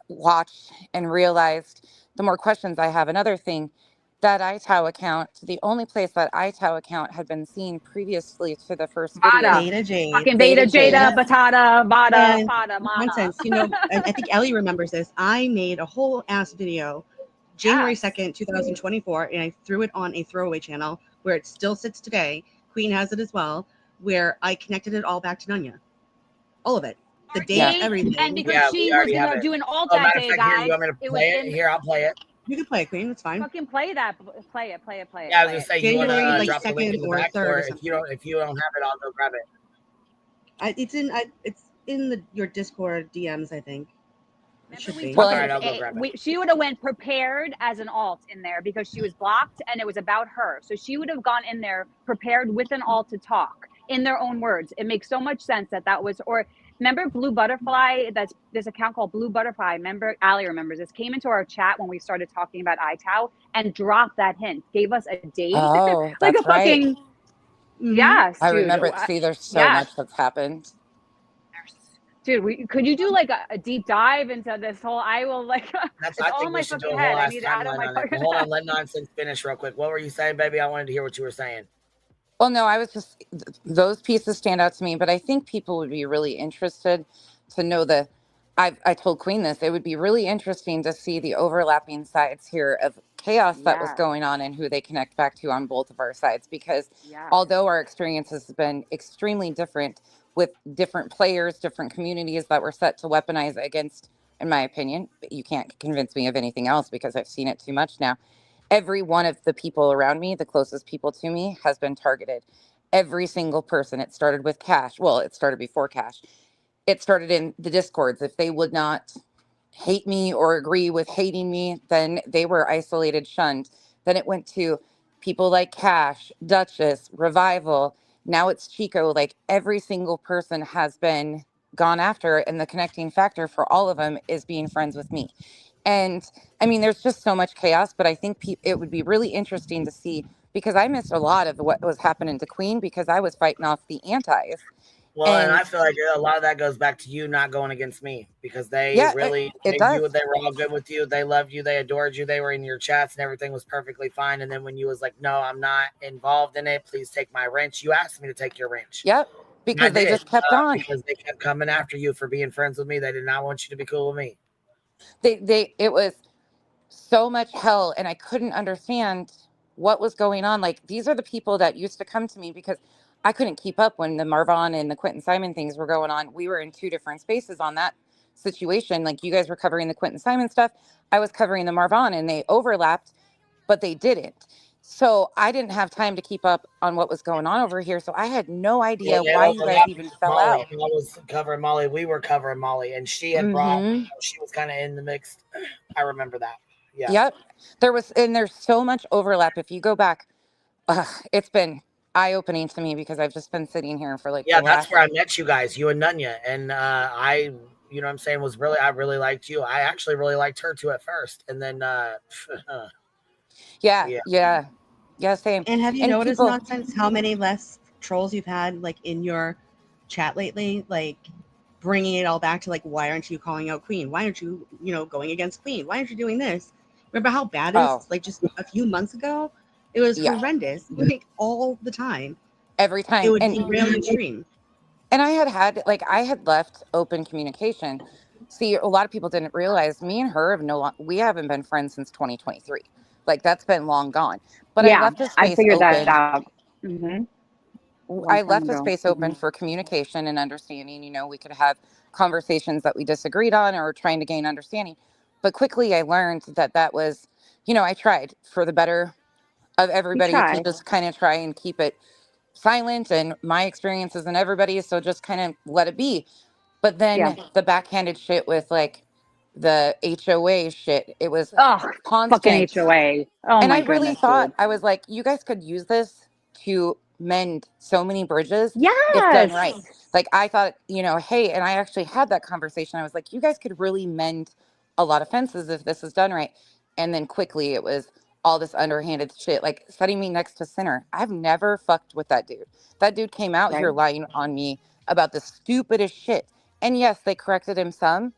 Speaker 6: watched and realized, the more questions I have. Another thing, that iTow account, the only place that iTow account had been seen previously to the first video.
Speaker 2: Beta Jade.
Speaker 19: Fucking Beta Jada, Batata, Bada, Fada, Mana.
Speaker 2: Nonsense. You know, I think Ellie remembers this. I made a whole ass video January 2nd, 2024, and I threw it on a throwaway channel where it still sits today. Queen has it as well, where I connected it all back to Nunya. All of it. The date, everything.
Speaker 19: And because she was doing alt that day, guys.
Speaker 3: You want me to play it? Here, I'll play it.
Speaker 2: You can play it, Queen. It's fine.
Speaker 19: Fucking play that. Play it.
Speaker 3: Yeah, I was gonna say, you want
Speaker 2: January,
Speaker 3: to drop the link in the back, or if you don't have it, I'll go grab it.
Speaker 2: It's in your Discord DMs, I think.
Speaker 19: She would have went prepared as an alt in there because she was blocked and it was about her. So she would have gone in there prepared with an alt to talk in their own words. It makes so much sense that was, or remember Blue Butterfly? That's this account called Blue Butterfly. Remember, Ali remembers this. Came into our chat when we started talking about iTow and dropped that hint. Gave us a date.
Speaker 6: Oh,
Speaker 19: like
Speaker 6: that's
Speaker 19: a fucking
Speaker 6: right.
Speaker 19: yes.
Speaker 6: I
Speaker 19: dude.
Speaker 6: remember. See, there's so much that's happened.
Speaker 19: Dude, could you do like a deep dive into this whole? I will like.
Speaker 3: That's.
Speaker 19: It's
Speaker 3: I
Speaker 19: all
Speaker 3: think
Speaker 19: my
Speaker 3: we should do
Speaker 19: fucking
Speaker 3: a whole
Speaker 19: head. I
Speaker 3: ass
Speaker 19: need to add
Speaker 3: timeline
Speaker 19: on my
Speaker 3: on it.
Speaker 19: fucking
Speaker 3: Hold on, let Nonsense finish real quick. What were you saying, baby? I wanted to hear what you were saying.
Speaker 6: Well, no, I was just, those pieces stand out to me, but I think people would be really interested to know I told Queen this, it would be really interesting to see the overlapping sides here of chaos that was going on and who they connect back to on both of our sides, because although our experiences have been extremely different with different players, different communities that were set to weaponize against, in my opinion, but you can't convince me of anything else because I've seen it too much now. Every one of the people around me, the closest people to me, has been targeted. Every single person. It started with Cash. Well, it started before Cash. It started in the Discords. If they would not hate me or agree with hating me, then they were isolated, shunned. Then it went to people like Cash, Duchess, Revival. Now it's Chico. Like, every single person has been gone after, and the connecting factor for all of them is being friends with me. And I mean, there's just so much chaos, but I think it would be really interesting to see, because I missed a lot of what was happening to Queen because I was fighting off the antis.
Speaker 3: Well, and I feel like a lot of that goes back to you not going against me, because they really,
Speaker 6: it does.
Speaker 3: They were all good with you. They loved you. They adored you. They were in your chats and everything was perfectly fine. And then when you was like, no, I'm not involved in it, please take my wrench. You asked me to take your wrench.
Speaker 6: Yep. Because they just kept on.
Speaker 3: Because they kept coming after you for being friends with me. They did not want you to be cool with me.
Speaker 6: It was so much hell, and I couldn't understand what was going on. Like, these are the people that used to come to me because I couldn't keep up when the Marvon and the Quentin Simon things were going on. We were in two different spaces on that situation. Like, you guys were covering the Quentin Simon stuff. I was covering the Marvon, and they overlapped, but they didn't. So I didn't have time to keep up on what was going on over here. So I had no idea why you guys even fell out.
Speaker 3: I was covering Molly. We were covering Molly, and she had brought, she was kind of in the mix. I remember that. Yeah.
Speaker 6: Yep. There's so much overlap. If you go back, it's been eye-opening to me because I've just been sitting here for like.
Speaker 3: Yeah, that's where I met you guys, you and Nunya. And I, you know what I'm saying, I really liked you. I actually really liked her too at first. And then,
Speaker 6: Yeah, same.
Speaker 2: And have you noticed, Nonsense, how many less trolls you've had like in your chat lately? Like, bringing it all back to like, why aren't you calling out Queen? Why aren't you, going against Queen? Why aren't you doing this? Remember how bad it is? Like, just a few months ago, it was horrendous. Like, all the time.
Speaker 6: Every time.
Speaker 2: It would derail your stream.
Speaker 6: And I had left open communication. See, a lot of people didn't realize me and her we haven't been friends since 2023. Like, that's been long gone. But I left the space
Speaker 19: I figured
Speaker 6: open.
Speaker 19: that out. Mm-hmm.
Speaker 6: I left the space open for communication and understanding. You know, we could have conversations that we disagreed on or trying to gain understanding. But quickly I learned that that was, you know, I tried for the better of everybody to just kind of try and keep it silent and my experiences and everybody's. So just kind of let it be. But then the backhanded shit with like the HOA shit, it was
Speaker 19: fucking
Speaker 6: constant.
Speaker 19: HOA. Oh
Speaker 6: And
Speaker 19: my
Speaker 6: I really
Speaker 19: goodness,
Speaker 6: thought,
Speaker 19: dude.
Speaker 6: I was like, you guys could use this to mend so many bridges if done
Speaker 19: Yes.
Speaker 6: right. Like I thought, you know, hey, and I actually had that conversation. I was like, you guys could really mend a lot of fences if this is done right. And then quickly it was all this underhanded shit, like setting me next to Sinner. I've never fucked with that dude. That dude came out here lying on me about the stupidest shit. And yes, they corrected him some,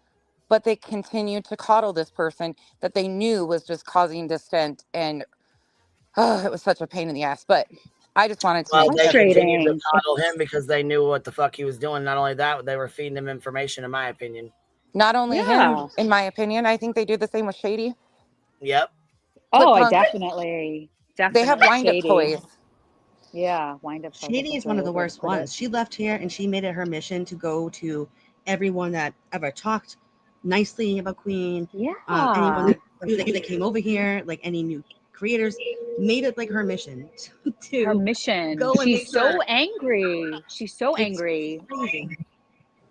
Speaker 6: but they continued to coddle this person that they knew was just causing dissent. And it was such a pain in the ass. But I just wanted to
Speaker 3: Well,
Speaker 6: make
Speaker 3: they
Speaker 6: that
Speaker 3: continued to coddle him because they knew what the fuck he was doing. Not only that, they were feeding him information, in my opinion.
Speaker 6: Not only him, in my opinion, I think they do the same with Shady.
Speaker 3: Yep.
Speaker 19: Oh, I
Speaker 6: Punk.
Speaker 19: definitely
Speaker 6: They have wind-up toys.
Speaker 19: Yeah, wind-up toys.
Speaker 2: Shady is one of the worst ones. She left here and she made it her mission to go to everyone that ever talked nicely about Queen.
Speaker 19: Yeah.
Speaker 2: Anyone that came over here, like any new creators, made it like her mission to
Speaker 19: her mission.
Speaker 2: go and
Speaker 19: She's
Speaker 2: make
Speaker 19: so
Speaker 2: sure.
Speaker 19: angry. She's so angry.
Speaker 2: Crazy.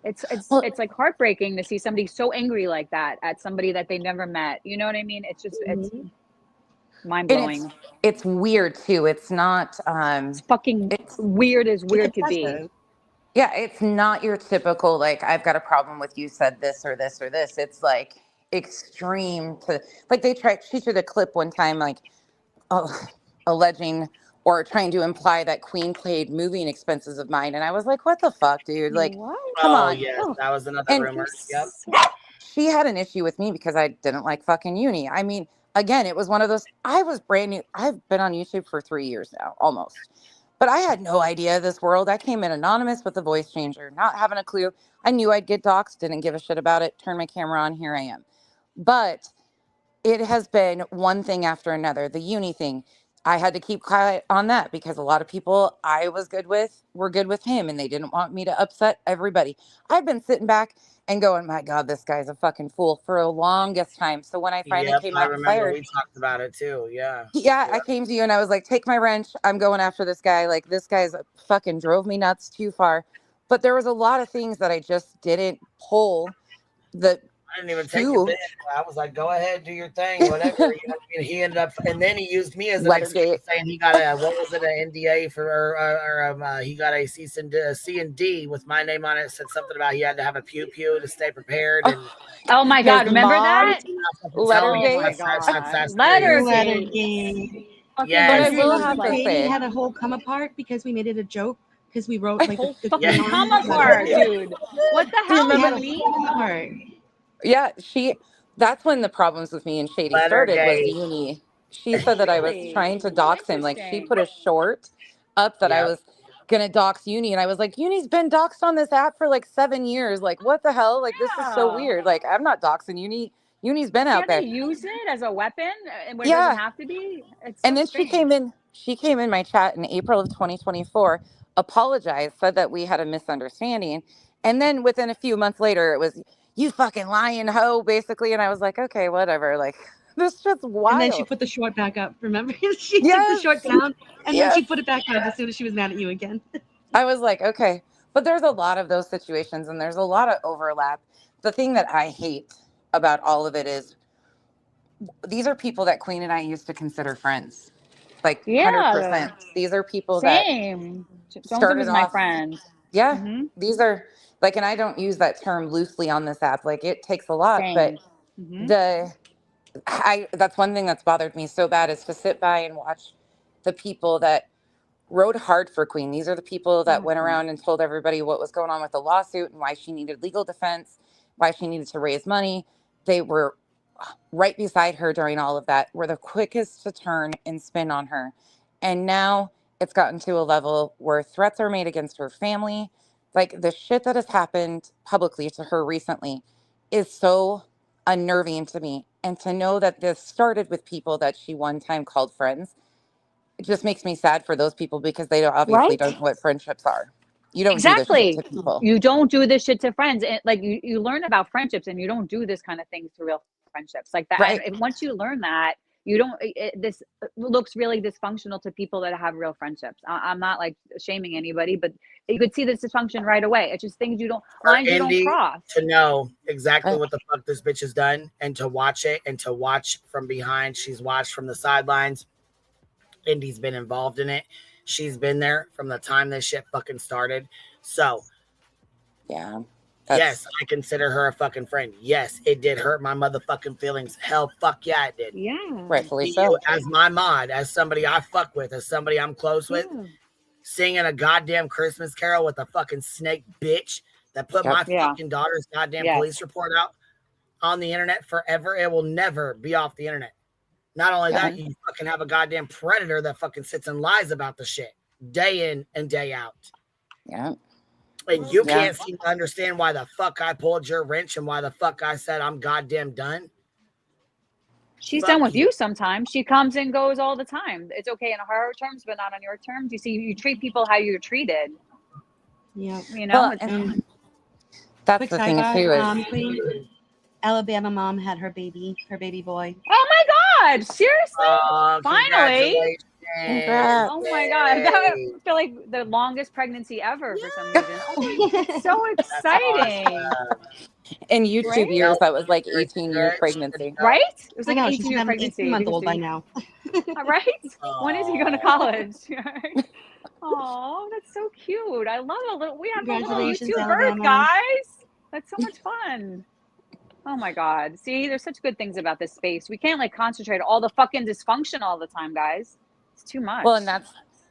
Speaker 19: It's like heartbreaking to see somebody so angry like that at somebody that they never met. You know what I mean? It's just it's mind blowing.
Speaker 6: It's weird too. It's not
Speaker 19: it's fucking weird as weird could be.
Speaker 6: Yeah, it's not your typical like I've got a problem with you said this or this or this. It's like extreme to like she threw the clip one time like alleging or trying to imply that Queen paid moving expenses of mine, and I was like, what the fuck, dude? Like, come on.
Speaker 3: Yes, that was another
Speaker 6: And
Speaker 3: rumor. Yep.
Speaker 6: she had an issue with me because I didn't like fucking uni. I mean, again, it was one of those, I was brand new. I've been on YouTube for 3 years now, almost. But I had no idea this world. I came in anonymous with a voice changer, not having a clue. I knew I'd get doxxed, didn't give a shit about it. Turned my camera on, here I am. But it has been one thing after another. The uni thing, I had to keep quiet on that because a lot of people I was good with were good with him and they didn't want me to upset everybody. I've been sitting back and going, my God, this guy's a fucking fool for the longest time. So when I finally came out
Speaker 3: I remember
Speaker 6: fired,
Speaker 3: we talked about it too. Yeah.
Speaker 6: Yeah, I came to you and I was like, take my wrench. I'm going after this guy. Like, this guy's fucking drove me nuts too far. But there was a lot of things that I just didn't pull the
Speaker 3: I didn't even take it. I was like, go ahead, do your thing, whatever. You know what I mean? He ended up, and then he used me as an excuse, saying he got a, what was it, an NDA for, or he got a C and D with my name on it. Said something about he had to have a pew pew to stay prepared. And
Speaker 19: oh my God, remember that?
Speaker 6: Lettergate.
Speaker 2: Lettergate.
Speaker 6: Yes. But I will have to
Speaker 2: Katie
Speaker 6: say,
Speaker 2: had a whole come apart because we made it a joke because we wrote like the
Speaker 19: fucking come apart, dude. What the hell does that mean?
Speaker 6: yeah, that's when the problems with me and Shady started was uni. She said that I was trying to dox him. Like, she put a short up that I was gonna dox uni, and I was like, uni's been doxed on this app for like 7 years. Like, what the hell? Like, this is so weird. Like, I'm not doxing uni. Uni's been out there.
Speaker 19: Can't they use it as a weapon when it doesn't have to be? It's so
Speaker 6: and then
Speaker 19: strange.
Speaker 6: she came in my chat in April of 2024, apologized, said that we had a misunderstanding, and then within a few months later, it was, you fucking lying hoe, basically. And I was like, okay, whatever. Like, this shit's wild.
Speaker 2: And then she put the short back up. Remember? She took the short down and then she put it back up as soon as she was mad at you again.
Speaker 6: I was like, okay. But there's a lot of those situations and there's a lot of overlap. The thing that I hate about all of it is these are people that Queen and I used to consider friends. Like, 100%. These are people that started
Speaker 19: my
Speaker 6: off,
Speaker 19: friend.
Speaker 6: Yeah. These are like, and I don't use that term loosely on this app. Like, it takes a lot, but that's one thing that's bothered me so bad is to sit by and watch the people that rode hard for Queen. These are the people that went around and told everybody what was going on with the lawsuit and why she needed legal defense, why she needed to raise money. They were right beside her during all of that, were the quickest to turn and spin on her. And now it's gotten to a level where threats are made against her family. Like, the shit that has happened publicly to her recently is so unnerving to me. And to know that this started with people that she one time called friends, it just makes me sad for those people because they obviously don't know what friendships are. You don't do this shit to people.
Speaker 19: You don't do this shit to friends. And like you learn about friendships, and you don't do this kind of thing to real friendships like that.
Speaker 6: Right.
Speaker 19: And once you learn that, you don't. This looks really dysfunctional to people that have real friendships. I'm not like shaming anybody, but you could see this dysfunction right away. It's just things you don't lines you don't cross.
Speaker 3: To know exactly what the fuck this bitch has done, and to watch it, and to watch from behind. She's watched from the sidelines. Indy's been involved in it. She's been there from the time this shit fucking started. So,
Speaker 6: yeah.
Speaker 3: Yes, I consider her a fucking friend. Yes, it did hurt my motherfucking feelings. Hell, fuck yeah, it did.
Speaker 19: Yeah.
Speaker 6: Rightfully
Speaker 3: You,
Speaker 6: so.
Speaker 3: as my mod, as somebody I fuck with, as somebody I'm close with, singing a goddamn Christmas carol with a fucking snake bitch that put my fucking daughter's goddamn police report out on the internet forever. It will never be off the internet. Not only that, you fucking have a goddamn predator that fucking sits and lies about the shit day in and day out.
Speaker 6: Yeah.
Speaker 3: And you can't seem to understand why the fuck I pulled your wrench and why the fuck I said I'm goddamn done.
Speaker 19: She's done with you sometimes. She comes and goes all the time. It's okay in her terms, but not on your terms. You see, you treat people how you're treated.
Speaker 2: Yeah.
Speaker 19: You know?
Speaker 6: Well, that's
Speaker 2: Quick
Speaker 6: the thing too.
Speaker 2: Queen, Alabama mom had her baby boy.
Speaker 19: Oh my God! Seriously? Finally!
Speaker 6: Congrats.
Speaker 19: Oh my God! That would feel like the longest pregnancy ever for some reason. Oh, so exciting!
Speaker 6: In YouTube years, that was like 18-year pregnancy.
Speaker 19: Right? It was like
Speaker 2: an
Speaker 19: 18-year pregnancy.
Speaker 2: 18-month-old by now.
Speaker 19: Right? When is he going to college? Oh, that's so cute. I love a little. We have a little
Speaker 2: Congratulations,
Speaker 19: YouTube birth,
Speaker 2: Alabama.
Speaker 19: guys. That's so much fun. Oh my God. See, there's such good things about this space. We can't like concentrate all the fucking dysfunction all the time, guys. It's too much.
Speaker 6: Well, and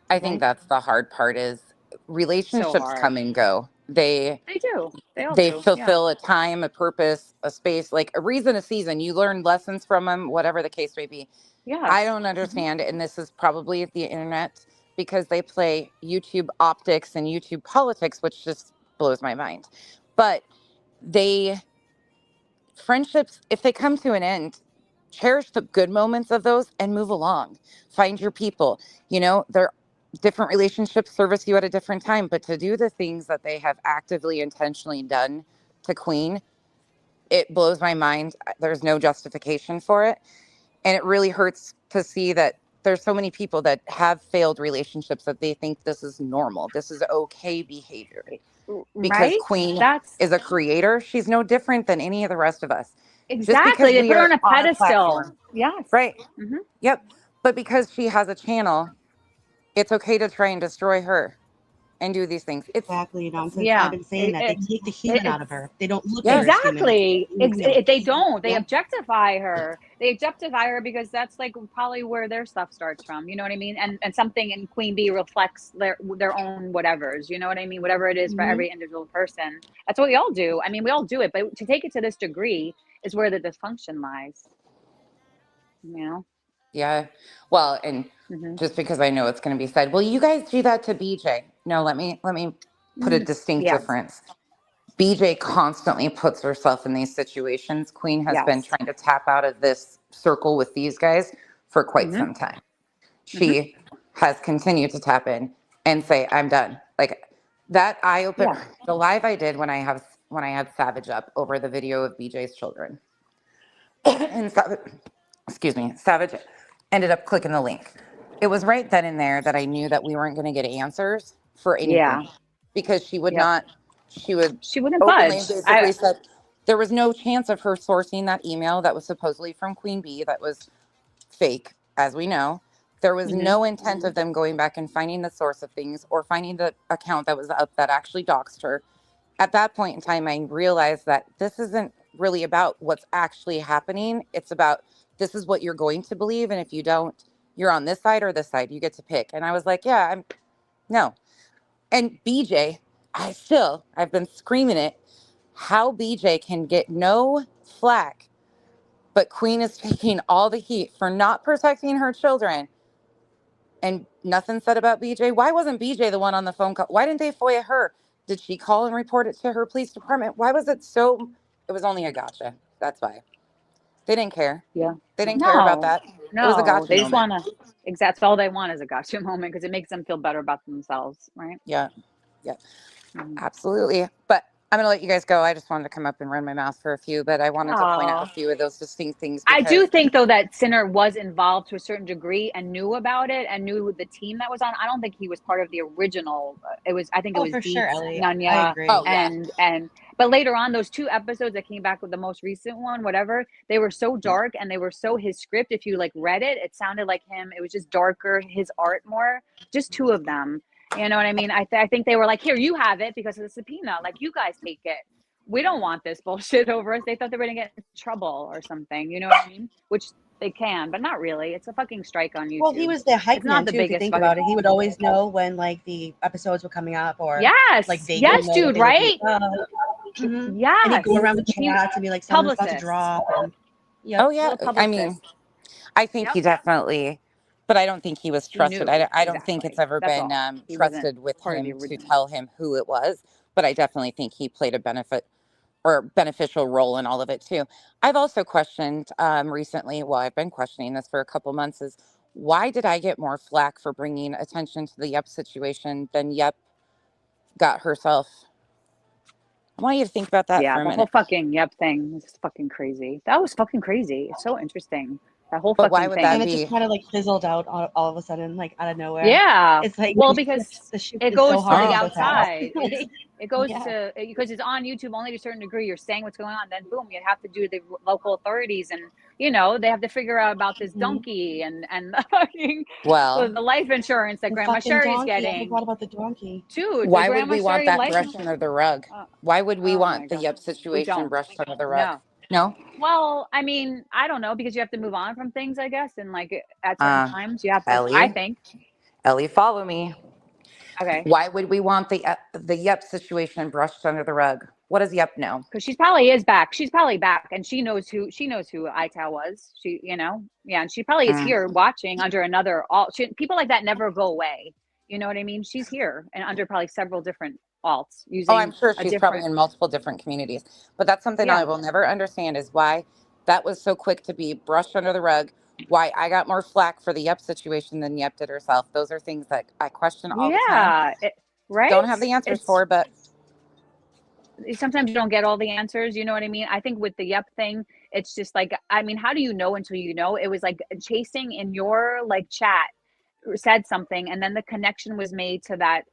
Speaker 6: I think that's the hard part is relationships come and go. They
Speaker 19: do. They all
Speaker 6: they
Speaker 19: do.
Speaker 6: fulfill a time, a purpose, a space, like a reason, a season. You learn lessons from them, whatever the case may be.
Speaker 19: Yeah.
Speaker 6: I don't understand, and this is probably the internet because they play YouTube optics and YouTube politics, which just blows my mind. But friendships, if they come to an end, cherish the good moments of those and move along. Find your people. You know, they're different relationships service you at a different time, but to do the things that they have actively, intentionally done to Queen, it blows my mind. There's no justification for it. And it really hurts to see that there's so many people that have failed relationships that they think this is normal. This is okay behavior. Because Queen is a creator. She's no different than any of the rest of us.
Speaker 19: Exactly. They put her on a pedestal. Yes.
Speaker 6: Right. Yep. But because she has a channel, it's okay to try and destroy her and do these things.
Speaker 2: Exactly. I've been saying that. They take the human out of her. They don't look at her.
Speaker 19: Exactly. They don't. They objectify her. They objectify her because that's like probably where their stuff starts from. You know what I mean? And something in Queen Bee reflects their own whatevers. You know what I mean? Whatever it is for every individual person. That's what we all do. I mean, we all do it. But to take it to this degree is where the dysfunction lies. You know?
Speaker 6: Yeah. Well, and just because I know it's going to be said, well, you guys do that to BJ. No, let me put a distinct difference. BJ constantly puts herself in these situations. Queen has been trying to tap out of this circle with these guys for quite some time. She has continued to tap in and say, I'm done. Like that eye opener, the live I did when I had Savage up over the video of BJ's children. And Savage ended up clicking the link. It was right then and there that I knew that we weren't going to get answers for anything because she would not. She wouldn't
Speaker 19: budge.
Speaker 6: Basically said there was no chance of her sourcing that email that was supposedly from Queen Bee that was fake, as we know. There was no intent of them going back and finding the source of things or finding the account that was up that actually doxed her. At that point in time, I realized that this isn't really about what's actually happening. It's about this is what you're going to believe, and if you don't, you're on this side or this side. You get to pick. And I was like, no. And BJ, I've been screaming it, how BJ can get no flack, but Queen is taking all the heat for not protecting her children. And nothing said about BJ. Why wasn't BJ the one on the phone call? Why didn't they FOIA her? Did she call and report it to her police department? Why was it so? It was only a gotcha. That's why. They didn't care.
Speaker 19: Yeah.
Speaker 6: They didn't care about that. It was a
Speaker 19: No,
Speaker 6: gotcha
Speaker 19: they just
Speaker 6: moment.
Speaker 19: want to. That's all they want is a gotcha moment because it makes them feel better about themselves, right?
Speaker 6: Yeah. Yeah.
Speaker 19: Mhm.
Speaker 6: Absolutely. But I'm going to let you guys go. I just wanted to come up and run my mouth for a few, but I wanted to point out a
Speaker 19: Oh.
Speaker 6: few of those distinct things
Speaker 19: I
Speaker 6: because
Speaker 19: do think though that Sinner was involved to a certain degree and knew about it and knew the team that was on. I don't think he was part of the original. I think it
Speaker 2: Oh,
Speaker 19: was
Speaker 2: for sure,
Speaker 19: Deets,
Speaker 2: Ellie. I
Speaker 19: Nunya,
Speaker 2: agree.
Speaker 6: Oh, yeah.
Speaker 19: and but later on, those 2 episodes that came back with the most recent one, whatever, they were so dark and they were so his script. If you like read it, it sounded like him. It was just darker, his art more. Just 2 of them. You know what I mean? I think they were like, here, you have it because of the subpoena. Like, you guys take it. We don't want this bullshit over us. They thought they were going to get in trouble or something. You know what I mean? Which they can, but not really. It's a fucking strike on YouTube.
Speaker 2: Well, he was the hype
Speaker 19: It's not
Speaker 2: man
Speaker 19: the
Speaker 2: too. If you
Speaker 19: biggest
Speaker 2: think
Speaker 19: fucking.
Speaker 2: about it, he would always know when like the episodes were coming up, or
Speaker 19: Yes,
Speaker 2: like they
Speaker 19: yes,
Speaker 2: know
Speaker 19: dude,
Speaker 2: what they
Speaker 19: right?
Speaker 2: would do. And
Speaker 19: Yes.
Speaker 2: he'd go around the chats and be like, "Someone's about to
Speaker 19: Publicist.
Speaker 2: drop." And yeah,
Speaker 6: Oh, yeah. I mean, I think he definitely, but I don't think he was trusted.
Speaker 19: knew,
Speaker 6: I don't think it's ever
Speaker 19: That's
Speaker 6: been
Speaker 19: all. He wasn't
Speaker 6: trusted with
Speaker 19: part of the
Speaker 6: him to
Speaker 19: original.
Speaker 6: tell him who it was, but I definitely think he played a beneficial role in all of it too. I've also questioned recently, well, I've been questioning this for a couple months, is why did I get more flack for bringing attention to the Yep situation than Yep got herself? I want you to think about that
Speaker 19: Yeah,
Speaker 6: for a
Speaker 19: the
Speaker 6: minute.
Speaker 19: whole fucking Yep thing is fucking crazy. That was fucking crazy. It's so interesting. That whole
Speaker 6: But why
Speaker 19: fucking
Speaker 6: would
Speaker 19: thing.
Speaker 6: that
Speaker 2: and it
Speaker 6: be?
Speaker 2: just kind of like fizzled out all of a sudden, like out of nowhere.
Speaker 19: Yeah.
Speaker 2: It's like
Speaker 19: Well, because
Speaker 2: the shit
Speaker 19: it
Speaker 2: is so
Speaker 19: goes to
Speaker 2: hard
Speaker 19: the
Speaker 2: and so fast.
Speaker 19: outside.
Speaker 2: Like,
Speaker 19: It goes
Speaker 2: yeah.
Speaker 19: to, because it's on YouTube only to a certain degree. You're saying what's going on, then boom, you have to do the local authorities, and you know they have to figure out about this donkey and the fucking
Speaker 6: Well,
Speaker 19: the life insurance that
Speaker 2: The
Speaker 19: Grandma
Speaker 2: fucking
Speaker 19: Sherry's
Speaker 2: donkey. I
Speaker 19: getting.
Speaker 2: forgot about the donkey.
Speaker 19: Dude, the
Speaker 6: why would
Speaker 19: Grandma
Speaker 6: we want
Speaker 19: Sherry
Speaker 6: that
Speaker 19: life
Speaker 6: brushed
Speaker 19: insurance.
Speaker 6: under the rug? Why would we
Speaker 19: Oh my
Speaker 6: want the
Speaker 19: God.
Speaker 6: Yep
Speaker 19: We
Speaker 6: situation
Speaker 19: don't.
Speaker 6: brushed under the rug?
Speaker 19: No.
Speaker 6: No?
Speaker 19: Well, I mean, I don't know, because you have to move on from things, I guess, and like at certain times you have to. I think.
Speaker 6: Ellie, follow me.
Speaker 19: Okay.
Speaker 6: Why would we want the Yep situation brushed under the rug? What does Yep know?
Speaker 19: Because she's probably is back. She's probably back, and she knows who Ital was. She, you know, yeah, and she probably is here watching under another. People like that never go away. You know what I mean? She's here and under probably several different alts using.
Speaker 6: Oh, I'm sure
Speaker 19: a
Speaker 6: she's
Speaker 19: different.
Speaker 6: probably in multiple different communities. But that's something I will never understand is why that was so quick to be brushed under the rug. Why I got more flack for the Yep situation than Yep did herself. Those are things that I question all the time.
Speaker 19: Yeah, right.
Speaker 6: Don't have the answers for, but
Speaker 19: sometimes you don't get all the answers. You know what I mean? I think with the Yep thing, it's just like, I mean, how do you know until you know? It was like chasing in your like chat said something, and then the connection was made to that,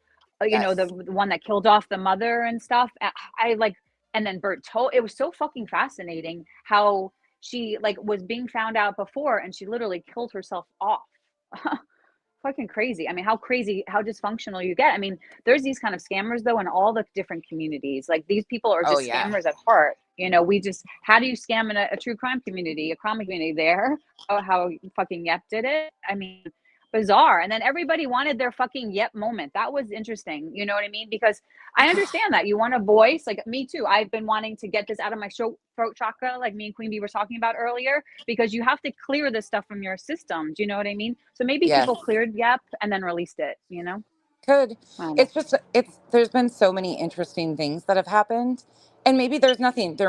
Speaker 19: you know, the one that killed off the mother and stuff. I like, and then Bert told, it was so fucking fascinating how she like was being found out before, and she literally killed herself off. Fucking crazy. I mean, how crazy, how dysfunctional you get. I mean, there's these kind of scammers though in all the different communities. Like these people are just scammers at heart. You know, how do you scam in a true crime community, a crime community there? How fucking Yep did it. I mean, bizarre. And then everybody wanted their fucking Yep moment. That was interesting. You know what I mean? Because I understand that you want a voice, like me too. I've been wanting to get this out of my throat chakra, like me and Queen Bee were talking about earlier, because you have to clear this stuff from your system. Do you know what I mean? So maybe people cleared Yep and then released it, you know?
Speaker 6: Could. It's just, there's been so many interesting things that have happened. And maybe there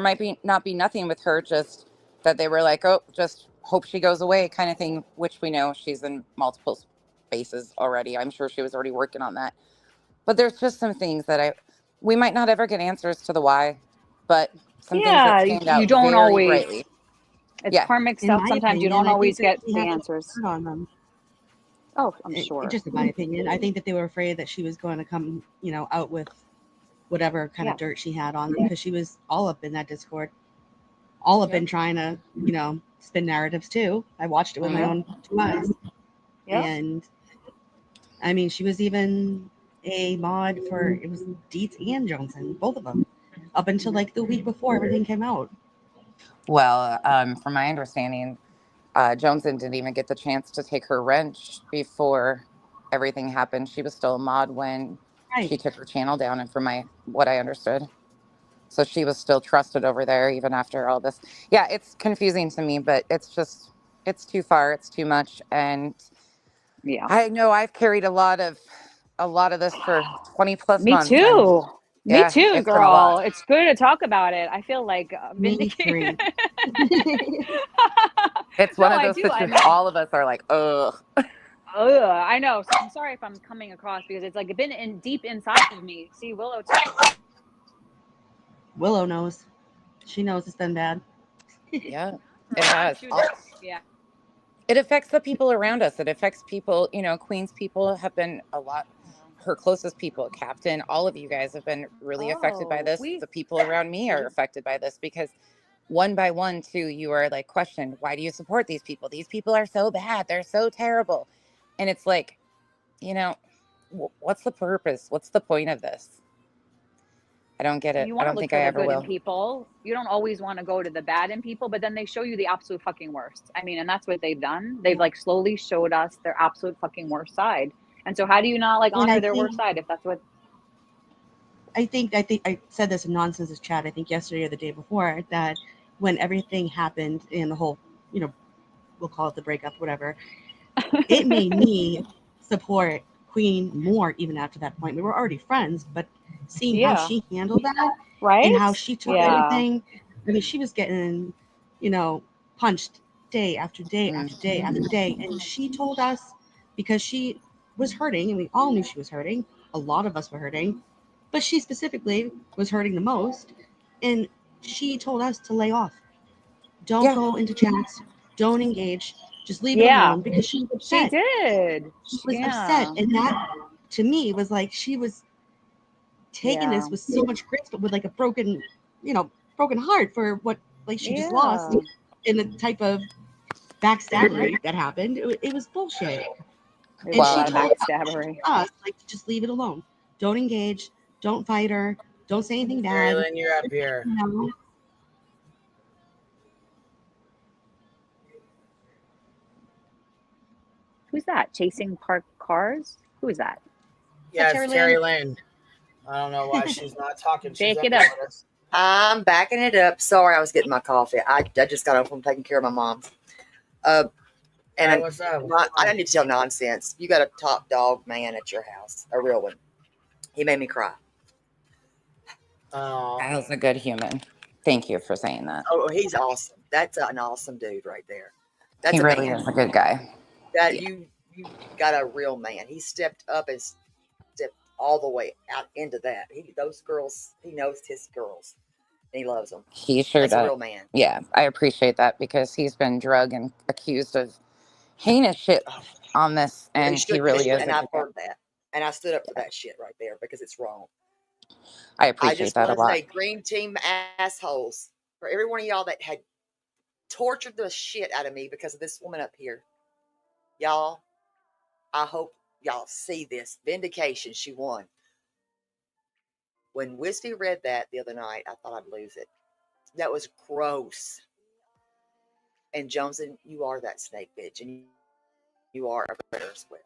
Speaker 6: might not be nothing with her, just that they were like, oh, just hope she goes away kind of thing, which we know she's in multiple spaces already. I'm sure she was already working on that. But there's just some things that we might not ever get answers to the why, but some things that stand out
Speaker 19: you don't
Speaker 6: very
Speaker 19: always.
Speaker 6: brightly.
Speaker 19: It's karmic stuff. Sometimes you don't always get the answers.
Speaker 2: On them.
Speaker 19: Oh, I'm sure.
Speaker 2: Just in my opinion, I think that they were afraid that she was going to come, you know, out with whatever kind of dirt she had on them, because she was all up in that Discord, all up in trying to, you know, spin narratives too. I watched it with my own 2 eyes, and I mean, she was even a mod for, it was Dietz and Johnson, both of them, up until like the week before everything came out.
Speaker 6: Well, from my understanding, Johnson didn't even get the chance to take her wrench before everything happened. She was still a mod when she took her channel down, and from what I understood. So she was still trusted over there even after all this. Yeah, it's confusing to me, but it's too far, it's too much. And I know I've carried a lot of this for 20 plus months.
Speaker 19: Me too. Me
Speaker 6: Yeah,
Speaker 19: too,
Speaker 6: it's been a lot.
Speaker 19: girl. It's good to talk about it. I feel like vindicated.
Speaker 6: It's
Speaker 19: No,
Speaker 6: one of
Speaker 19: I
Speaker 6: those
Speaker 19: do. I
Speaker 6: situations.
Speaker 19: mean,
Speaker 6: All of us are like, ugh.
Speaker 19: I know. So I'm sorry if I'm coming across because it's like been in deep inside of me. See, Willow too.
Speaker 2: Willow knows. She knows it's been bad.
Speaker 6: Yeah, it has.
Speaker 19: Yeah.
Speaker 6: It affects the people around us. It affects people, Queen's people have been a lot, her closest people, Captain, all of you guys have been really affected by this. The people around me are affected by this because one by one, too, you are like questioned, why do you support these people? These people are so bad. They're so terrible. And it's like, what's the purpose? What's the point of this? I don't get it.
Speaker 19: You
Speaker 6: I
Speaker 19: want to
Speaker 6: don't
Speaker 19: look
Speaker 6: think
Speaker 19: for
Speaker 6: I
Speaker 19: the
Speaker 6: ever
Speaker 19: good in
Speaker 6: will.
Speaker 19: people. You don't always want to go to the bad in people, but then they show you the absolute fucking worst. I mean, and that's what they've done. They've like slowly showed us their absolute fucking worst side. And so how do you not like
Speaker 2: And
Speaker 19: honor
Speaker 2: I
Speaker 19: their
Speaker 2: think-
Speaker 19: worst side if that's what
Speaker 2: I think I said this in Nonsense's chat, I think yesterday or the day before, that when everything happened in the whole, we'll call it the breakup, whatever, it made me support Queen more even after that point. We were already friends, but seeing how she handled that,
Speaker 19: right?
Speaker 2: And how she took
Speaker 19: Yeah.
Speaker 2: everything, I mean, she was getting, punched day after day after day after day. And she told us, because she was hurting, and we all knew she was hurting, a lot of us were hurting, but she specifically was hurting the most. And she told us to lay off. Don't go into chats. Don't engage. Just leave it alone, because she was upset.
Speaker 19: She did.
Speaker 2: She was upset. And that, to me, was like she was taking this with so much grace, but with like a broken heart for what she just lost in the type of backstabbery that happened. It was bullshit. And she told us, like, to just leave it alone. Don't engage. Don't fight her. Don't say anything bad.
Speaker 3: Marilyn, you're up here.
Speaker 19: Who's that? Chasing parked cars? Who is that?
Speaker 3: Yeah, it's Terry Lynn. I don't know why she's not talking. She's
Speaker 19: Bake it
Speaker 3: up
Speaker 19: up.
Speaker 3: there with us.
Speaker 7: I'm backing it up. Sorry, I was getting my coffee. I just got home from taking care of my mom. And
Speaker 3: what's up?
Speaker 7: I don't need to tell nonsense. You got a top dog man at your house, a real one. He made me cry.
Speaker 6: Kyle's a good human. Thank you for saying that.
Speaker 7: Oh, he's awesome. That's an awesome dude right there. That's
Speaker 6: He
Speaker 7: a
Speaker 6: really
Speaker 7: man.
Speaker 6: is a good guy.
Speaker 7: That you got a real man. He stepped up and stepped all the way out into that. Those girls, he knows his girls. And he loves them.
Speaker 6: He sure
Speaker 7: That's
Speaker 6: does.
Speaker 7: a real man.
Speaker 6: Yeah, I appreciate that because he's been drugged and accused of heinous shit on this, and he really is.
Speaker 7: And I've heard that. And I stood up for that shit right there because it's wrong.
Speaker 6: I appreciate that a lot.
Speaker 7: I just want to say, green team assholes, for every one of y'all that had tortured the shit out of me because of this woman up here. Y'all, I hope y'all see this. Vindication, she won. When Whiskey read that the other night, I thought I'd lose it. That was gross. And Johnson, you are that snake bitch. And you are a predator as well.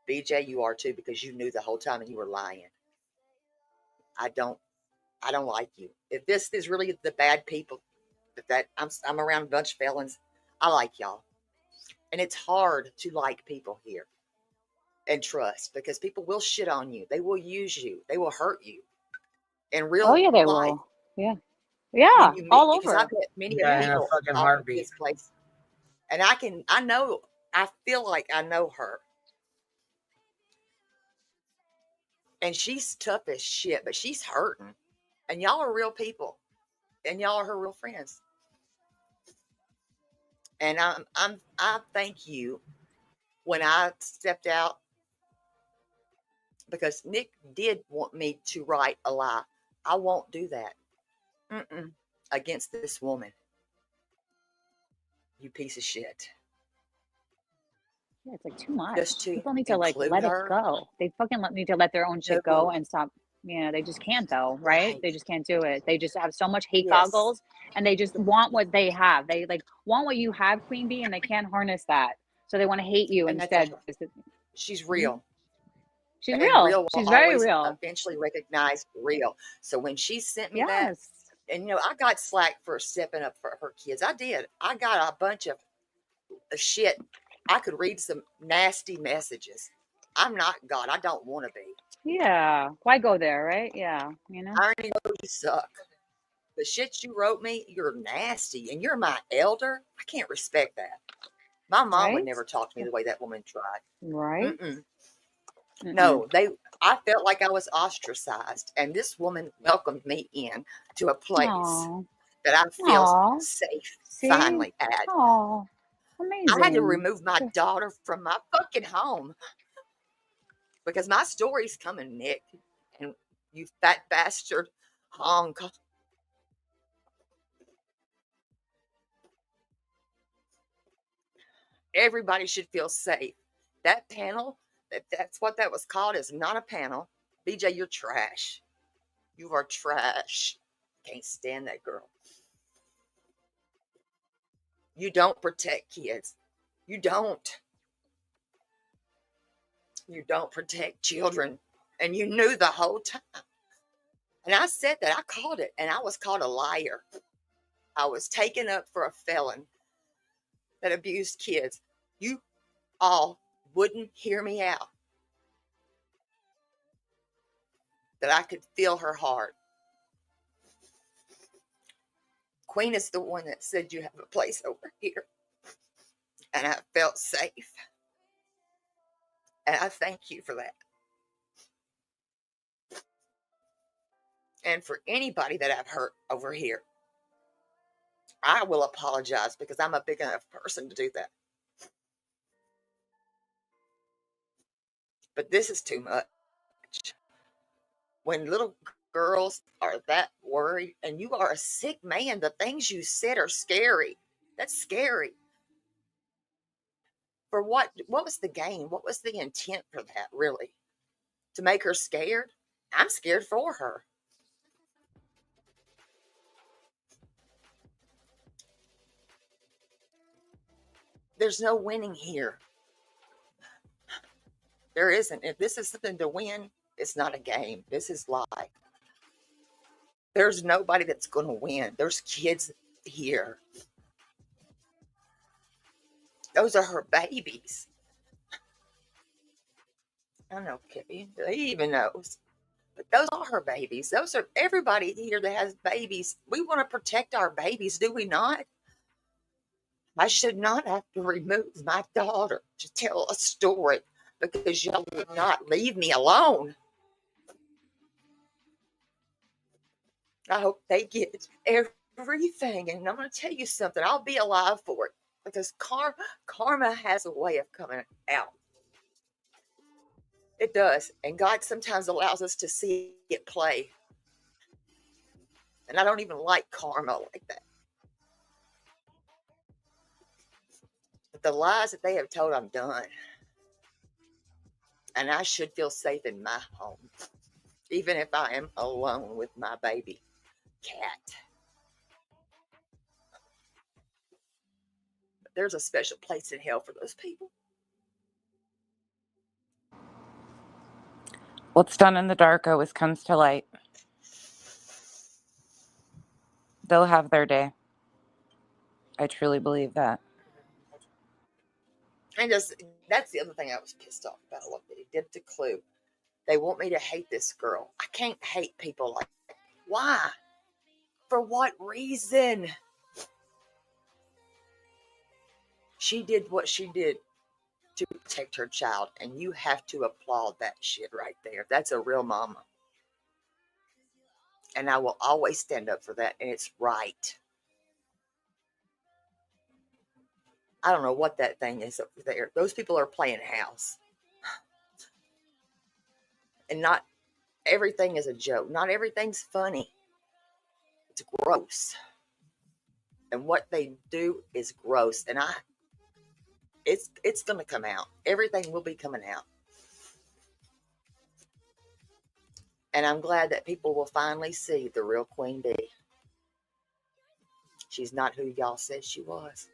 Speaker 7: BJ, you are too, because you knew the whole time and you were lying. I don't like you. If this is really the bad people, that I'm around a bunch of felons, I like y'all. And it's hard to like people here and trust, because people will shit on you. They will use you. They will hurt you. In real
Speaker 19: they
Speaker 7: life.
Speaker 19: will. Yeah, all over.
Speaker 7: Because I've met many
Speaker 3: in a
Speaker 7: people
Speaker 3: fucking
Speaker 7: off of
Speaker 3: heartbeat.
Speaker 7: this place. And I feel like I know her. And she's tough as shit, but she's hurting. And y'all are real people. And y'all are her real friends. And I thank you when I stepped out, because Nick did want me to write a lie. I won't do that. Against this woman. You piece of shit.
Speaker 19: Yeah, it's like too much.
Speaker 7: Just to
Speaker 19: People need to like
Speaker 7: include
Speaker 19: let
Speaker 7: her.
Speaker 19: it go. They fucking need to let their own shit go and stop. They just can't though, right? They just can't do it. They just have so much hate goggles, and they just want what they have. They like want what you have, Queen Bee, and they can't harness that. So they want to hate you
Speaker 7: And
Speaker 19: instead.
Speaker 7: She's real.
Speaker 19: She's
Speaker 7: And
Speaker 19: real. She's very
Speaker 7: always
Speaker 19: real.
Speaker 7: Eventually recognize real. So when she sent me that, and I got slack for stepping up for her kids. I did. I got a bunch of shit. I could read some nasty messages. I'm not God. I don't want to be.
Speaker 19: Yeah. Why go there, right? Yeah. You know?
Speaker 7: I already know you suck. The shit you wrote me, you're nasty. And you're my elder. I can't respect that. My mom would
Speaker 19: Right?
Speaker 7: never talk to me the way that woman tried.
Speaker 19: Right?
Speaker 7: Mm-mm.
Speaker 19: Mm-mm.
Speaker 7: No, I felt like I was ostracized. And this woman welcomed me in to a place
Speaker 19: Aw.
Speaker 7: that I feel
Speaker 19: Aw.
Speaker 7: safe
Speaker 19: See?
Speaker 7: finally at.
Speaker 19: Aw. Amazing.
Speaker 7: I had to remove my daughter from my fucking home because my story's coming, Nick. And you fat bastard honk. Everybody should feel safe. That panel, that's what that was called, is not a panel. BJ, you're trash. You are trash. Can't stand that girl. You don't protect kids. You don't. You don't protect children. And you knew the whole time. And I said that. I called it. And I was called a liar. I was taken up for a felon that abused kids. You all wouldn't hear me out. That I could feel her heart. Queen is the one that said you have a place over here. And I felt safe. And I thank you for that. And for anybody that I've hurt over here, I will apologize because I'm a big enough person to do that. But this is too much. When little girls are that worried, and you are a sick man, the things you said are scary. That's scary. For what? What was the gain? What was the intent for that, really? To make her scared? I'm scared for her. There's no winning here. There isn't. If this is something to win, it's not a game. This is life. There's nobody that's going to win. There's kids here. Those are her babies. I know, Kitty. He even knows. But those are her babies. Those are everybody here that has babies. We want to protect our babies, do we not? I should not have to remove my daughter to tell a story because y'all would not leave me alone. I hope they get everything. And I'm going to tell you something. I'll be alive for it because karma has a way of coming out. It does. And God sometimes allows us to see it play. And I don't even like karma like that. But the lies that they have told, I'm done. And I should feel safe in my home, even if I am alone with my baby cat. But there's a special place in hell for those people.
Speaker 6: What's done in the dark always comes to light. They'll have their day. I truly believe that.
Speaker 7: And that's the other thing I was pissed off about what they did to Clue. They want me to hate this girl. I can't hate people like that. Why? For what reason? She did what she did to protect her child, and you have to applaud that shit right there. That's a real mama. And I will always stand up for that, and it's right. I don't know what that thing is over there. Those people are playing house. And not everything is a joke. Not everything's funny. It's gross. And what they do is gross. And it's going to come out. Everything will be coming out. And I'm glad that people will finally see the real Queen Bee. She's not who y'all said she was.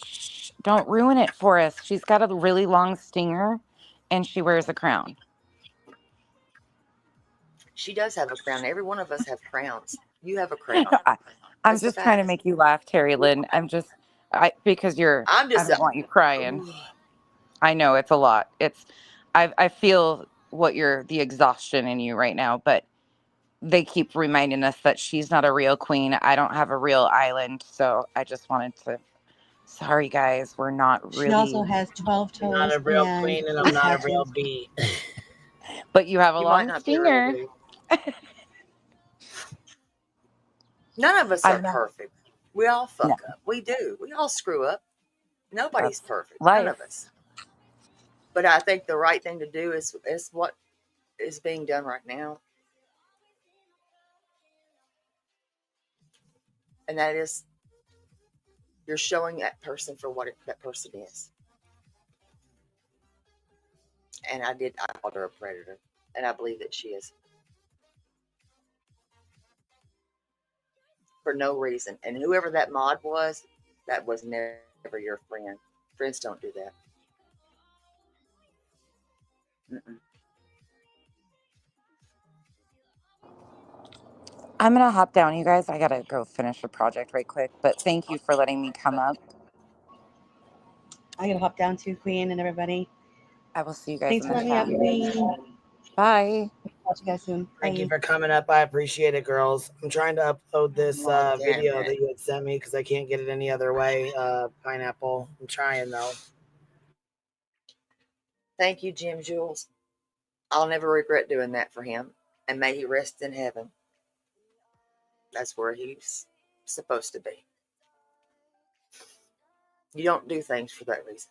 Speaker 6: Shh, don't ruin it for us. She's got a really long stinger, and she wears a crown.
Speaker 7: She does have a crown. Every one of us have crowns. You have a crown.
Speaker 6: I'm just trying to make you laugh, Terry Lynn. Because I don't want you crying. I know it's a lot. I feel the exhaustion in you right now, but they keep reminding us that she's not a real queen. I don't have a real island. So I just wanted to, sorry guys, we're not
Speaker 2: She also
Speaker 6: really.
Speaker 2: has 12
Speaker 3: I'm not
Speaker 2: toes
Speaker 3: a real
Speaker 2: and
Speaker 3: queen and I'm not a real
Speaker 2: tattoos.
Speaker 3: bee.
Speaker 6: But you have a
Speaker 7: You might
Speaker 6: long
Speaker 7: not be a real
Speaker 6: stinger.
Speaker 7: bee. None of us are
Speaker 6: I'm not.
Speaker 7: perfect. We all
Speaker 6: No.
Speaker 7: fuck up. We do. We all screw up. Nobody's
Speaker 6: That's
Speaker 7: perfect. None
Speaker 6: life.
Speaker 7: of us. But I think the right thing to do is what is being done right now. And that is you're showing that person for what that person is. And I called her a predator. And I believe that she is. For no reason. And whoever that mod was, that was never your friend. Friends don't do that. Mm-mm.
Speaker 6: I'm going to hop down, you guys. I got to go finish a project right quick. But thank you for letting me come up.
Speaker 2: I gotta hop down too, Queen, and everybody.
Speaker 6: I will see you guys
Speaker 2: Thanks
Speaker 6: in
Speaker 2: for
Speaker 6: the
Speaker 2: letting me up,
Speaker 6: chat.
Speaker 2: Queen.
Speaker 6: Bye.
Speaker 2: Talk to you guys soon.
Speaker 3: Thank
Speaker 2: Bye.
Speaker 3: you for coming up. I appreciate it, girls. I'm trying to upload this video that you had sent me because I can't get it any other way. Pineapple. I'm trying though.
Speaker 7: Thank you, Jim Jules. I'll never regret doing that for him. And may he rest in heaven. That's where he's supposed to be. You don't do things for that reason.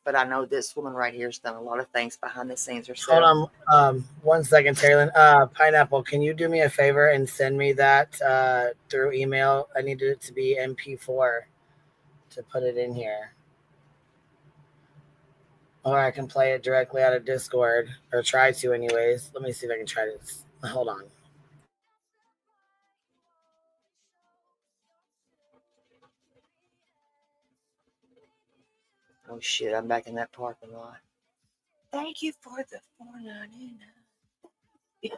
Speaker 7: But I know this woman right here has done a lot of things behind the scenes herself.
Speaker 3: Hold on 1 second, Taylor. Pineapple, can you do me a favor and send me that through email? I needed it to be MP4 to put it in here. Or I can play it directly out of Discord, or try to anyways. Let me see if I can try this. Hold on.
Speaker 7: Oh shit, I'm back in that parking lot. Thank you for the $4.99.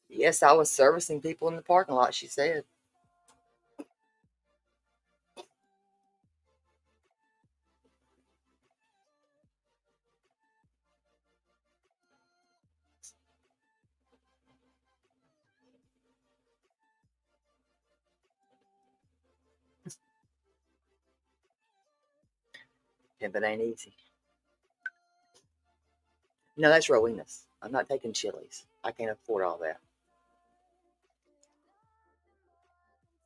Speaker 7: Yes, I was servicing people in the parking lot, she said. Yeah, but it ain't easy. No, that's Rowena's. I'm not taking Chili's. I can't afford all that.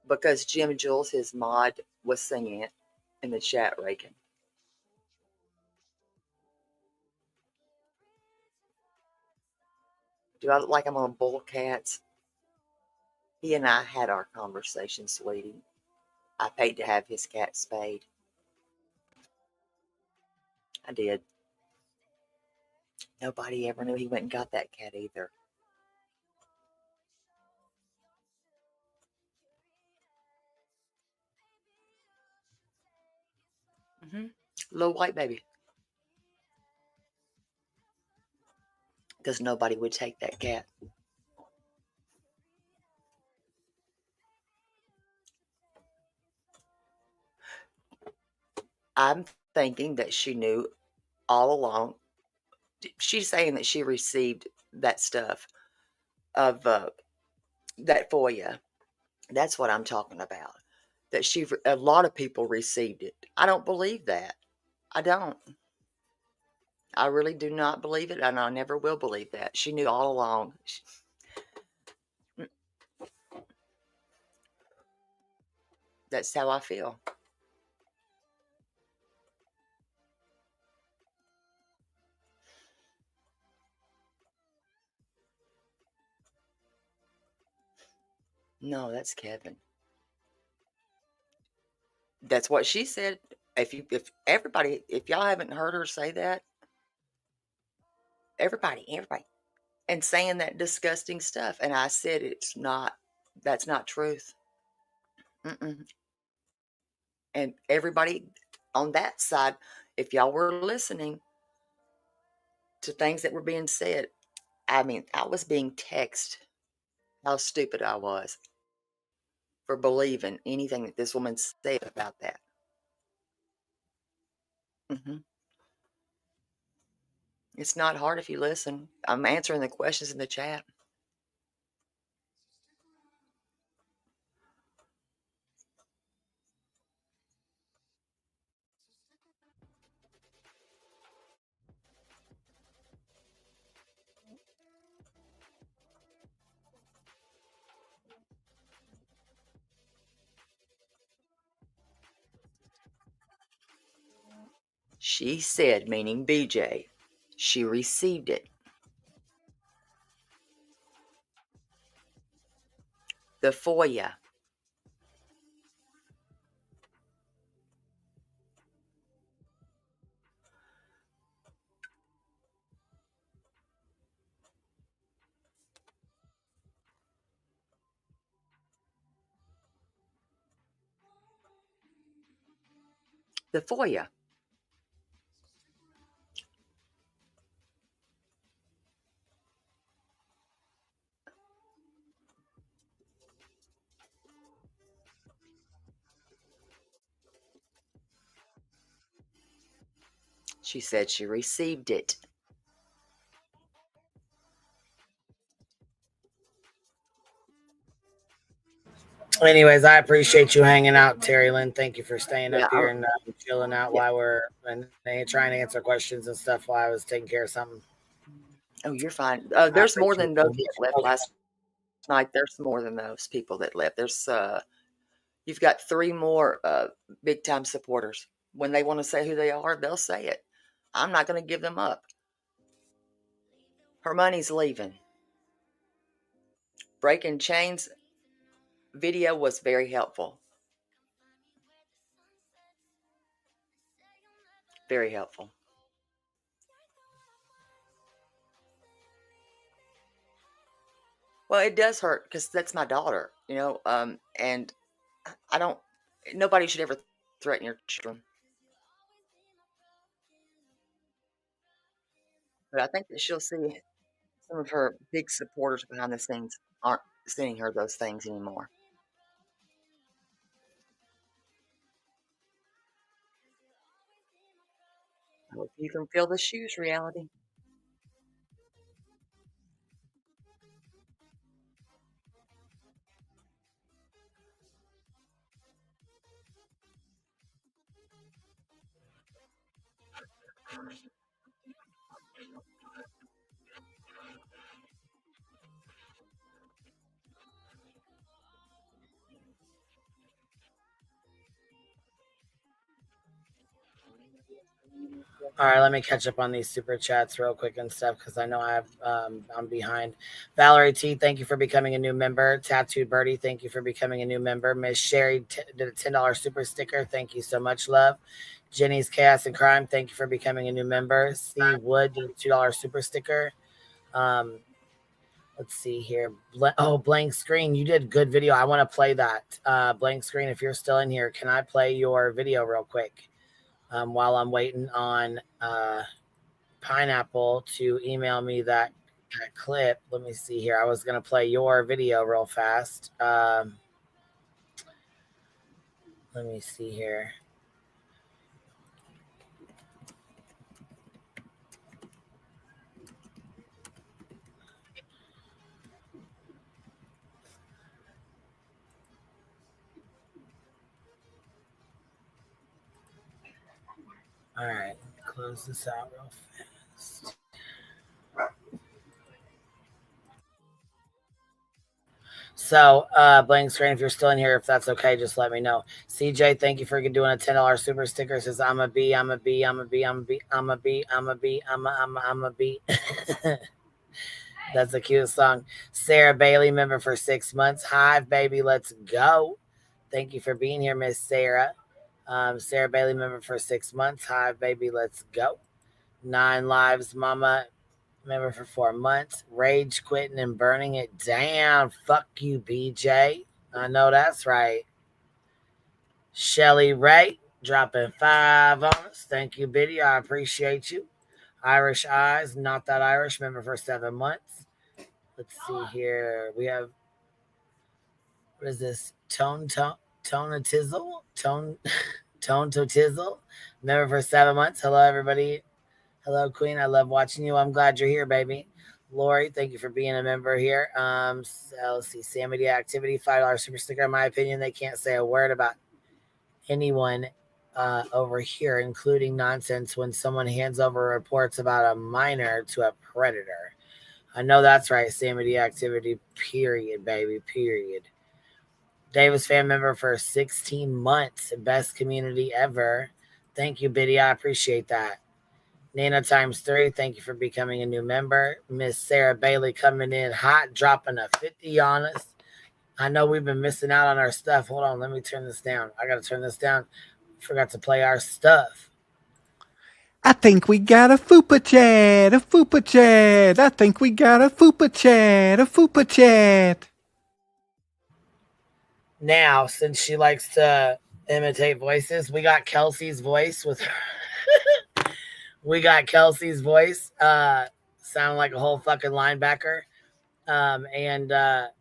Speaker 7: Because Jim Jules, his mod, was singing it in the chat, Reagan. Do I look like I'm on Bull Cats? He and I had our conversation, sweetie. I paid to have his cat spayed. I did. Nobody ever knew he went and got that cat either. Little white baby. Because nobody would take that cat. I'm thinking that she knew all along. She's saying that she received that stuff of that FOIA. That's what I'm talking about. That a lot of people received it. I don't believe that. I don't. I really do not believe it, and I never will believe that. She knew all along. That's how I feel. No, that's Kevin. That's what she said. If y'all haven't heard her say that, everybody, and saying that disgusting stuff, and I said that's not truth. Mm-mm. And everybody on that side, if y'all were listening to things that were being said, I mean, I was being texted how stupid I was for believing anything that this woman said about that. Mm-hmm. It's not hard if you listen. I'm answering the questions in the chat. She said, meaning BJ, she received it. The FOIA. The FOIA. She said she received it.
Speaker 3: Anyways, I appreciate you hanging out, Terry Lynn. Thank you for staying up here and chilling out while we're trying to answer questions and stuff while I was taking care of something.
Speaker 7: Oh, you're fine. There's more than those that left last night. There's more than those people that left. There's you've got 3 more big time supporters. When they want to say who they are, they'll say it. I'm not going to give them up. Her money's leaving. Breaking Chains video was very helpful. Very helpful. Well, it does hurt because that's my daughter, you know, and I don't, nobody should ever threaten your children. But I think that she'll see some of her big supporters behind the scenes aren't sending her those things anymore. I hope you can feel the shoes reality.
Speaker 3: All right, let me catch up on these super chats real quick and stuff because I know I'm behind. Valerie T, thank you for becoming a new member. Tattooed Birdie, thank you for becoming a new member. Miss Sherry did a $10 super sticker. Thank you so much, love. Jenny's Chaos and Crime, thank you for becoming a new member. Steve Wood did a $2 super sticker. Let's see here. Blank Screen, you did a good video. I want to play that. Blank Screen, if you're still in here, can I play your video real quick? While I'm waiting on Pineapple to email me that clip. Let me see here. I was going to play your video real fast. Let me see here. All right, close this out real fast. So, Blank Screen, if you're still in here, if that's okay, just let me know. CJ, thank you for doing a $10 super sticker. Says, I'm a B. That's the cutest song. Sarah Bailey, member for 6 months. Hive, baby, let's go. Thank you for being here, Miss Sarah. Sarah Bailey, member for 6 months. Hive, baby, let's go. 9 Lives, mama, member for 4 months. Rage quitting and burning it down. Fuck you, BJ. I know that's right. Shelly Ray, dropping 5 on us. Thank you, Biddy. I appreciate you. Irish Eyes, not that Irish, member for 7 months. Let's see here. We have, what is this? Tone Tone to Tizzle, member for 7 months. Hello, everybody. Hello, Queen. I love watching you. I'm glad you're here, baby. Lori, thank you for being a member here. So let's see. Sammy D Activity, $5 super sticker. In my opinion, they can't say a word about anyone over here, including nonsense when someone hands over reports about a minor to a predator. I know that's right, Sammy D Activity, period, baby, period. Davis fan member for 16 months. Best community ever. Thank you, Biddy. I appreciate that. Nana times 3, thank you for becoming a new member. Miss Sarah Bailey coming in hot, dropping a 50 on us. I know we've been missing out on our stuff. Hold on, let me turn this down. I got to turn this down. Forgot to play our stuff.
Speaker 22: I think we got a fupa chat, a fupa chat. I think we got a fupa chat, a fupa chat.
Speaker 3: Now, since she likes to imitate voices, we got Kelsey's voice with her. We got Kelsey's voice, sound like a whole fucking linebacker. And that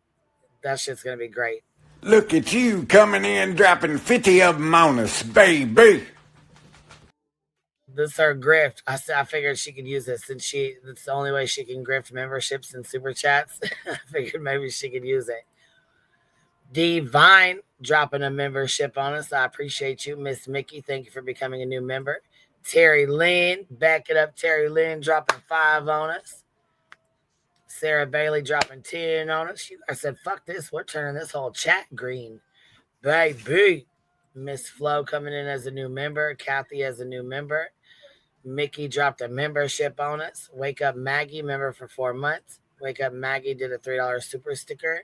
Speaker 3: shit's going to be great.
Speaker 23: Look at you coming in, dropping 50 of them on us, baby.
Speaker 3: This is her grift. I figured she could use this since that's the only way she can grift memberships and super chats. I figured maybe she could use it. Divine dropping a membership on us. I appreciate you. Miss Mickey, thank you for becoming a new member. Terry Lynn, back it up. Terry Lynn dropping 5 on us. Sarah Bailey dropping 10 on us. I said, fuck this. We're turning this whole chat green. Baby. Miss Flo coming in as a new member. Kathy as a new member. Mickey dropped a membership on us. Wake Up Maggie, member for 4 months. Wake Up Maggie did a $3 super sticker.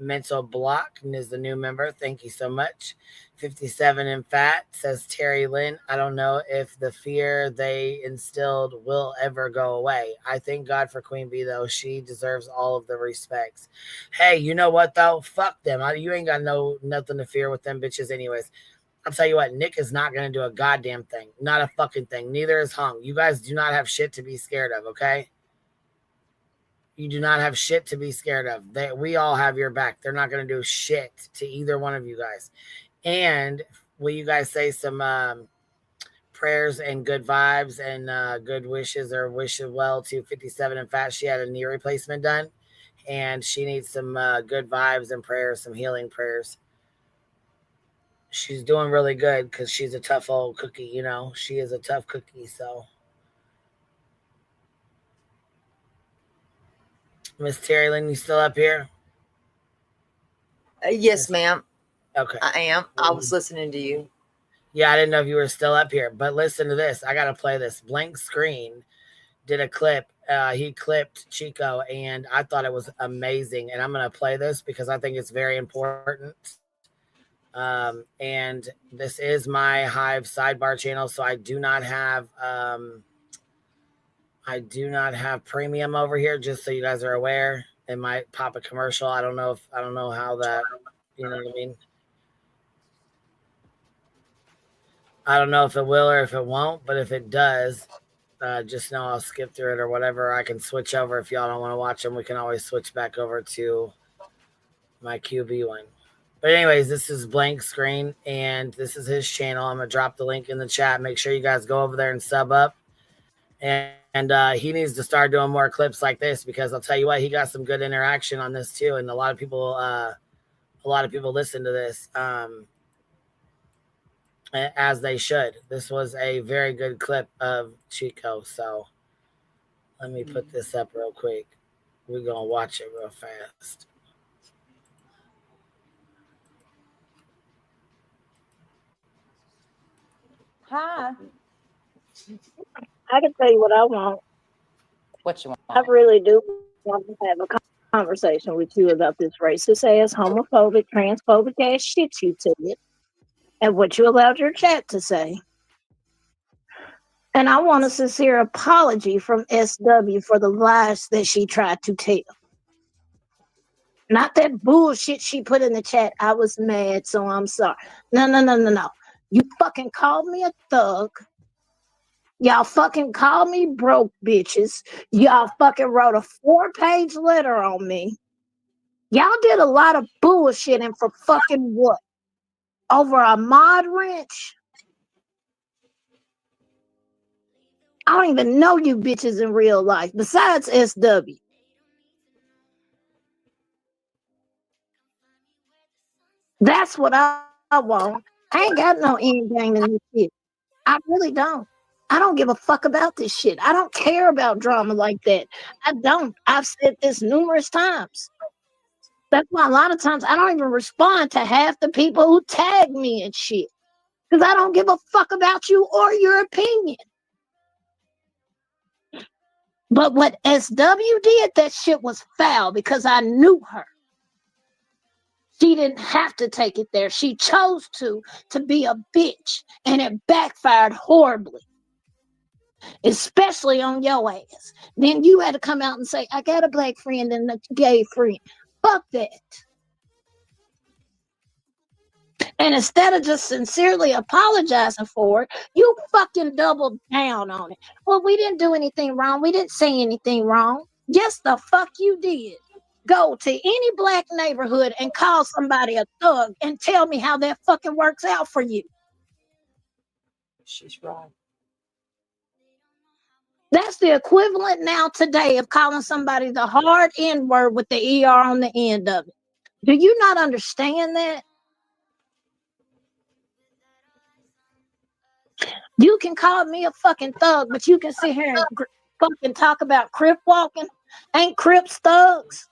Speaker 3: Mental Block is the new member. Thank you so much. 57 in fat, says Terry Lynn. I don't know if the fear they instilled will ever go away. I thank God for Queen Bee, though. She deserves all of the respects. Hey, you know what, though? Fuck them. You ain't got nothing to fear with them bitches anyways. I'll tell you what, Nick is not going to do a goddamn thing. Not a fucking thing. Neither is Hung. You guys do not have shit to be scared of, okay? You do not have shit to be scared of. We all have your back. They're not going to do shit to either one of you guys. And will you guys say some prayers and good vibes and good wishes or wish well to 57 in fat? She had a knee replacement done, and she needs some good vibes and prayers, some healing prayers. She's doing really good because she's a tough old cookie, you know. She is a tough cookie, so. Miss Terry Lynn, you still up here?
Speaker 7: Yes, ma'am.
Speaker 3: Okay.
Speaker 7: I am. I was listening to you.
Speaker 3: Yeah, I didn't know if you were still up here, but listen to this. I got to play this. Blank Screen did a clip. He clipped Chico, and I thought it was amazing. And I'm going to play this because I think it's very important. And this is my Hive sidebar channel, so I do not have premium over here, just so you guys are aware. It might pop a commercial. I don't know how that, you know what I mean? I don't know if it will or if it won't, but if it does, just know I'll skip through it or whatever. I can switch over. If y'all don't want to watch them, we can always switch back over to my QB one. But anyways, this is Blank Screen, and this is his channel. I'm going to drop the link in the chat. Make sure you guys go over there and sub up. And he needs to start doing more clips like this, because I'll tell you what, he got some good interaction on this too, and a lot of people listen to this as they should. This was a very good clip of Chico, so let me put this up real quick. We're gonna watch it real fast.
Speaker 5: Hi.
Speaker 8: I can tell you what I want.
Speaker 6: What you want?
Speaker 8: I really do want to have a conversation with you about this racist ass, homophobic, transphobic ass shit you said and what you allowed your chat to say. And I want a sincere apology from SW for the lies that she tried to tell. Not that bullshit she put in the chat. I was mad, so I'm sorry. No. You fucking called me a thug. Y'all fucking called me broke bitches. Y'all fucking wrote a 4-page letter on me. Y'all did a lot of bullshit, and for fucking what? over a mod wrench. I don't even know you bitches in real life, besides SW. That's what I want. I ain't got no end game in this shit. I really don't. I don't give a fuck about this shit. I don't care about drama like that. I don't. I've said this numerous times. That's why a lot of times I don't even respond to half the people who tag me and shit. Because I don't give a fuck about you or your opinion. But what SW did, that shit was foul because I knew her. She didn't have to take it there. She chose to be a bitch, and it backfired horribly, especially on your ass. Then you had to come out and say, I got a black friend and a gay friend. Fuck that. And instead of just sincerely apologizing for it, you fucking doubled down on it. Well, we didn't do anything wrong. We didn't say anything wrong. Yes, the fuck you did. Go to any black neighborhood and call somebody a thug and tell me how that fucking works out for you.
Speaker 7: She's right.
Speaker 8: That's the equivalent now today of calling somebody the hard N word with the ER on the end of it. Do you not understand that? You can call me a fucking thug, but you can sit here and fucking talk about Crip walking. Ain't Crips thugs?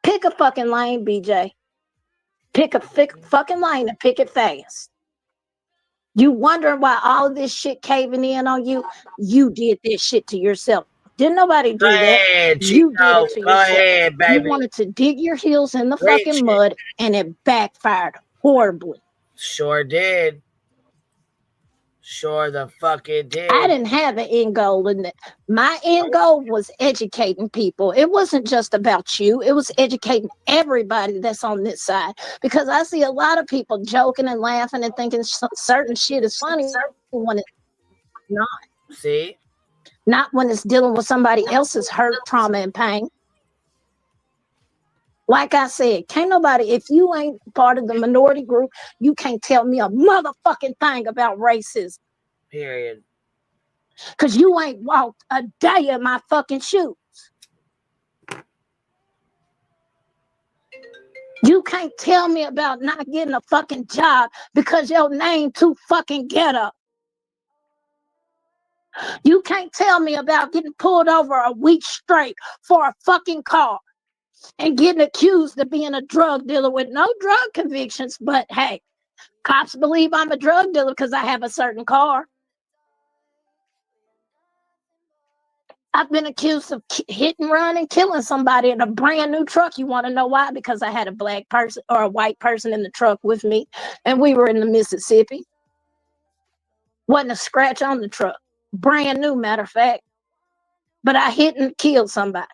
Speaker 8: Pick a fucking lane, BJ. Pick a fucking lane and pick it fast. You wondering why all of this shit caving in on you? You did this shit to yourself. Didn't nobody do that. You did it to yourself.
Speaker 3: Ahead, baby.
Speaker 8: You wanted to dig your heels in the
Speaker 3: Preach
Speaker 8: fucking
Speaker 3: it.
Speaker 8: mud, and it backfired horribly.
Speaker 3: Sure did. Sure the fuck it did.
Speaker 8: I didn't have an end goal in that. My end goal was educating people. It wasn't just about you. It was educating everybody that's on this side. Because I see a lot of people joking and laughing and thinking certain shit is funny when it's not.
Speaker 3: See?
Speaker 8: Not when it's dealing with somebody else's hurt, trauma, and pain. Like I said, can't nobody, if you ain't part of the minority group, you can't tell me a motherfucking thing about racism.
Speaker 3: Period.
Speaker 8: Because you ain't walked a day in my fucking shoes. You can't tell me about not getting a fucking job because your name too fucking ghetto. You can't tell me about getting pulled over a week straight for a fucking car and getting accused of being a drug dealer with no drug convictions. But hey, cops believe I'm a drug dealer because I have a certain car. I've been accused of hit and run and killing somebody in a brand new truck. You want to know why? Because I had a black person or a white person in the truck with me, and we were in the Mississippi. Wasn't a scratch on the truck. Brand new, matter of fact. But I hit and killed somebody.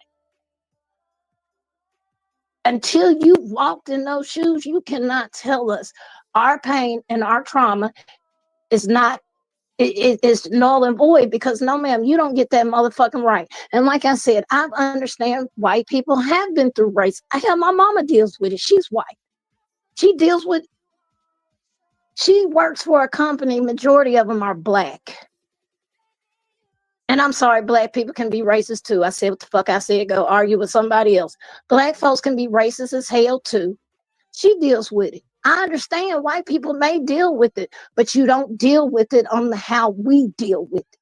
Speaker 8: Until you walked in those shoes, you cannot tell us our pain and our trauma is not, it's null and void, because no, ma'am, you don't get that motherfucking right. And like I said, I understand white people have been through race. I have, my mama deals with it. She's white. She works for a company. Majority of them are black. And I'm sorry, black people can be racist too. I said what the fuck I said, go argue with somebody else. Black folks can be racist as hell too. She deals with it. I understand white people may deal with it, but you don't deal with it on how we deal with it.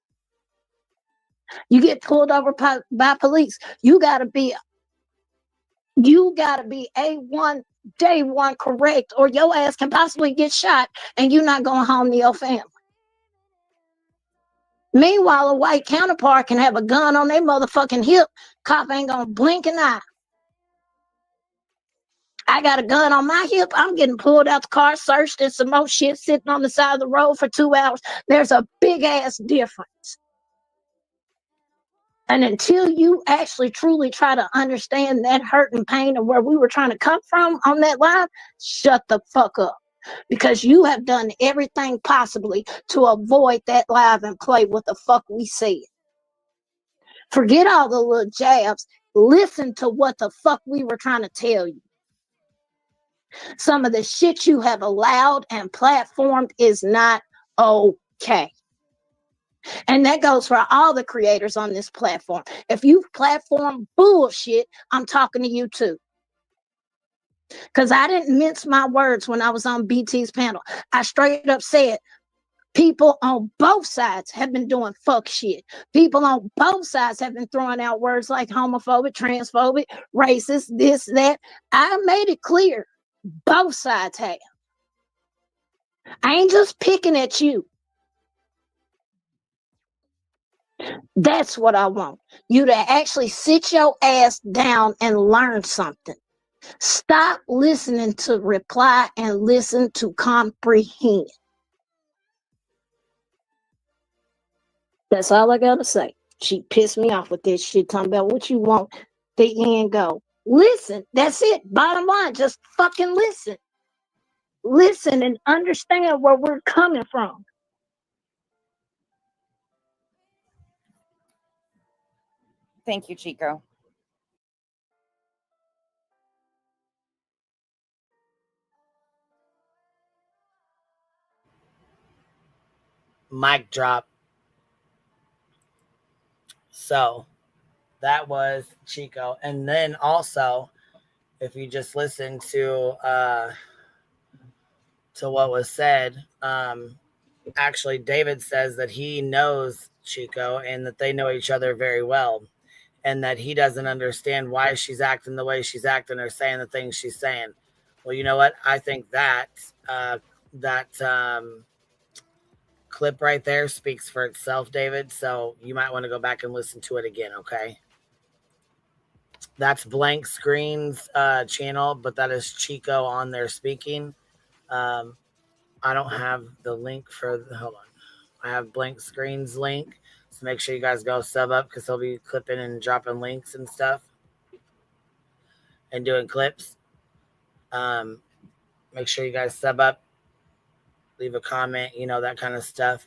Speaker 8: You get pulled over by police. You gotta be A1, day one correct, or your ass can possibly get shot and you're not going home to your family. Meanwhile, a white counterpart can have a gun on their motherfucking hip. Cop ain't gonna blink an eye. I got a gun on my hip. I'm getting pulled out the car, searched, and some more shit sitting on the side of the road for 2 hours. There's a big ass difference. And until you actually truly try to understand that hurt and pain and where we were trying to come from on that live, shut the fuck up. Because you have done everything possibly to avoid that live and play what the fuck we said. Forget all the little jabs. Listen to what the fuck we were trying to tell you. Some of the shit you have allowed and platformed is not okay. And that goes for all the creators on this platform. If you've platformed bullshit, I'm talking to you too. Because I didn't mince my words when I was on BT's panel. I straight up said, people on both sides have been doing fuck shit. People on both sides have been throwing out words like homophobic, transphobic, racist, this, that. I made it clear. Both sides have. I ain't just picking at you. That's what I want. You to actually sit your ass down and learn something. Stop listening to reply and listen to comprehend. That's all I gotta say. She pissed me off with this shit, talking about what you want, the end go. Listen, that's it. Bottom line, just fucking listen. Listen and understand where we're coming from.
Speaker 6: Thank you, Chico.
Speaker 3: Mic drop. So that was Chico. And then also, if you just listen to what was said, actually David says that he knows Chico and that they know each other very well, and that he doesn't understand why she's acting the way she's acting or saying the things she's saying. Well, you know what? I think that clip right there speaks for itself, David. So you might want to go back and listen to it again, okay? That's Blank Screen's channel, but that is Chico on there speaking. I don't have the link for hold on. I have Blank Screen's link. So make sure you guys go sub up because he'll be clipping and dropping links and stuff and doing clips. Make sure you guys sub up, leave a comment, you know, that kind of stuff.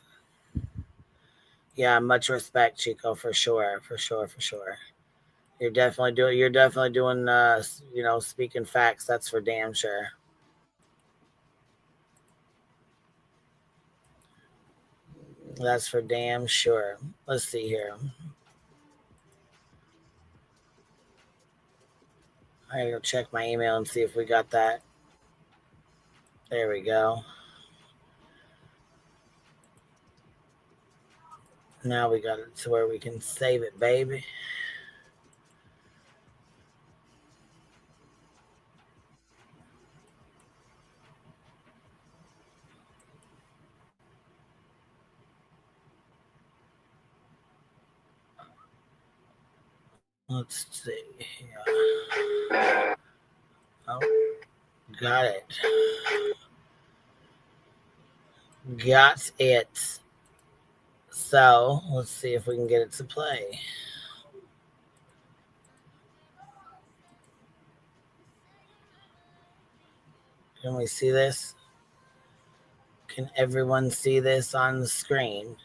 Speaker 3: Yeah, much respect, Chico, for sure. You're definitely doing you know, speaking facts, that's for damn sure. That's for damn sure. Let's see here. I gotta go check my email and see if we got that. There we go. Now we got it to where we can save it, baby. Let's see here. Oh, got it. Got it. So let's see if we can get it to play. Can we see this? Can everyone see this on the screen?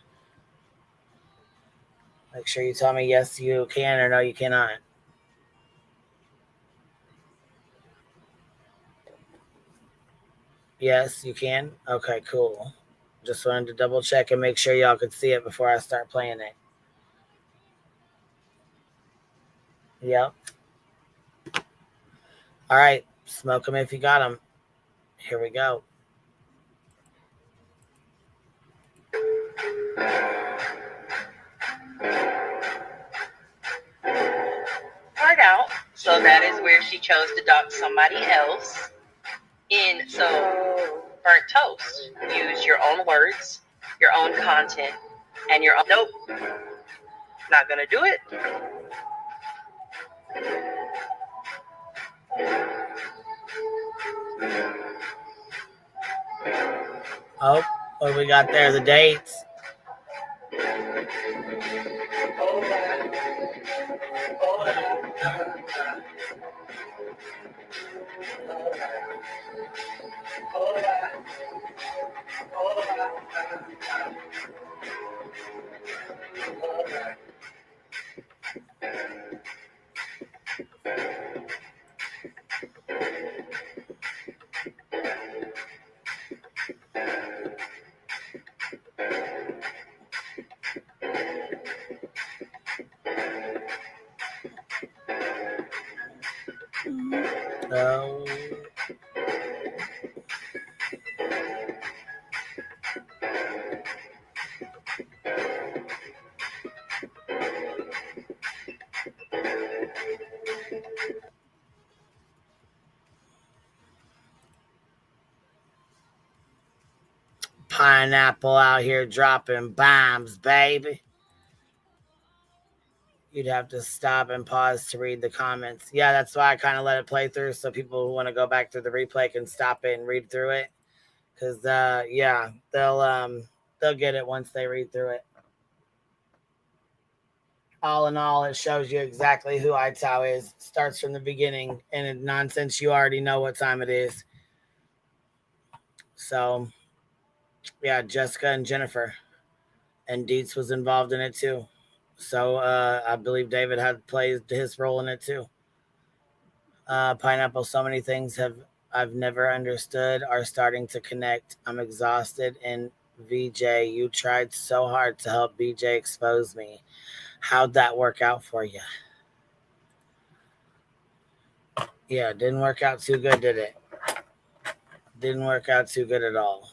Speaker 3: Make sure you tell me yes, you can, or no, you cannot. Yes, you can? Okay, cool. Just wanted to double check and make sure y'all could see it before I start playing it. Yep. All right, smoke them if you got them. Here we go.
Speaker 11: Hard out. So that is where she chose to dock somebody else. So burnt toast. Use your own words, your own content, and your own. Nope. Not gonna do it.
Speaker 3: Oh, what do we got there? The dates. No. Pineapple out here dropping bombs, baby. You'd have to stop and pause to read the comments. Yeah, that's why I kind of let it play through, so people who want to go back to the replay can stop it and read through it. Because yeah, they'll get it once they read through it. All in all, it shows you exactly who Itao is. Starts from the beginning, and in nonsense, you already know what time it is. So, yeah, Jessica and Jennifer, and Dietz was involved in it too. So I believe David had played his role in it too. Pineapple, so many things I've never understood are starting to connect. I'm exhausted. And VJ, you tried so hard to help BJ expose me. How'd that work out for you? Yeah, it didn't work out too good, did it? Didn't work out too good at all.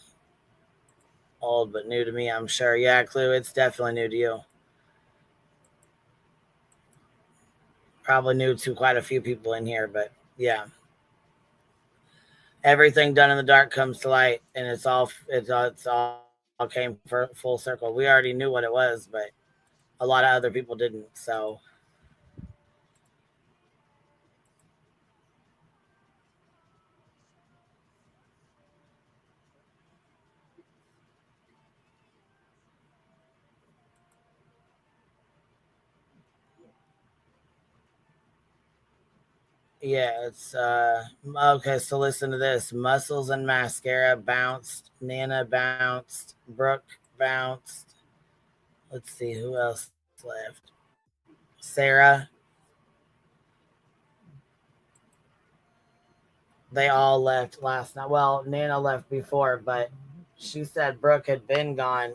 Speaker 3: Old but new to me, I'm sure. Yeah, Clue, it's definitely new to you. Probably new to quite a few people in here, but yeah. Everything done in the dark comes to light, and it's all came for full circle. We already knew what it was, but a lot of other people didn't. So yeah, it's okay. So listen to this: Muscles and Mascara bounced, Nana bounced, Brooke bounced. Let's see who else left. Sarah. They all left last night. Well, Nana left before, but she said Brooke had been gone.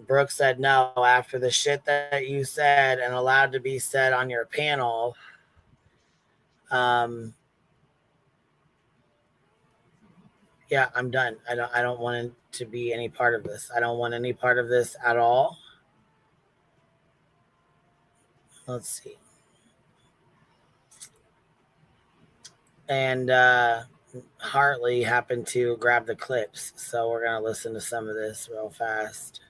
Speaker 3: Brooke said no. After the shit that you said and allowed to be said on your panel, yeah, I'm done. I don't want to be any part of this. I don't want any part of this at all. Let's see. And Hartley happened to grab the clips, so we're gonna listen to some of this real fast.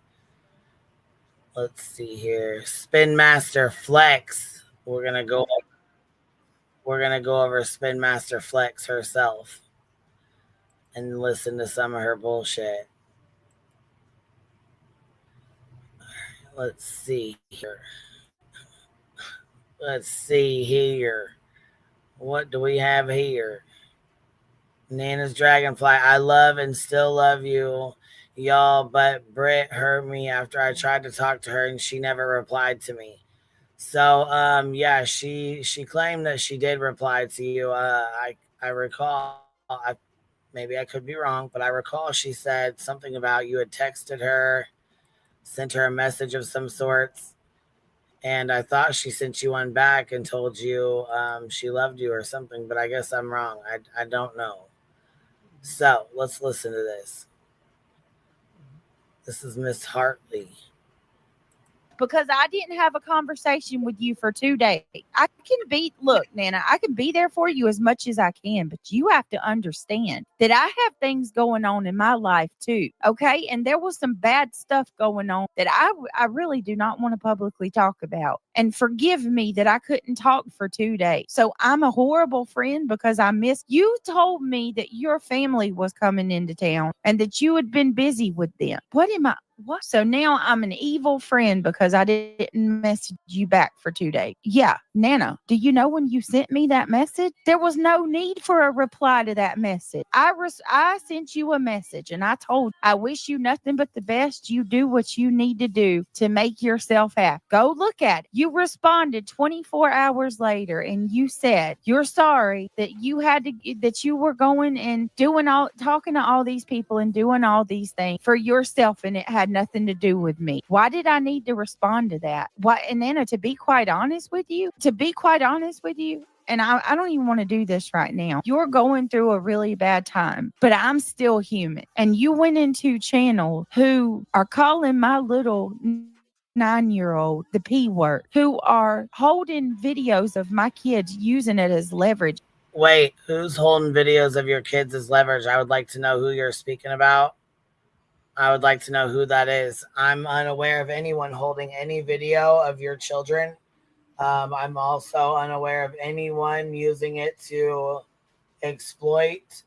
Speaker 3: Let's see here. Spin Master Flex. We're gonna go over Spin Master Flex herself and listen to some of her bullshit. Let's see here. What do we have here? Nana's Dragonfly. I love and still love you, y'all, but Britt hurt me after I tried to talk to her and she never replied to me. So, yeah, she claimed that she did reply to you. I recall, maybe I could be wrong, but I recall she said something about you had texted her, sent her a message of some sorts, and I thought she sent you one back and told you she loved you or something, but I guess I'm wrong. I don't know. So let's listen to this. This is Miss Hartley.
Speaker 13: Because I didn't have a conversation with you for 2 days. Look, Nana, I can be there for you as much as I can, but you have to understand that I have things going on in my life too. Okay. And there was some bad stuff going on that I really do not want to publicly talk about. And forgive me that I couldn't talk for 2 days. So I'm a horrible friend because I missed. You told me that your family was coming into town and that you had been busy with them. What? So now I'm an evil friend because I didn't message you back for 2 days. Yeah. Nana, do you know when you sent me that message? There was no need for a reply to that message. I sent you a message and I told you, I wish you nothing but the best. You do what you need to do to make yourself happy. Go look at it. You responded 24 hours later and you said you're sorry that you were going and talking to all these people and doing all these things for yourself, and it had nothing to do with me. Why did I need to respond to that? Why? And Nana, to be quite honest with you, and I don't even want to do this right now. You're going through a really bad time, but I'm still human. And you went into channel who are calling my little 9-year-old the P word, who are holding videos of my kids using it as leverage.
Speaker 3: Wait, who's holding videos of your kids as leverage? I would like to know who you're speaking about. I would like to know who that is. I'm unaware of anyone holding any video of your children. I'm also unaware of anyone using it to exploit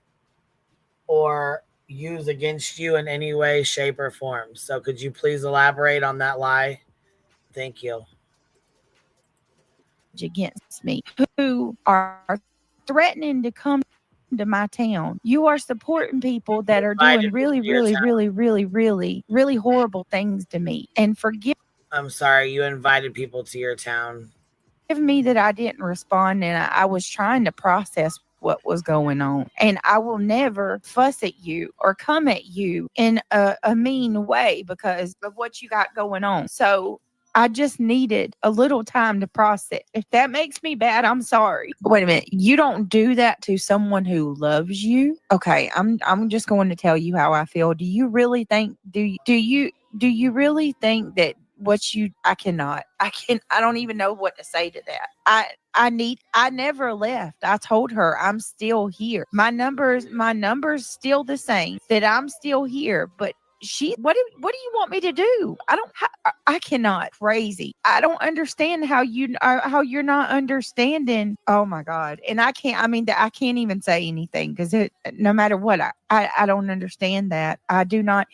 Speaker 3: or use against you in any way, shape, or form. So could you please elaborate on that lie? Thank you.
Speaker 13: Against me, who are threatening to come to my town. You are supporting people that are doing really, really, really, really, really, really horrible things to me. And forgive.
Speaker 3: I'm sorry, you invited people to your town.
Speaker 13: Me that I didn't respond, and I was trying to process what was going on. And I will never fuss at you or come at you in a mean way because of what you got going on. So I just needed a little time to process. If that makes me bad, I'm sorry. Wait a minute. You don't do that to someone who loves you. Okay, I'm just going to tell you how I feel. Do you really think do you really think that I don't even know what to say to that. I never left. I told her I'm still here. My number's still the same, that I'm still here, but what do you want me to do? I cannot. Crazy. I don't understand how you're not understanding. Oh my God. And I can't even say anything because no matter what, I don't understand that. I do not.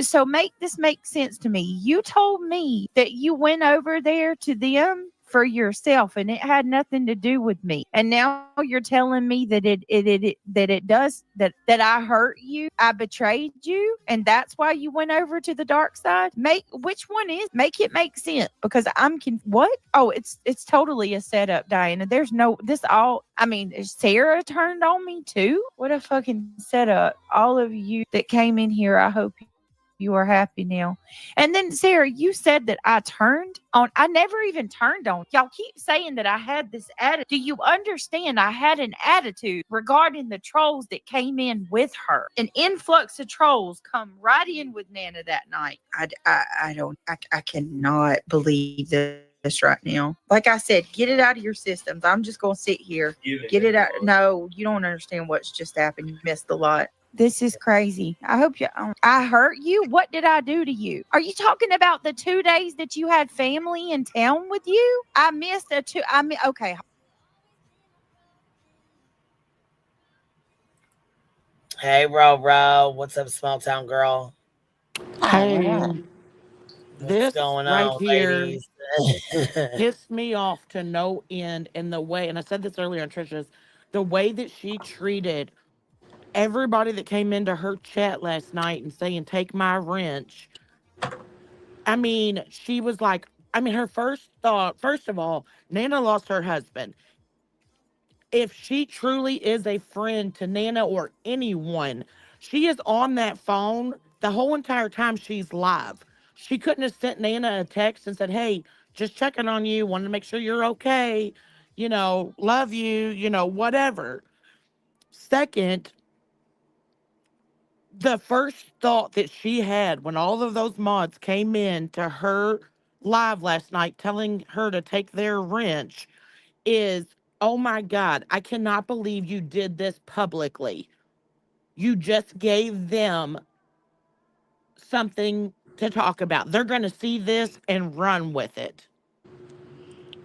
Speaker 13: So make this make sense to me. You told me that you went over there to them for yourself and it had nothing to do with me, and now you're telling me that that I hurt you, I betrayed you, and that's why you went over to the dark side. Which one is? Make it make sense, because what? Oh, it's totally a setup, Diana. There's no this all. I mean, Sarah turned on me too. What a fucking setup! All of you that came in here, I hope you are happy now. And then, Sarah, you said that I turned on. I never even turned on. Y'all keep saying that I had this attitude. Do you understand? I had an attitude regarding the trolls that came in with her. An influx of trolls come right in with Nana that night. I cannot believe this right now. Like I said, get it out of your systems. I'm just going to sit here. Get it out. No, you don't understand what's just happened. You missed a lot. This is crazy. I hope I hurt you. What did I do to you? Are you talking about the 2 days that you had family in town with you? I missed okay.
Speaker 3: Hey, Ro. What's up, small town girl?
Speaker 9: Hey,
Speaker 3: What's
Speaker 9: this
Speaker 3: going
Speaker 9: right
Speaker 3: on,
Speaker 9: here
Speaker 3: ladies?
Speaker 9: pissed me off to no end in the way, and I said this earlier on Trisha's, the way that she treated everybody that came into her chat last night and saying, take my wrench. I mean, she was like, her first thought, first of all, Nana lost her husband. If she truly is a friend to Nana or anyone, she is on that phone the whole entire time she's live. She couldn't have sent Nana a text and said, hey, just checking on you, wanted to make sure you're okay, love you, whatever. Second, the first thought that she had when all of those mods came in to her live last night telling her to take their wrench is, oh my God, I cannot believe you did this publicly. You just gave them something to talk about. They're going to see this and run with it.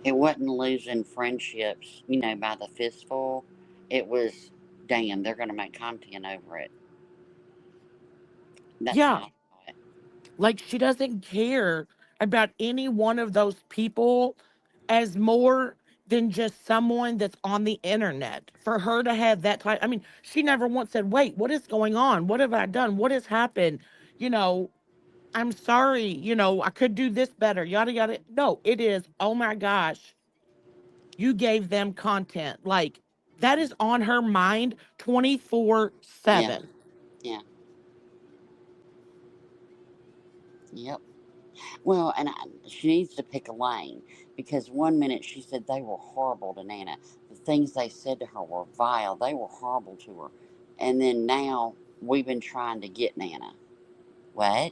Speaker 15: It wasn't losing friendships, by the fistful. It was, damn, they're going to make content over it. That's
Speaker 9: yeah. Like, she doesn't care about any one of those people as more than just someone that's on the internet. For her to have that type, she never once said, wait, what is going on? What have I done? What has happened? I'm sorry, I could do this better, yada, yada. No, it is, oh my gosh, you gave them content. Like, that is on her mind 24/7.
Speaker 15: Yeah. Yep. Well, and she needs to pick a lane because one minute she said they were horrible to Nana. The things they said to her were vile. They were horrible to her. And then now we've been trying to get Nana. What?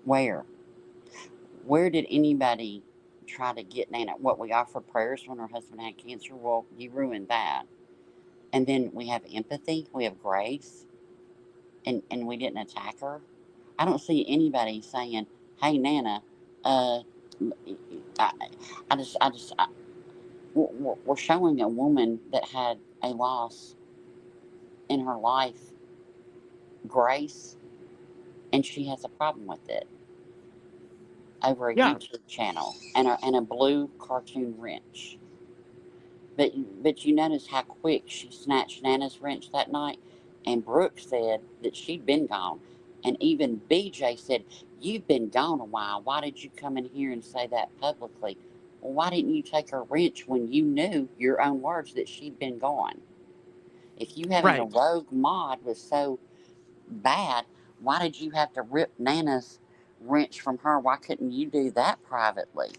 Speaker 15: Where? Where did anybody try to get Nana? What, we offered prayers when her husband had cancer? Well, you ruined that. And then we have empathy, we have grace, and we didn't attack her. I don't see anybody saying, "Hey, Nana, uh, I, we're showing a woman that had a loss in her life grace, and she has a problem with it over a YouTube channel and a blue cartoon wrench." But you notice how quick she snatched Nana's wrench that night, and Brooke said that she'd been gone, and even BJ said, "You've been gone a while. Why did you come in here and say that publicly?" Well, why didn't you take her wrench when you knew your own words that she'd been gone? If you having a rogue mod was so bad, why did you have to rip Nana's wrench from her? Why couldn't you do that privately?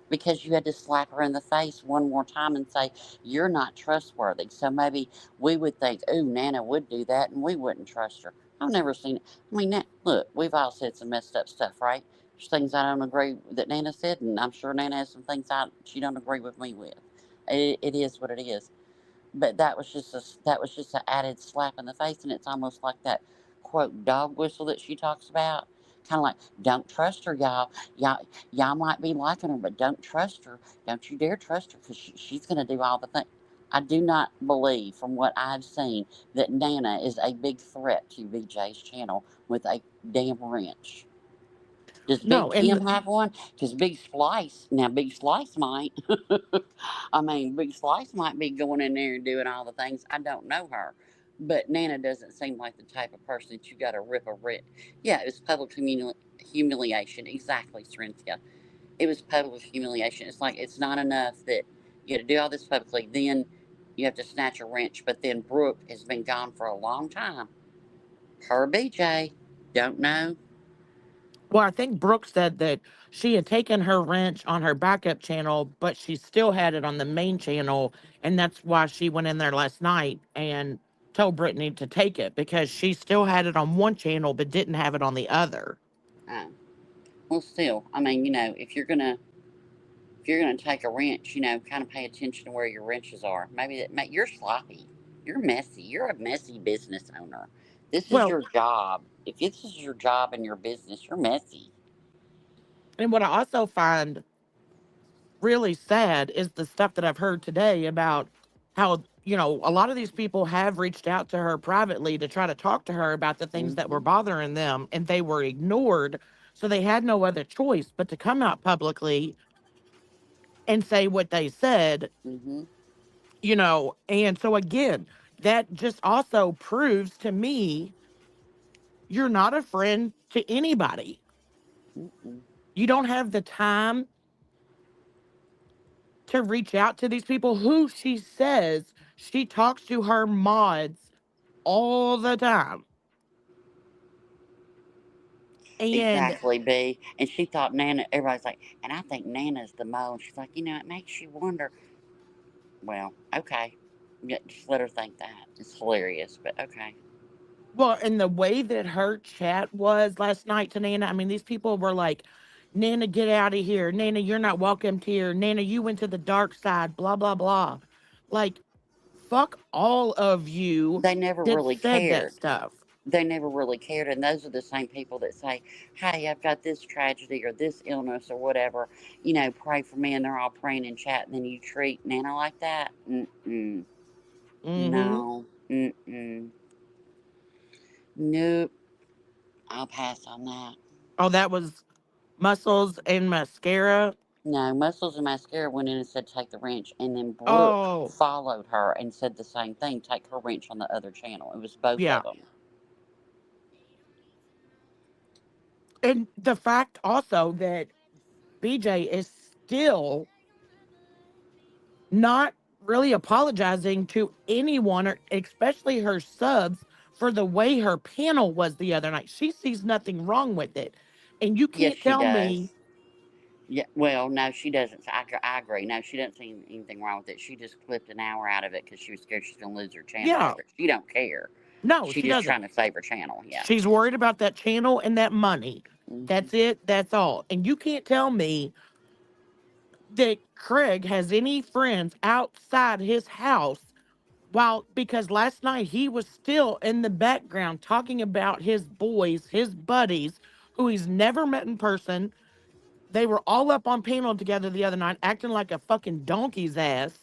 Speaker 15: Because you had to slap her in the face one more time and say, "You're not trustworthy." So maybe we would think, "Ooh, Nana would do that," and we wouldn't trust her. I've never seen it. I mean, look, we've all said some messed up stuff, right? There's things I don't agree that Nana said, and I'm sure Nana has some things she don't agree with me with. It is what it is. But that was just an added slap in the face, and it's almost like that quote dog whistle that she talks about. Kind of like, don't trust her, y'all. Y'all might be liking her, but don't trust her. Don't you dare trust her because she's going to do all the things. I do not believe, from what I've seen, that Nana is a big threat to BJ's channel with a damn wrench. Does Big Kim have one? Because Big Slice might. I mean, Big Slice might be going in there and doing all the things. I don't know her. But Nana doesn't seem like the type of person that you got to rip a rip. Yeah, it was public humiliation. Exactly, Cynthia. It was public humiliation. It's like, it's not enough that you got to do all this publicly. Then you have to snatch a wrench. But then Brooke has been gone for a long time. Her BJ, don't know.
Speaker 9: Well, I think Brooke said that she had taken her wrench on her backup channel, but she still had it on the main channel. And that's why she went in there last night and told Brittany to take it because she still had it on one channel, but didn't have it on the other.
Speaker 15: Well, still, I mean, if you're gonna take a wrench, kind of pay attention to where your wrenches are. Maybe you're sloppy, you're messy, you're a messy business owner. This is your job. If this is your job and your business, you're messy.
Speaker 9: And what I also find really sad is the stuff that I've heard today about how, a lot of these people have reached out to her privately to try to talk to her about the things that were bothering them, and they were ignored. So they had no other choice but to come out publicly and say what they said, and so again, that just also proves to me you're not a friend to anybody. You don't have the time to reach out to these people who she says she talks to her mods all the time. And
Speaker 15: exactly, B. And she thought Nana, everybody's like, and I think Nana's the mo. And she's like, it makes you wonder. Well, okay. Yeah, just let her think that. It's hilarious, but okay.
Speaker 9: Well, and the way that her chat was last night to Nana, I mean, these people were like, "Nana, get out of here. Nana, you're not welcome here. Nana, you went to the dark side, blah, blah, blah." Like, fuck all of you
Speaker 15: They never
Speaker 9: that
Speaker 15: really
Speaker 9: said that
Speaker 15: cared.
Speaker 9: stuff.
Speaker 15: They never really cared. And those are the same people that say, "Hey, I've got this tragedy or this illness or whatever. Pray for me." And they're all praying in chat. And then you treat Nana like that? Mm-mm. No. Mm-mm. Nope. I'll pass on that.
Speaker 9: Oh, that was Muscles and Mascara?
Speaker 15: No, Muscles and Mascara went in and said, "Take the wrench." And then Brooke followed her and said the same thing, "Take her wrench on the other channel." It was both of them.
Speaker 9: And the fact also that BJ is still not really apologizing to anyone, or especially her subs, for the way her panel was the other night. She sees nothing wrong with it. And you
Speaker 15: Yes,
Speaker 9: can't
Speaker 15: she
Speaker 9: tell me.
Speaker 15: does. Yeah, well, no, she doesn't. I agree. No, she doesn't see anything wrong with it. She just clipped an hour out of it because she was scared she's going to lose her channel
Speaker 9: Yeah.
Speaker 15: over it. She don't care.
Speaker 9: No,
Speaker 15: She's
Speaker 9: she
Speaker 15: just
Speaker 9: doesn't.
Speaker 15: trying to save her channel. Yeah.
Speaker 9: She's worried about that channel and that money. That's it. That's all. And you can't tell me that Craig has any friends outside his house because last night he was still in the background talking about his boys, his buddies, who he's never met in person. They were all up on panel together the other night, acting like a fucking donkey's ass.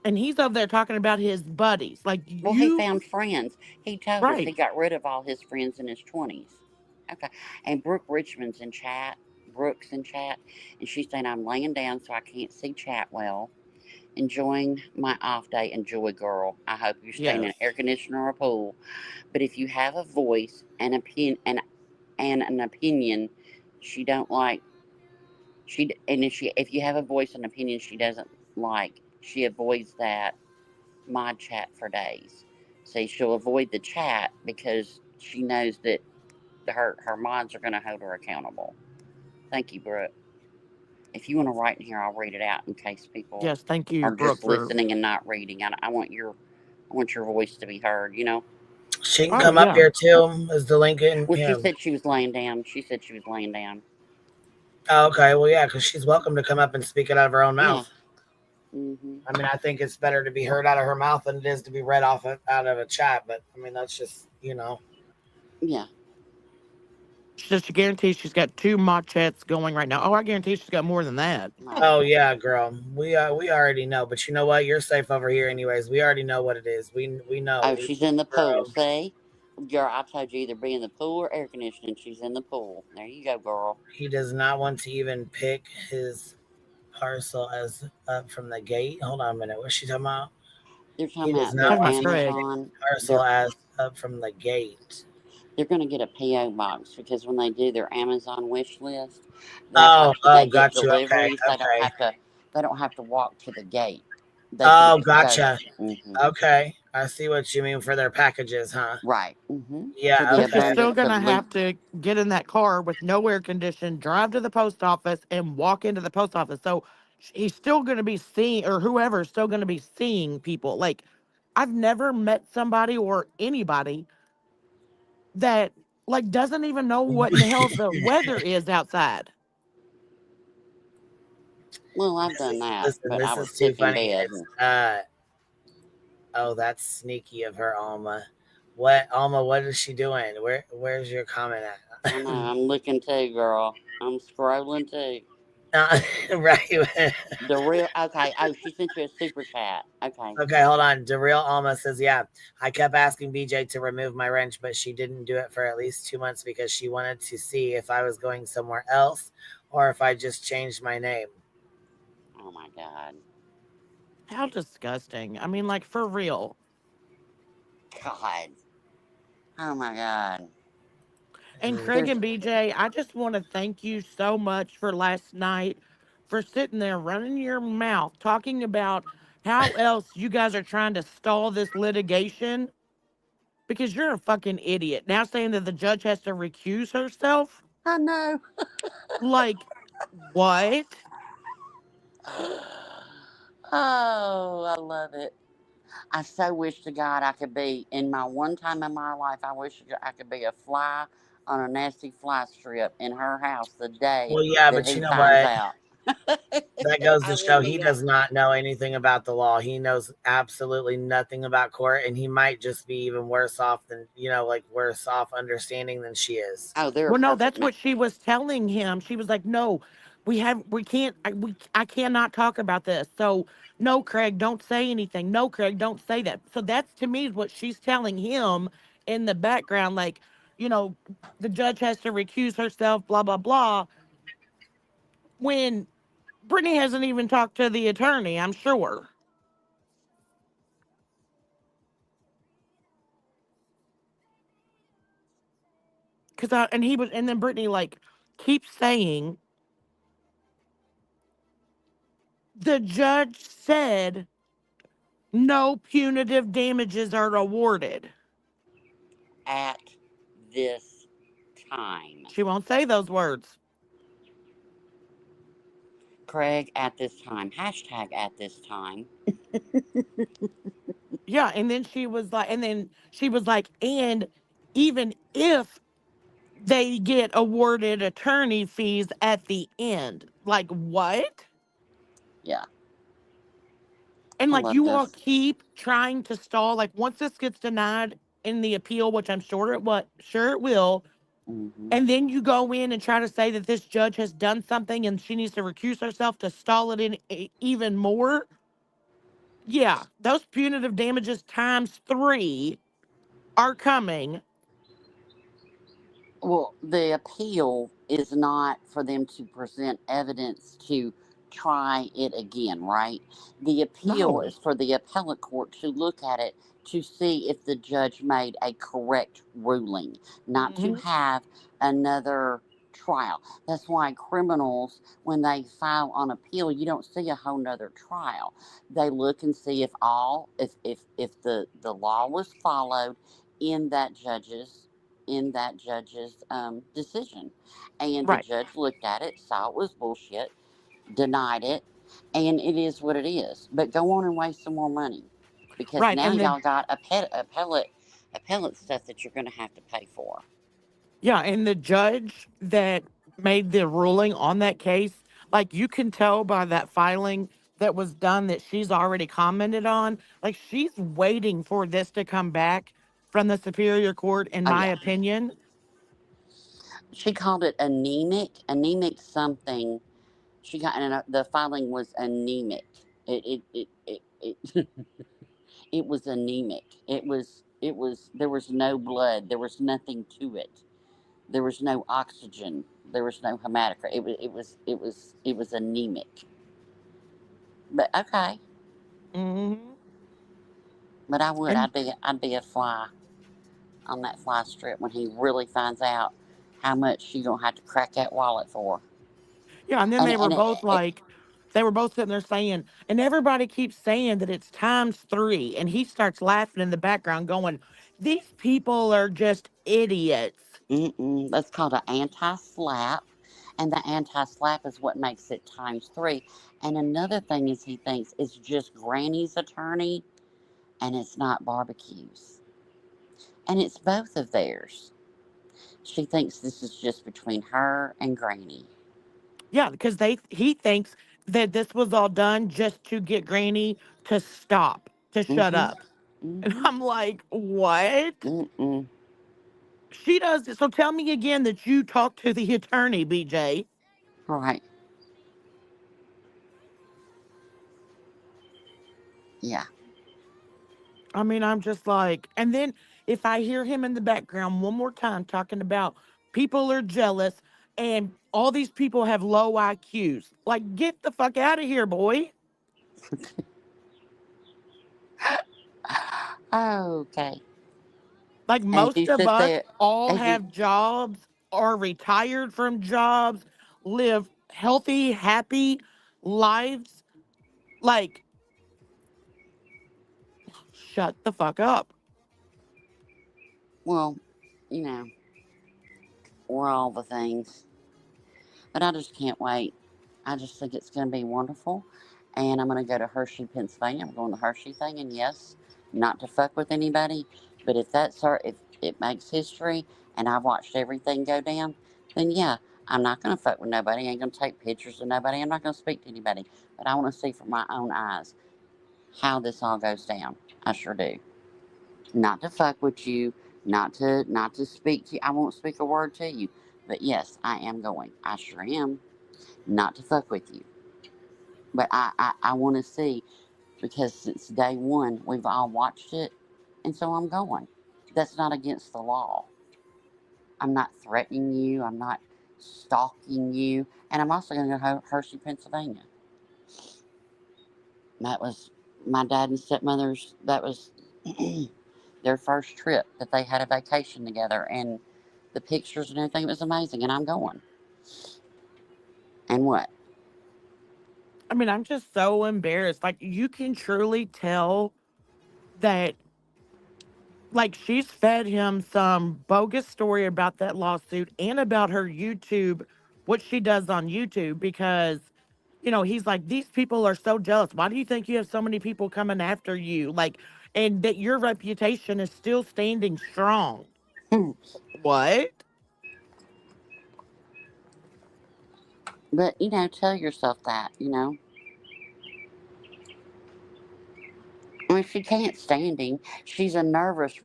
Speaker 9: And he's over there talking about his buddies. Like,
Speaker 15: Well, he found friends. He told us he
Speaker 9: Right.
Speaker 15: got rid of all his friends in his 20s. Okay. And Brooke Richmond's in chat. Brooke's in chat. And she's saying, I'm laying down so I can't see chat well. Enjoying my off day. Enjoy, girl. I hope you're staying in an
Speaker 9: Yes.
Speaker 15: air conditioner or a pool. But if you have a voice and an opinion she don't like, if you have a voice and opinion she doesn't like, she avoids that mod chat for days. So she'll avoid the chat because she knows that her mods are going to hold her accountable. Thank you, Brooke. If you want to write in here, I'll read it out in case people
Speaker 9: Yes, thank you,
Speaker 15: are
Speaker 9: Brooke,
Speaker 15: just
Speaker 9: for
Speaker 15: listening and not reading. I want your voice to be heard. You know.
Speaker 3: She can come up here too. Is the link in?
Speaker 15: Well, she said she was laying down.
Speaker 3: Oh, okay. Well, yeah, because she's welcome to come up and speak it out of her own mouth.
Speaker 15: Yeah. Mm-hmm.
Speaker 3: I mean, I think it's better to be heard out of her mouth than it is to be read out of a chat. But I mean, that's just
Speaker 15: Yeah.
Speaker 9: She says she guarantees she's got 2 mod chats going right now. Oh, I guarantee she's got more than that.
Speaker 3: Oh yeah, girl. We already know. But you know what? You're safe over here, anyways. We already know what it is. We know.
Speaker 15: Oh, she's in the pool. See, girl, I told you either be in the pool or air conditioning. She's in the pool. There you go, girl.
Speaker 3: He does not want to even pick his parcel as up from the gate. Hold on a minute. What's she talking about?
Speaker 15: They're
Speaker 3: He
Speaker 15: talking
Speaker 3: does
Speaker 15: about
Speaker 3: not
Speaker 15: their
Speaker 3: want to pick
Speaker 15: Amazon.
Speaker 3: his parcel as up from the gate.
Speaker 15: They're going to get a PO box because when they do their Amazon wish list,
Speaker 3: Oh,
Speaker 15: they get
Speaker 3: got you. Okay,
Speaker 15: deliveries.
Speaker 3: okay.
Speaker 15: They don't have to walk to the gate. They
Speaker 3: Oh,
Speaker 15: can just
Speaker 3: gotcha.
Speaker 15: go. Mm-hmm.
Speaker 3: Okay, I see what you mean for their packages, huh?
Speaker 15: Right. Mm-hmm.
Speaker 3: Yeah.
Speaker 9: But
Speaker 3: Okay.
Speaker 9: you're still gonna have to get in that car with no air condition, drive to the post office, and walk into the post office. So he's still gonna be seeing, or whoever's still gonna be seeing people. Like, I've never met somebody or anybody that doesn't even know what in the hell the weather is outside.
Speaker 15: Well, I've done that,
Speaker 3: Listen,
Speaker 15: but I
Speaker 3: this
Speaker 15: was
Speaker 3: is too
Speaker 15: sick in
Speaker 3: funny.
Speaker 15: bed.
Speaker 3: Oh, that's sneaky of her, Alma. What, Alma? What is she doing? Where's your comment at?
Speaker 15: I know. I'm looking too, girl. I'm scrolling too.
Speaker 3: Right.
Speaker 15: The real. Okay. Oh, she sent you a super chat. Okay.
Speaker 3: Okay, hold on. The real Alma says, yeah, I kept asking BJ to remove my wrench, but she didn't do it for at least 2 months because she wanted to see if I was going somewhere else or if I just changed my name.
Speaker 15: Oh my God.
Speaker 9: How disgusting. I mean, like, for real.
Speaker 15: God. Oh my God.
Speaker 9: And Craig and BJ, I just want to thank you so much for last night, for sitting there running your mouth, talking about how else you guys are trying to stall this litigation, because you're a fucking idiot. Now saying that the judge has to recuse herself?
Speaker 15: I know.
Speaker 9: Like, what?
Speaker 15: Oh, I love it. I so wish to God I could be, in my one time in my life, I wish I could be a fly on a nasty fly strip in her house the day
Speaker 3: Well, yeah,
Speaker 15: that
Speaker 3: but
Speaker 15: he
Speaker 3: you know
Speaker 15: finds
Speaker 3: what?
Speaker 15: out.
Speaker 3: That goes
Speaker 15: I
Speaker 3: to show
Speaker 15: would
Speaker 3: he
Speaker 15: be that.
Speaker 3: does not know anything about the law. He knows absolutely nothing about court, and he might just be even worse off than, worse off understanding than she is.
Speaker 15: Oh, they're
Speaker 9: Well, no,
Speaker 15: perfect
Speaker 9: that's what she was telling him. She was like, "No, we can't, I cannot talk about this. So, no, Craig, don't say anything. No, Craig, don't say that." So that's to me what she's telling him in the background, like, you know, the judge has to recuse herself, blah blah blah. When Brittany hasn't even talked to the attorney, I'm sure. And then Brittany keeps saying the judge said no punitive damages are awarded.
Speaker 15: At this time.
Speaker 9: She won't say those words.
Speaker 15: Craig, at this time. Hashtag at this time.
Speaker 9: Yeah, and then she was like, and even if they get awarded attorney fees at the end. Like, what?
Speaker 15: Yeah.
Speaker 9: And
Speaker 15: I
Speaker 9: like,
Speaker 15: love
Speaker 9: you all
Speaker 15: this.
Speaker 9: keep trying to stall. Like, once this gets denied in the appeal, which I'm sure it will,
Speaker 15: Mm-hmm.
Speaker 9: and then you go in and try to say that this judge has done something and she needs to recuse herself to stall it in even more. Yeah, those punitive damages times 3 are coming.
Speaker 15: Well, the appeal is not for them to present evidence to try it again, right? The appeal
Speaker 9: No.
Speaker 15: is for the appellate court to look at it to see if the judge made a correct ruling, not to
Speaker 9: Mhm.
Speaker 15: have another trial. That's why criminals, when they file on appeal, you don't see a whole nother trial. They look and see if the law was followed in that judge's decision. And the
Speaker 9: Right.
Speaker 15: judge looked at it, saw it was bullshit, denied it, and it is what it is. But go on and waste some more money because
Speaker 9: Right.
Speaker 15: now
Speaker 9: And the
Speaker 15: y'all got appellate stuff that you're going to have to pay for.
Speaker 9: Yeah, and the judge that made the ruling on that case, like you can tell by that filing that was done that she's already commented on, like she's waiting for this to come back from the Superior Court, in
Speaker 15: Oh
Speaker 9: my
Speaker 15: yeah,
Speaker 9: opinion.
Speaker 15: she called it anemic something. She got and the filing was anemic. It it was anemic. It was there was no blood. There was nothing to it. There was no oxygen. There was no hematocrit. It was anemic. But okay.
Speaker 9: Hmm.
Speaker 15: But I would.
Speaker 9: And
Speaker 15: I'd be a fly on that fly strip when he really finds out how much you gonna have to crack that wallet for.
Speaker 9: yeah, and then
Speaker 15: And
Speaker 9: they were
Speaker 15: and
Speaker 9: both
Speaker 15: it
Speaker 9: like, they were both sitting there saying, and everybody keeps saying that it's times 3. And he starts laughing in the background, going, these people are just idiots.
Speaker 15: that's called an anti-slap, and the anti-slap is what makes it times 3. And another thing is he thinks it's just Granny's attorney, and it's not barbecues, and it's both of theirs. She thinks this is just between her and Granny.
Speaker 9: Yeah, because he thinks that this was all done just to get Granny to stop, to shut
Speaker 15: Mm-hmm.
Speaker 9: up. And
Speaker 15: Mm-hmm.
Speaker 9: I'm like, what?
Speaker 15: Mm-mm.
Speaker 9: She does it. So tell me again that you talked to the attorney, BJ.
Speaker 15: Right. Yeah.
Speaker 9: I mean, I'm just like, and then if I hear him in the background one more time talking about people are jealous and all these people have low IQs, like, get the fuck out of here, boy.
Speaker 15: Okay.
Speaker 9: Like,
Speaker 15: As you
Speaker 9: most of
Speaker 15: sit
Speaker 9: us
Speaker 15: there,
Speaker 9: all
Speaker 15: as you
Speaker 9: have jobs, are retired from jobs, live healthy, happy lives. Like, shut the fuck up.
Speaker 15: well, you know, we're all the things. But I just can't wait. I just think it's going to be wonderful. And I'm going to go to Hershey, Pennsylvania. I'm going to the Hershey thing. And yes, not to fuck with anybody. But if it makes history and I've watched everything go down, then yeah, I'm not going to fuck with nobody. I ain't going to take pictures of nobody. I'm not going to speak to anybody. But I want to see from my own eyes how this all goes down. I sure do. Not to fuck with you, not to speak to you. I won't speak a word to you. But yes, I am going. I sure am. Not to fuck with you. But I want to see because since day one we've all watched it, and so I'm going. That's not against the law. I'm not threatening you. I'm not stalking you. And I'm also going to go to Hershey, Pennsylvania. That was my dad and stepmother's. That was their first trip that they had a vacation together, and the pictures and everything was amazing. And I'm going. And what?
Speaker 9: I mean, I'm just so embarrassed. Like, you can truly tell that like she's fed him some bogus story about that lawsuit and about her YouTube, what she does on YouTube, because he's like, these people are so jealous. Why do you think you have so many people coming after you? Like, and that your reputation is still standing strong. What?
Speaker 15: But, tell yourself that, I mean, she can't stand him. She's a nervous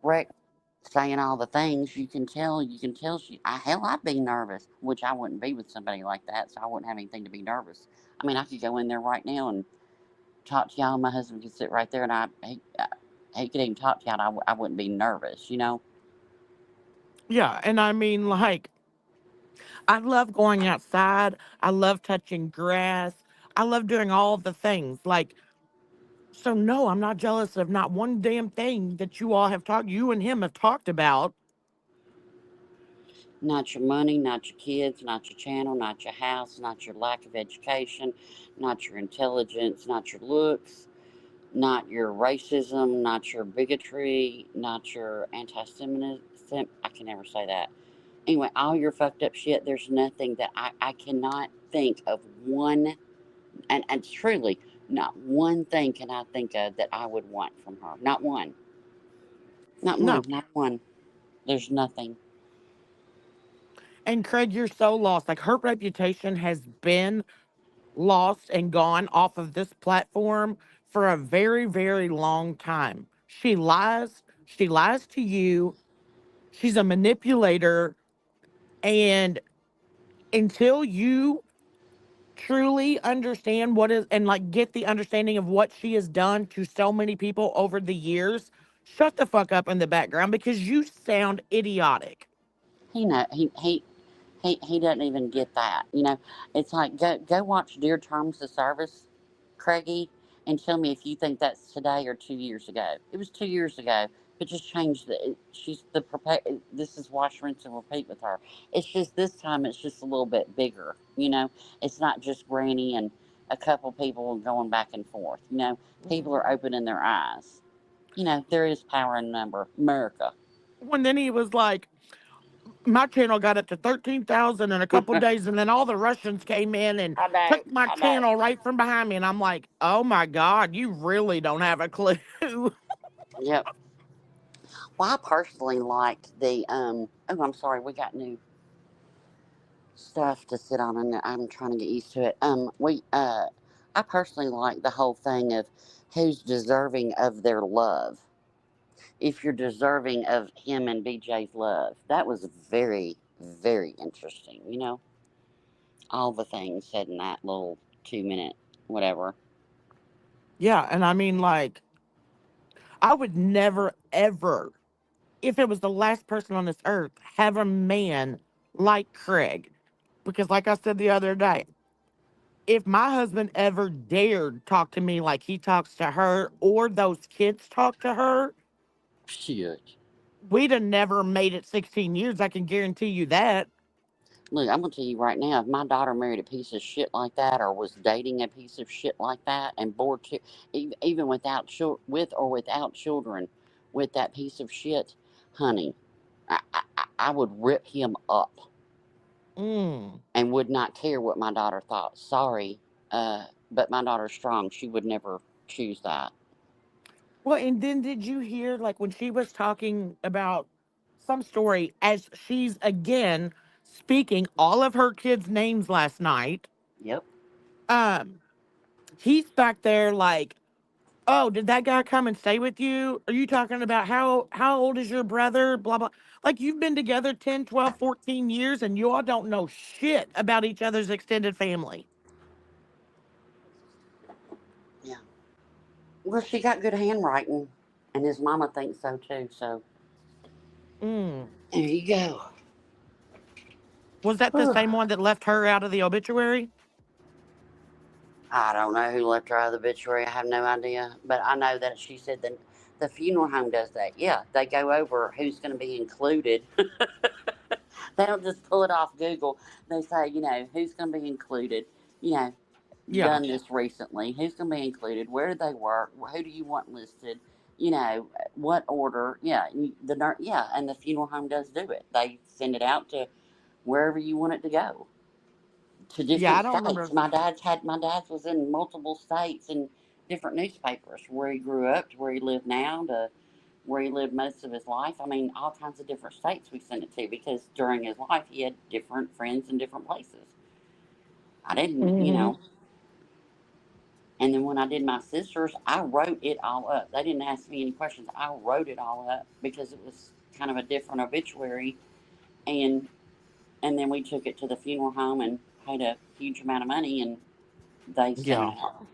Speaker 15: wreck saying all the things. You can tell hell, I'd be nervous, which I wouldn't be with somebody like that, so I wouldn't have anything to be nervous. I mean, I could go in there right now and talk to y'all. My husband could sit right there and he could even talk to y'all. And I wouldn't be nervous,
Speaker 9: Yeah. And I mean, like, I love going outside. I love touching grass. I love doing all the things. Like, so no, I'm not jealous of not one damn thing that you and him have talked about.
Speaker 15: Not your money, not your kids, not your channel, not your house, not your lack of education, not your intelligence, not your looks, not your racism, not your bigotry, not your anti-Semitism. I can never say that. Anyway, all your fucked up shit, there's nothing that I cannot think of one, and truly, not one thing can I think of that I would want from her. Not one. Not
Speaker 9: No.
Speaker 15: one. Not one. There's nothing.
Speaker 9: And Craig, you're so lost. Like, her reputation has been lost and gone off of this platform for a very, very long time. She lies. She lies to you. She's a manipulator. And until you truly understand what is, and like get the understanding of what she has done to so many people over the years, shut the fuck up in the background because you sound idiotic.
Speaker 15: He doesn't even get that. It's like go watch Dear Terms of Service, Craigie, and tell me if you think that's today or 2 years ago. It was 2 years ago, but just change she's the this is wash, rinse, and repeat with her. It's just this time it's just a little bit bigger. It's not just Granny and a couple people going back and forth. People are opening their eyes. There is power in number. America.
Speaker 9: When then he was like, my channel got up to 13,000 in a couple days, and then all the Russians came in and took my channel right from behind me. And I'm like, oh my God, you really don't have a clue.
Speaker 15: Yep. Well, I personally like the oh, I'm sorry, we got new stuff to sit on, and I'm trying to get used to it. I personally like the whole thing of who's deserving of their love. If you're deserving of him and BJ's love, that was very, very interesting. All the things said in that little 2 minute whatever.
Speaker 9: Yeah, and I mean, like, I would never, ever, if it was the last person on this earth, have a man like Craig. Because, like I said the other day, if my husband ever dared talk to me like he talks to her or those kids talk to her,
Speaker 15: Shit.
Speaker 9: we'd have never made it 16 years. I can guarantee you that.
Speaker 15: Look, I'm gonna tell you right now, if my daughter married a piece of shit like that, or was dating a piece of shit like that, and even with or without children, with that piece of shit, honey, I would rip him up, and would not care what my daughter thought. Sorry, but my daughter's strong. She would never choose that.
Speaker 9: Well, and then did you hear, like, when she was talking about some story as she's again speaking all of her kids' names last night?
Speaker 15: Yep.
Speaker 9: He's back there like, oh, did that guy come and stay with you? Are you talking about how old is your brother? Blah, blah. Like, you've been together 10, 12, 14 years and you all don't know shit about each other's extended family.
Speaker 15: Yeah. Well, she got good handwriting, and his mama thinks so too. So there you go.
Speaker 9: Was that the same one that left her out of the obituary?
Speaker 15: I don't know who left her out of the obituary. I have no idea. But I know that she said that the funeral home does that. Yeah, they go over who's going to be included. They don't just pull it off Google. They say, who's going to be included.
Speaker 9: Yeah.
Speaker 15: done this recently? Who's going to be included? Where do they work? Who do you want listed? You know, what order? Yeah, yeah, and the funeral home does do it. They send it out to wherever you want it to go, to
Speaker 9: Yeah, I
Speaker 15: different
Speaker 9: don't
Speaker 15: states.
Speaker 9: remember.
Speaker 15: My dad's was in multiple states and different newspapers, where he grew up to where he lived now to where he lived most of his life. I mean, all kinds of different states we sent it to, because during his life he had different friends in different places. I didn't,
Speaker 9: Hmm.
Speaker 15: And then when I did my sister's, I wrote it all up. They didn't ask me any questions. I wrote it all up because it was kind of a different obituary, and then we took it to the funeral home and paid a huge amount of money, and they sent it
Speaker 9: Yeah.
Speaker 15: out.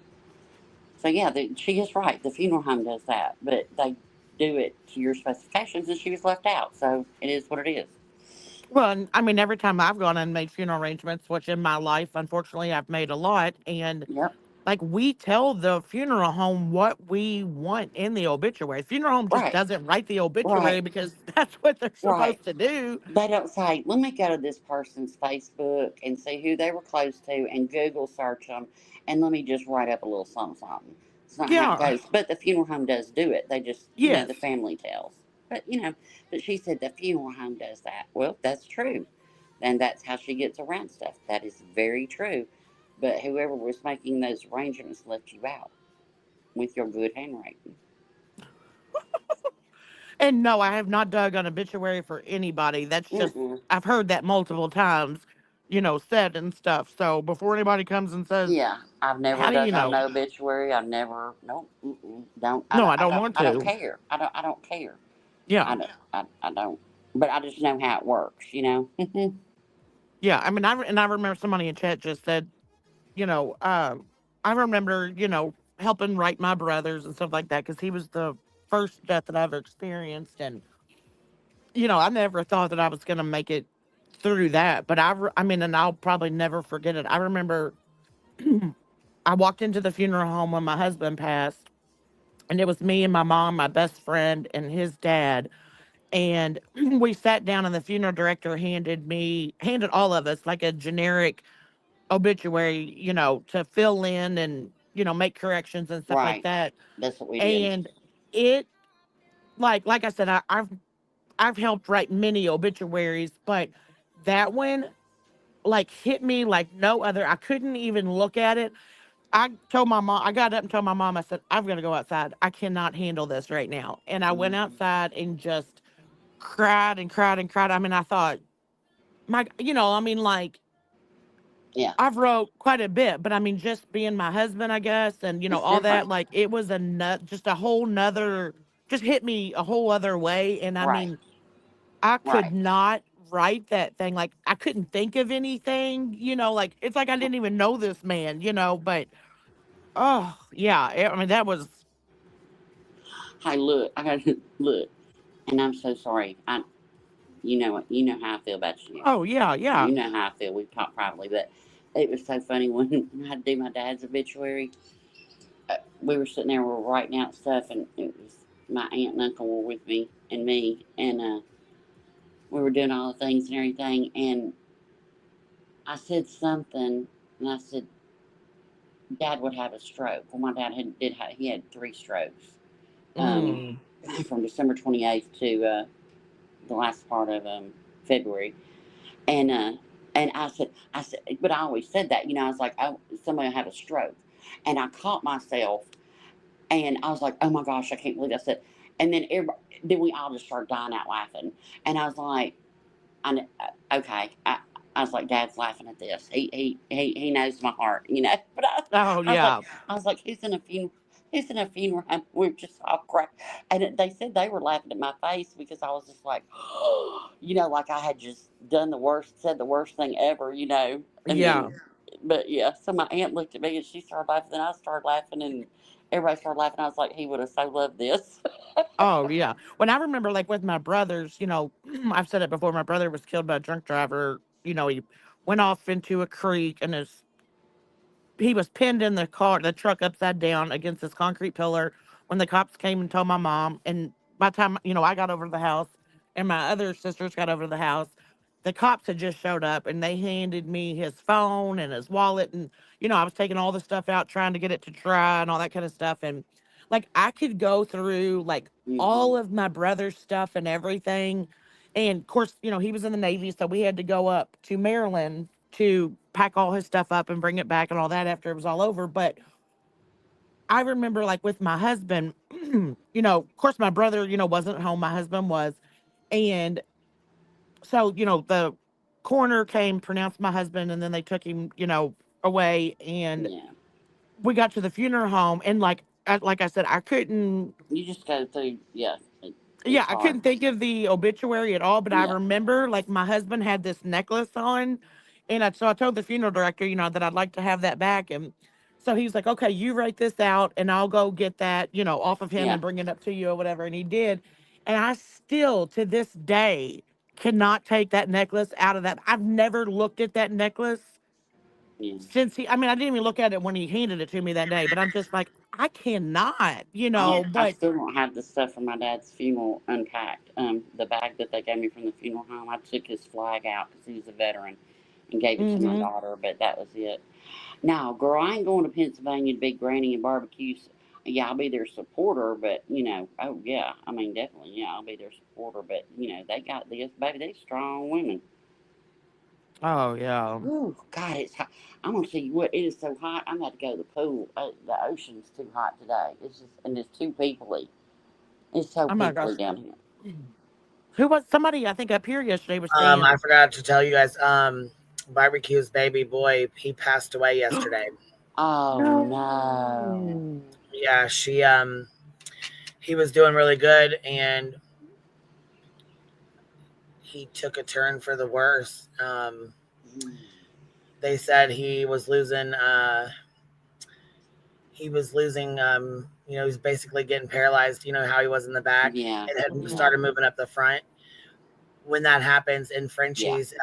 Speaker 15: So yeah, she is right. The funeral home does that, but they do it to your specifications, and she was left out. So it is what it is.
Speaker 9: Well, and I mean, every time I've gone and made funeral arrangements, which in my life, unfortunately, I've made a lot, and
Speaker 15: Yep.
Speaker 9: like we tell the funeral home what we want in the obituary. Funeral home just
Speaker 15: Right.
Speaker 9: doesn't write the obituary
Speaker 15: Right.
Speaker 9: because that's what they're
Speaker 15: Right.
Speaker 9: supposed to do.
Speaker 15: They don't say, let me go to this person's Facebook and see who they were close to and Google search them, and let me just write up a little something, something. It's not how it
Speaker 9: Yeah.
Speaker 15: goes. But the funeral home does do it. They just,
Speaker 9: Yes.
Speaker 15: the family tells. But, but she said the funeral home does that. Well, that's true. And that's how she gets around stuff. That is very true. But whoever was making those arrangements left you out with your good handwriting.
Speaker 9: And no, I have not dug an obituary for anybody. That's just,
Speaker 15: Mm-mm.
Speaker 9: I've heard that multiple times, said and stuff. So before anybody comes and says,
Speaker 15: Yeah, I've never
Speaker 9: how do
Speaker 15: dug
Speaker 9: you
Speaker 15: on
Speaker 9: know?
Speaker 15: no obituary. I've never, no, don't. I
Speaker 9: No,
Speaker 15: don't.
Speaker 9: I
Speaker 15: I
Speaker 9: don't
Speaker 15: don't.
Speaker 9: want
Speaker 15: I don't
Speaker 9: to.
Speaker 15: care. I don't care.
Speaker 9: Yeah.
Speaker 15: I don't. I don't. But I just know how it works.
Speaker 9: Yeah. I mean, I remember somebody in chat just said, you know, um, I remember, helping write my brothers and stuff like that because he was the first death that I've experienced. And, I never thought that I was going to make it through that. But I mean, and I'll probably never forget it. I remember I walked into the funeral home when my husband passed, and it was me and my mom, my best friend, and his dad. And we sat down, and the funeral director handed all of us like a generic obituary, to fill in and, make corrections and stuff like
Speaker 15: Right.
Speaker 9: that.
Speaker 15: That's what we did.
Speaker 9: And it, like I said, I've helped write many obituaries, but that one like hit me like no other. I couldn't even look at it. I told my mom, I got up and told my mom, I said, I'm going to go outside. I cannot handle this right now. And I went
Speaker 15: Mm-hmm.
Speaker 9: outside and just cried and cried and cried. I mean, I thought, like,
Speaker 15: Yeah.
Speaker 9: I've wrote quite a bit, but I mean, just being my husband, I guess, and,
Speaker 15: It's
Speaker 9: all that,
Speaker 15: different.
Speaker 9: like, it was just a whole nother, just hit me a whole other way. And I
Speaker 15: Right.
Speaker 9: mean, I could
Speaker 15: Right.
Speaker 9: not write that thing. Like, I couldn't think of anything, like, it's like I didn't even know this man, but oh, yeah. I mean, that was.
Speaker 15: Hey, look. I got to look, and I'm so sorry. You know what? You know how I feel about you.
Speaker 9: Oh, yeah, yeah.
Speaker 15: You know how I feel. We've talked privately, but it was so funny when I had to do my dad's obituary. We were sitting there, we were writing out stuff, and it was my aunt and uncle were with me, and we were doing all the things and everything, and I said something, and I said, "Dad would have a stroke." Well, my dad he had 3 strokes,
Speaker 9: Mm.
Speaker 15: from December 28th to the last part of February, and I said, but I always said that, I was like, oh, somebody will have a stroke, and I caught myself. And I was like, oh my gosh, I can't believe I said. And then then we all just started dying out laughing. And I was like, okay. I was like, Dad's laughing at this. He knows my heart, But
Speaker 9: Oh,
Speaker 15: I was like,
Speaker 9: yeah.
Speaker 15: he's in a funeral. He's in a funeral home. We're just all crying. And they said they were laughing at my face because I was just like, like I had just said the worst thing ever, And
Speaker 9: Yeah.
Speaker 15: then, but yeah, so my aunt looked at me and she started laughing. And I started laughing and everybody started laughing. I was like, he would have so loved this.
Speaker 9: Oh, yeah. When I remember, like, with my brothers, I've said it before, my brother was killed by a drunk driver. He went off into a creek and he was pinned in the truck upside down against this concrete pillar when the cops came and told my mom. And by the time, I got over to the house and my other sisters got over to the house, the cops had just showed up and they handed me his phone and his wallet. And, I was taking all the stuff out, trying to get it to try and all that kind of stuff. And like, I could go through like all of my brother's stuff and everything. And of course, he was in the Navy. So we had to go up to Maryland to pack all his stuff up and bring it back and all that after it was all over. But I remember like with my husband, of course my brother, wasn't home. My husband was. And so, the coroner came, pronounced my husband, and then they took him, away. And we got to the funeral home, and like I said, I couldn't.
Speaker 15: You just go through,
Speaker 9: I couldn't think of the obituary at all. But I remember, like, my husband had this necklace on, and so I told the funeral director, that I'd like to have that back. And so he was like, "Okay, you write this out, and I'll go get that, off of him and bring it up to you or whatever." And he did, and I still, to this day, cannot take that necklace out of that. I've never looked at that necklace since I didn't even look at it when he handed it to me that day, but I'm just like, I cannot,
Speaker 15: I
Speaker 9: but
Speaker 15: still don't have the stuff from my dad's funeral unpacked. The bag that they gave me from the funeral home, I took his flag out because he was a veteran and gave it to my daughter, but that was it. Now, girl, I ain't going to Pennsylvania to be granny and barbecues. Yeah, I'll be their supporter, but, oh, yeah, definitely, I'll be their supporter, but, they got this, baby, they strong women.
Speaker 9: Oh, yeah.
Speaker 15: Ooh, God, it's hot. I'm going to tell you what, it is so hot, I'm about to go to the pool. The ocean's too hot today. And it's too peoply. It's so
Speaker 9: Oh my
Speaker 15: peoply
Speaker 9: gosh.
Speaker 15: down here.
Speaker 9: Who was somebody I think up here yesterday was saying
Speaker 3: I forgot to tell you guys, barbecue's baby boy, he passed away yesterday.
Speaker 15: Oh no.
Speaker 3: Yeah, he was doing really good and he took a turn for the worse. They said he was losing he's basically getting paralyzed, how he was in the back and had started moving up the front. When that happens in Frenchies,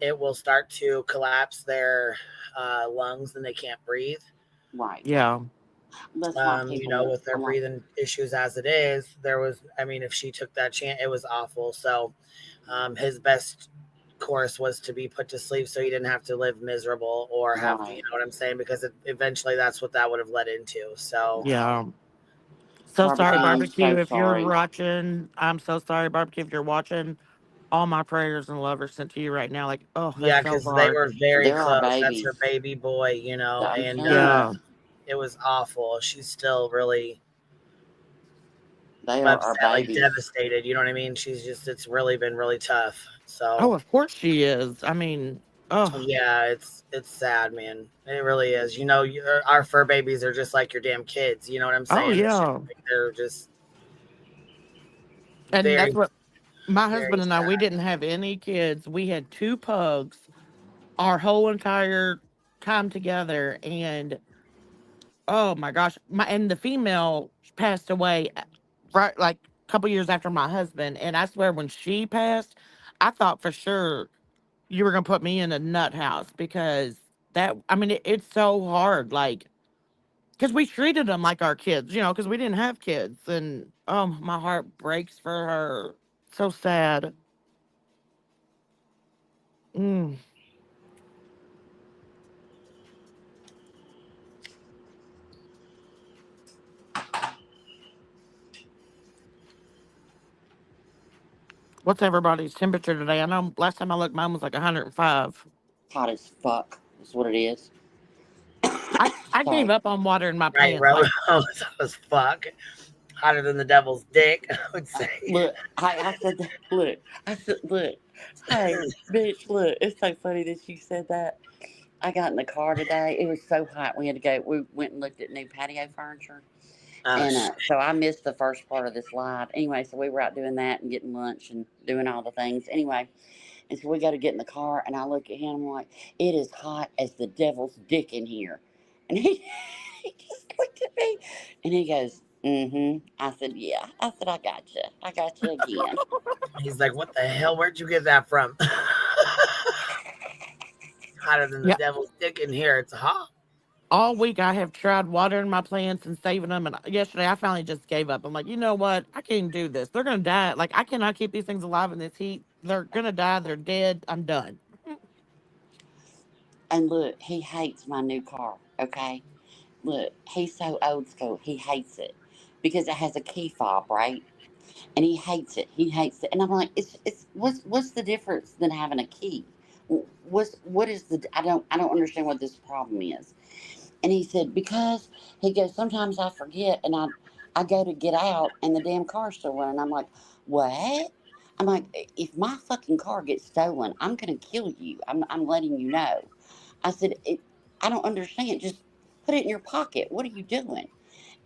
Speaker 3: it will start to collapse their lungs and they can't breathe.
Speaker 15: Right.
Speaker 9: Yeah.
Speaker 15: With
Speaker 3: their breathing issues as it is, if she took that chance, it was awful. So his best course was to be put to sleep so he didn't have to live miserable or have, you know what I'm saying? Because eventually that's what that would have led into. So,
Speaker 9: yeah. So sorry, barbecue.
Speaker 15: So
Speaker 9: if
Speaker 15: sorry.
Speaker 9: you're watching, I'm so sorry, barbecue. If you're watching, all my prayers and love are sent to you right now. Like, oh,
Speaker 3: yeah,
Speaker 9: because
Speaker 3: they were very close. That's her
Speaker 15: babies.
Speaker 3: baby boy, and it was awful. She's still really
Speaker 15: they are
Speaker 3: upset,
Speaker 15: our
Speaker 3: like
Speaker 15: babies.
Speaker 3: devastated. You know what I mean? It's really been really tough. So,
Speaker 9: oh, of course she is.
Speaker 3: yeah, it's sad, man. It really is. Our fur babies are just like your damn kids. You know what I'm saying?
Speaker 9: Oh, yeah.
Speaker 3: They're just.
Speaker 9: And
Speaker 3: very,
Speaker 9: that's what my husband and I,
Speaker 3: sad.
Speaker 9: we didn't have any kids. We had 2 pugs our whole entire time together. And oh my gosh, and the female passed away right like a couple years after my husband. And I swear when she passed, I thought for sure you were gonna put me in a nut house because it's so hard, like because we treated them like our kids, because we didn't have kids. And oh, my heart breaks for her. So sad. Mm. What's everybody's temperature today? I know last time I looked, mine was like 105.
Speaker 15: Hot as fuck is what it is.
Speaker 3: I
Speaker 9: gave up on watering my plants.
Speaker 3: Right, bro. Hot as fuck. Hotter than the devil's dick, I would say.
Speaker 15: Look, I said that. Look, hey, bitch, look. It's so funny that you said that. I got in the car today. It was so hot. We went and looked at new patio furniture. So I missed the first part of this live. Anyway, so we were out doing that and getting lunch and doing all the things. Anyway, and so we got to get in the car, and I look at him, I'm like, it is hot as the devil's dick in here. And he just looked at me, and he goes, I said, yeah. I said, I got you again.
Speaker 3: He's like, what the hell? Where'd you get that from? Hotter than the devil's dick in here. It's hot.
Speaker 9: All week I have tried watering my plants and saving them. And yesterday I finally just gave up. I'm like, you know what? I can't do this. They're going to die. Like, I cannot keep these things alive in this heat. they're gonna die. They're dead. I'm done.
Speaker 15: And look, he hates my new car. Okay, look, he's so old school. He hates it because it has a key fob, right? And he hates it. He hates it. And I'm like, it's what's the difference than having a key? What is the I don't understand what this problem is. And he said, because he goes, sometimes I forget and I go to get out and the damn car's still running. I'm like, what? I'm like, if my fucking car gets stolen, I'm gonna kill you. I'm letting you know. I said, I don't understand. Just put it in your pocket. What are you doing?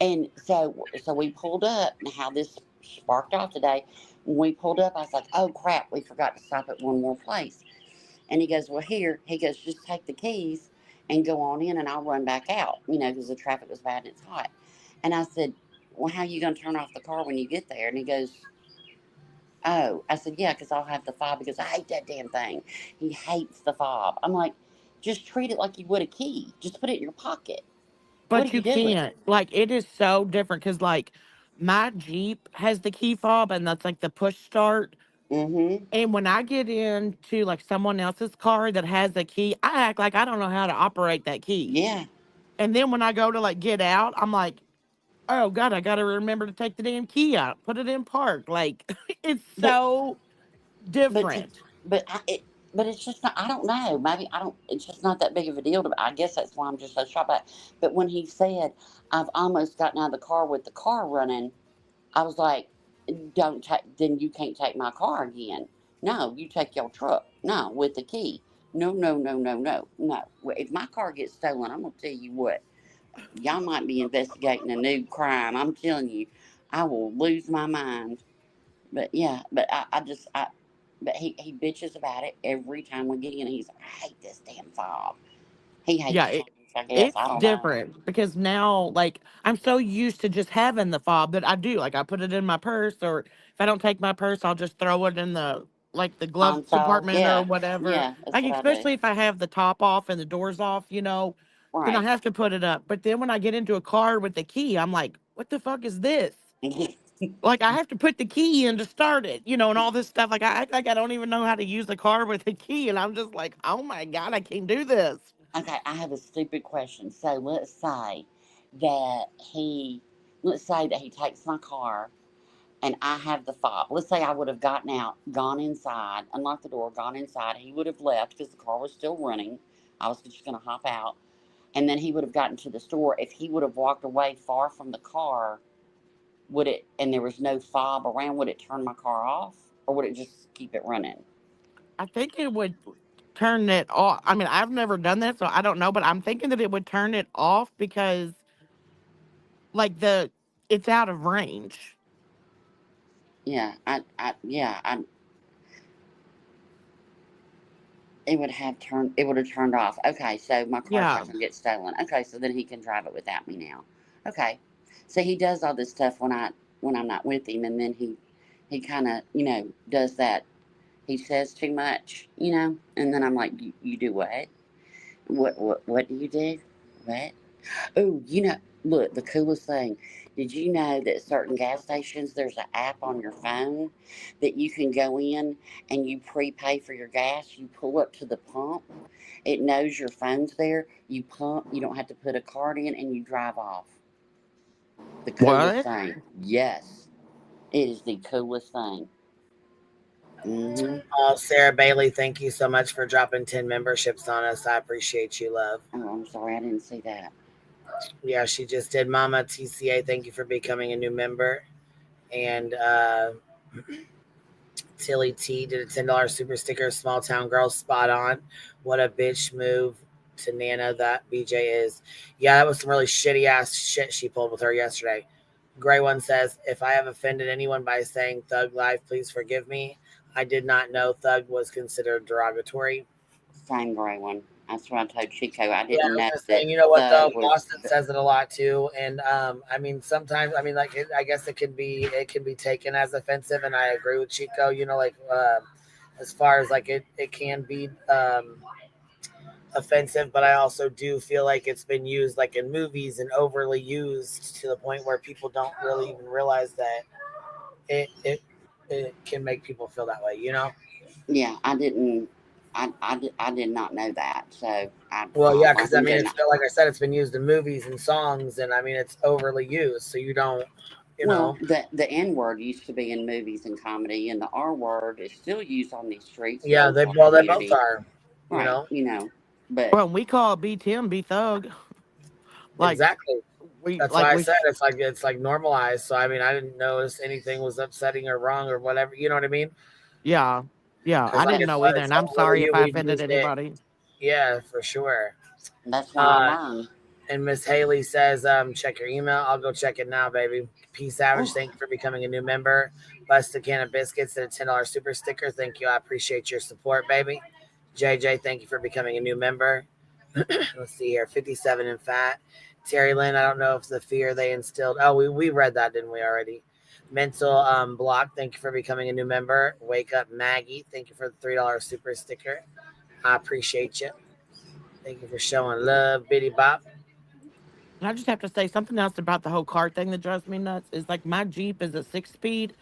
Speaker 15: And so we pulled up, and how this sparked off today. When we pulled up, I was like, oh crap, we forgot to stop at one more place. And he goes, well, here. He goes, just take the keys and go on in, and I'll run back out, because the traffic was bad and it's hot. And I said, well, how are you going to turn off the car when you get there? And he goes, oh. I said, yeah, because I'll have the fob, because I hate that damn thing. He hates the fob. I'm like, just treat it like you would a key. Just put it in your pocket. What are
Speaker 9: But
Speaker 15: you
Speaker 9: you
Speaker 15: doing?
Speaker 9: can't. Like, it is so different because, like, my Jeep has the key fob, and that's like the push start.
Speaker 15: Mm-hmm.
Speaker 9: And when I get into like someone else's car that has a key, I act like I don't know how to operate that key.
Speaker 15: Yeah.
Speaker 9: And then when I go to like get out, I'm like, oh God, I got to remember to take the damn key out, put it in park. Like, it's
Speaker 15: But
Speaker 9: so
Speaker 15: but to,
Speaker 9: different.
Speaker 15: but it's just not. I don't know. Maybe I don't. It's just not that big of a deal to me. I guess that's why I'm just so shocked by it. But when he said, "I've almost gotten out of the car with the car running," I was like, "Don't take. Then you can't take my car again. No, you take your truck. No, with the key. No, no, no, no, no, no. If my car gets stolen, I'm gonna tell you what. Y'all might be investigating a new crime. I'm telling you, I will lose my mind." But yeah, but he bitches about it every time we get in. He's like, I hate this damn fob. He hates
Speaker 9: Yeah,
Speaker 15: change, I guess.
Speaker 9: it's
Speaker 15: I don't know.
Speaker 9: different because now, like, I'm so used to just having the fob that I do. Like, I put it in my purse, or if I don't take my purse, I'll just throw it in the like the glove
Speaker 15: Console.
Speaker 9: compartment or
Speaker 15: Yeah.
Speaker 9: whatever.
Speaker 15: Yeah, that's
Speaker 9: Like,
Speaker 15: what I do.
Speaker 9: especially if I have the top off and the doors off, then I
Speaker 15: Right.
Speaker 9: have to put it up. But then when I get into a car with the key, I'm like, what the fuck is this? Like, I have to put the key in to start it, and all this stuff. Like, I act like I don't even know how to use the car with the key, and I'm just like, oh my God, I can't do this.
Speaker 15: Okay, I have a stupid question. So that he, let's say that he takes my car and I have the fob. Let's say I would have gotten out, gone inside, unlocked the door, gone inside. He would have left because the car was still running. I was just going to hop out. And then he would have gotten to the store. If he would have walked away far from the car, and there was no fob around, would it turn my car off? Or would it just keep it running?
Speaker 9: I think it would turn it off. I mean, I've never done that, so I don't know, but I'm thinking that it would turn it off because like it's out of range.
Speaker 15: Yeah, it would have turned off. Okay, so my car's
Speaker 9: Yeah.
Speaker 15: not gonna get stolen. Okay, so then he can drive it without me now. Okay. So he does all this stuff when I'm not with him, and then he kind of, does that. He says too much, and then I'm like, you do what? What do you do? What? Oh, look, the coolest thing. Did you know that certain gas stations, there's an app on your phone that you can go in and you prepay for your gas? You pull up to the pump, it knows your phone's there, you pump, you don't have to put a card in, and you drive off. The coolest
Speaker 9: What?
Speaker 15: thing. Yes, it is the coolest thing. Mm-hmm.
Speaker 3: Oh, Sarah Bailey, thank you so much for dropping 10 memberships on us. I appreciate you, love.
Speaker 15: Oh, I'm sorry, I didn't see that.
Speaker 3: Yeah, she just did. Mama TCA, thank you for becoming a new member. And Tilly T did a $10 super sticker. Small town girl, spot on. What a bitch move to Nana that BJ is. Yeah, that was some really shitty ass shit she pulled with her yesterday. Gray One says, if I have offended anyone by saying Thug Life, please forgive me. I did not know Thug was considered derogatory.
Speaker 15: Same Gray One. That's what I told Chico. I
Speaker 3: Yeah, I
Speaker 15: didn't
Speaker 3: was
Speaker 15: know
Speaker 3: just
Speaker 15: that
Speaker 3: saying, you know what though?
Speaker 15: Thug was.
Speaker 3: Boston says it a lot too, and I mean sometimes, I mean like I guess it can be taken as offensive, and I agree with Chico. As far as like it can be offensive, but I also do feel like it's been used like in movies and overly used to the point where people don't really even realize that it can make people feel that way.
Speaker 15: Yeah, I didn't. I did not know that. So
Speaker 3: Well,
Speaker 15: I
Speaker 3: yeah, because I
Speaker 15: wasn't
Speaker 3: mean,
Speaker 15: gonna.
Speaker 3: it's like I said, it's been used in movies and songs, and I mean, it's overly used, so you don't, you
Speaker 15: Well,
Speaker 3: know.
Speaker 15: the N word used to be in movies and comedy, and the R word is still used on these streets, the
Speaker 3: Yeah,
Speaker 15: old
Speaker 3: they
Speaker 15: talk
Speaker 3: well, they both
Speaker 15: community,
Speaker 3: are, you
Speaker 15: right?
Speaker 3: know.
Speaker 15: But
Speaker 9: Well, we call B Tim B Thug. Like
Speaker 3: Exactly.
Speaker 9: we
Speaker 3: That's
Speaker 9: like
Speaker 3: why I
Speaker 9: we
Speaker 3: said it's like normalized. So I mean, I didn't notice anything was upsetting or wrong or whatever. You know what I mean?
Speaker 9: yeah. Yeah.
Speaker 3: Because
Speaker 9: I
Speaker 3: like
Speaker 9: didn't know either,
Speaker 3: it's
Speaker 9: and I'm
Speaker 3: overly
Speaker 9: sorry if
Speaker 3: you.
Speaker 9: I
Speaker 3: We've
Speaker 9: offended
Speaker 3: used it.
Speaker 9: anybody.
Speaker 3: Yeah, for sure.
Speaker 15: that's why I
Speaker 3: Uh,
Speaker 15: learned.
Speaker 3: and Miss Haley says, check your email. I'll go check it now, baby. P Savage,
Speaker 15: Oh,
Speaker 3: thank you for becoming a new member. Busted Can of Biscuits and a $10 super sticker. Thank you. I appreciate your support, baby. JJ, thank you for becoming a new member. Let's see here. 57 and fat. Terry Lynn, I don't know if the fear they instilled. Oh, we read that, didn't we already? Mental block, thank you for becoming a new member. Wake up Maggie, thank you for the $3 super sticker. I appreciate you. Thank you for showing love, Bitty Bop.
Speaker 9: And I just have to say something else about the whole car thing that drives me nuts is like my Jeep is a 6 speed.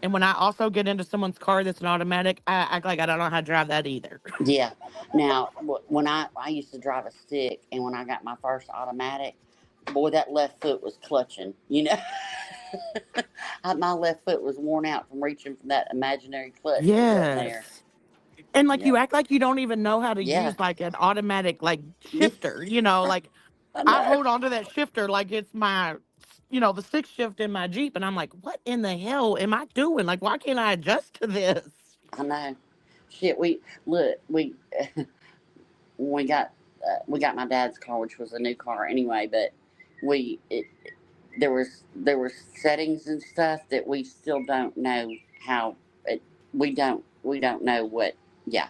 Speaker 9: And when I also get into someone's car that's an automatic, I act like I don't know how to drive that either.
Speaker 15: yeah. Now, when I used to drive a stick, and when I got my first automatic, boy, that left foot was clutching. My left foot was worn out from reaching from that imaginary clutch that wasn't there.
Speaker 9: Yes. And like
Speaker 15: Yep.
Speaker 9: you act like you don't even know how to
Speaker 15: Yeah.
Speaker 9: use like an automatic like
Speaker 15: Yeah.
Speaker 9: shifter, like
Speaker 15: I
Speaker 9: I
Speaker 15: know.
Speaker 9: hold on to that shifter like it's my the sixth shift in my Jeep and I'm like, what in the hell am I doing? Like why can't I adjust to this?
Speaker 15: I know. Shit, we look when we got my dad's car, which was a new car anyway, but we it, there was settings and stuff that we still don't know how it, we don't know what. Yeah.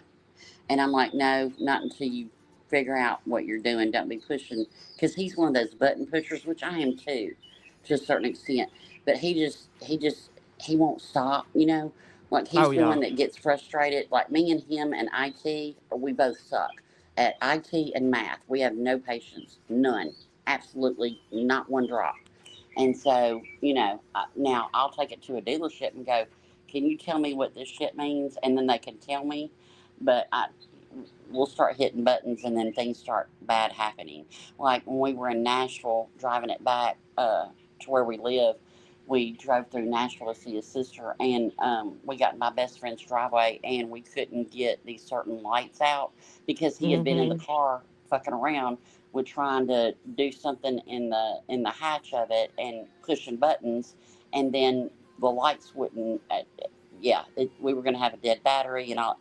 Speaker 15: And I'm like, no, not until you figure out what you're doing. Don't be pushing, because he's one of those button pushers, which I am too, to a certain extent. But he won't stop. Like
Speaker 9: Oh
Speaker 15: he's the
Speaker 9: yeah.
Speaker 15: one that gets frustrated. Like me and him and IT, we both suck at IT and math. We have no patience, none, absolutely not one drop. And so, now I'll take it to a dealership and go, can you tell me what this shit means? And then they can tell me, but we'll start hitting buttons and then things start bad happening. Like when we were in Nashville driving it back to where we live, we drove through Nashville to see his sister, and we got in my best friend's driveway, and we couldn't get these certain lights out because he had been in the
Speaker 9: Mm-hmm.
Speaker 15: car fucking around with trying to do something in the hatch of it and pushing buttons, and then the lights wouldn't. Yeah, we were going to have a dead battery and all.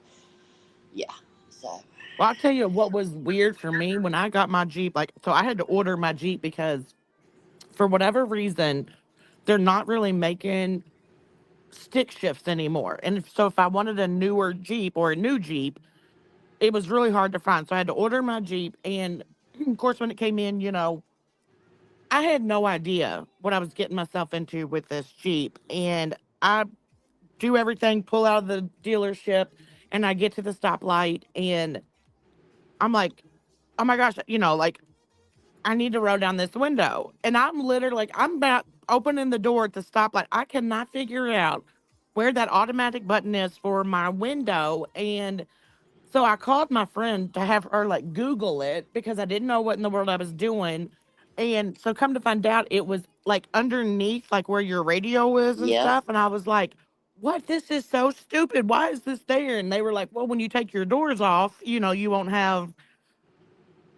Speaker 15: Yeah, so
Speaker 9: Well, I'll tell you what was weird for me when I got my Jeep. Like, so I had to order my Jeep because for whatever reason, they're not really making stick shifts anymore. And so if I wanted a newer Jeep or a new Jeep, it was really hard to find. So I had to order my Jeep. And of course, when it came in, I had no idea what I was getting myself into with this Jeep. And I do everything, pull out of the dealership, and I get to the stoplight and I'm like, oh my gosh, like I need to roll down this window. And I'm literally like, I'm about opening the door at the stoplight. I cannot figure out where that automatic button is for my window. And so I called my friend to have her like Google it because I didn't know what in the world I was doing. And so come to find out it was like underneath like where your radio is and
Speaker 15: yep,
Speaker 9: stuff. And I was like, what? This is so stupid. Why is this there? And they were like, well, when you take your doors off, you won't have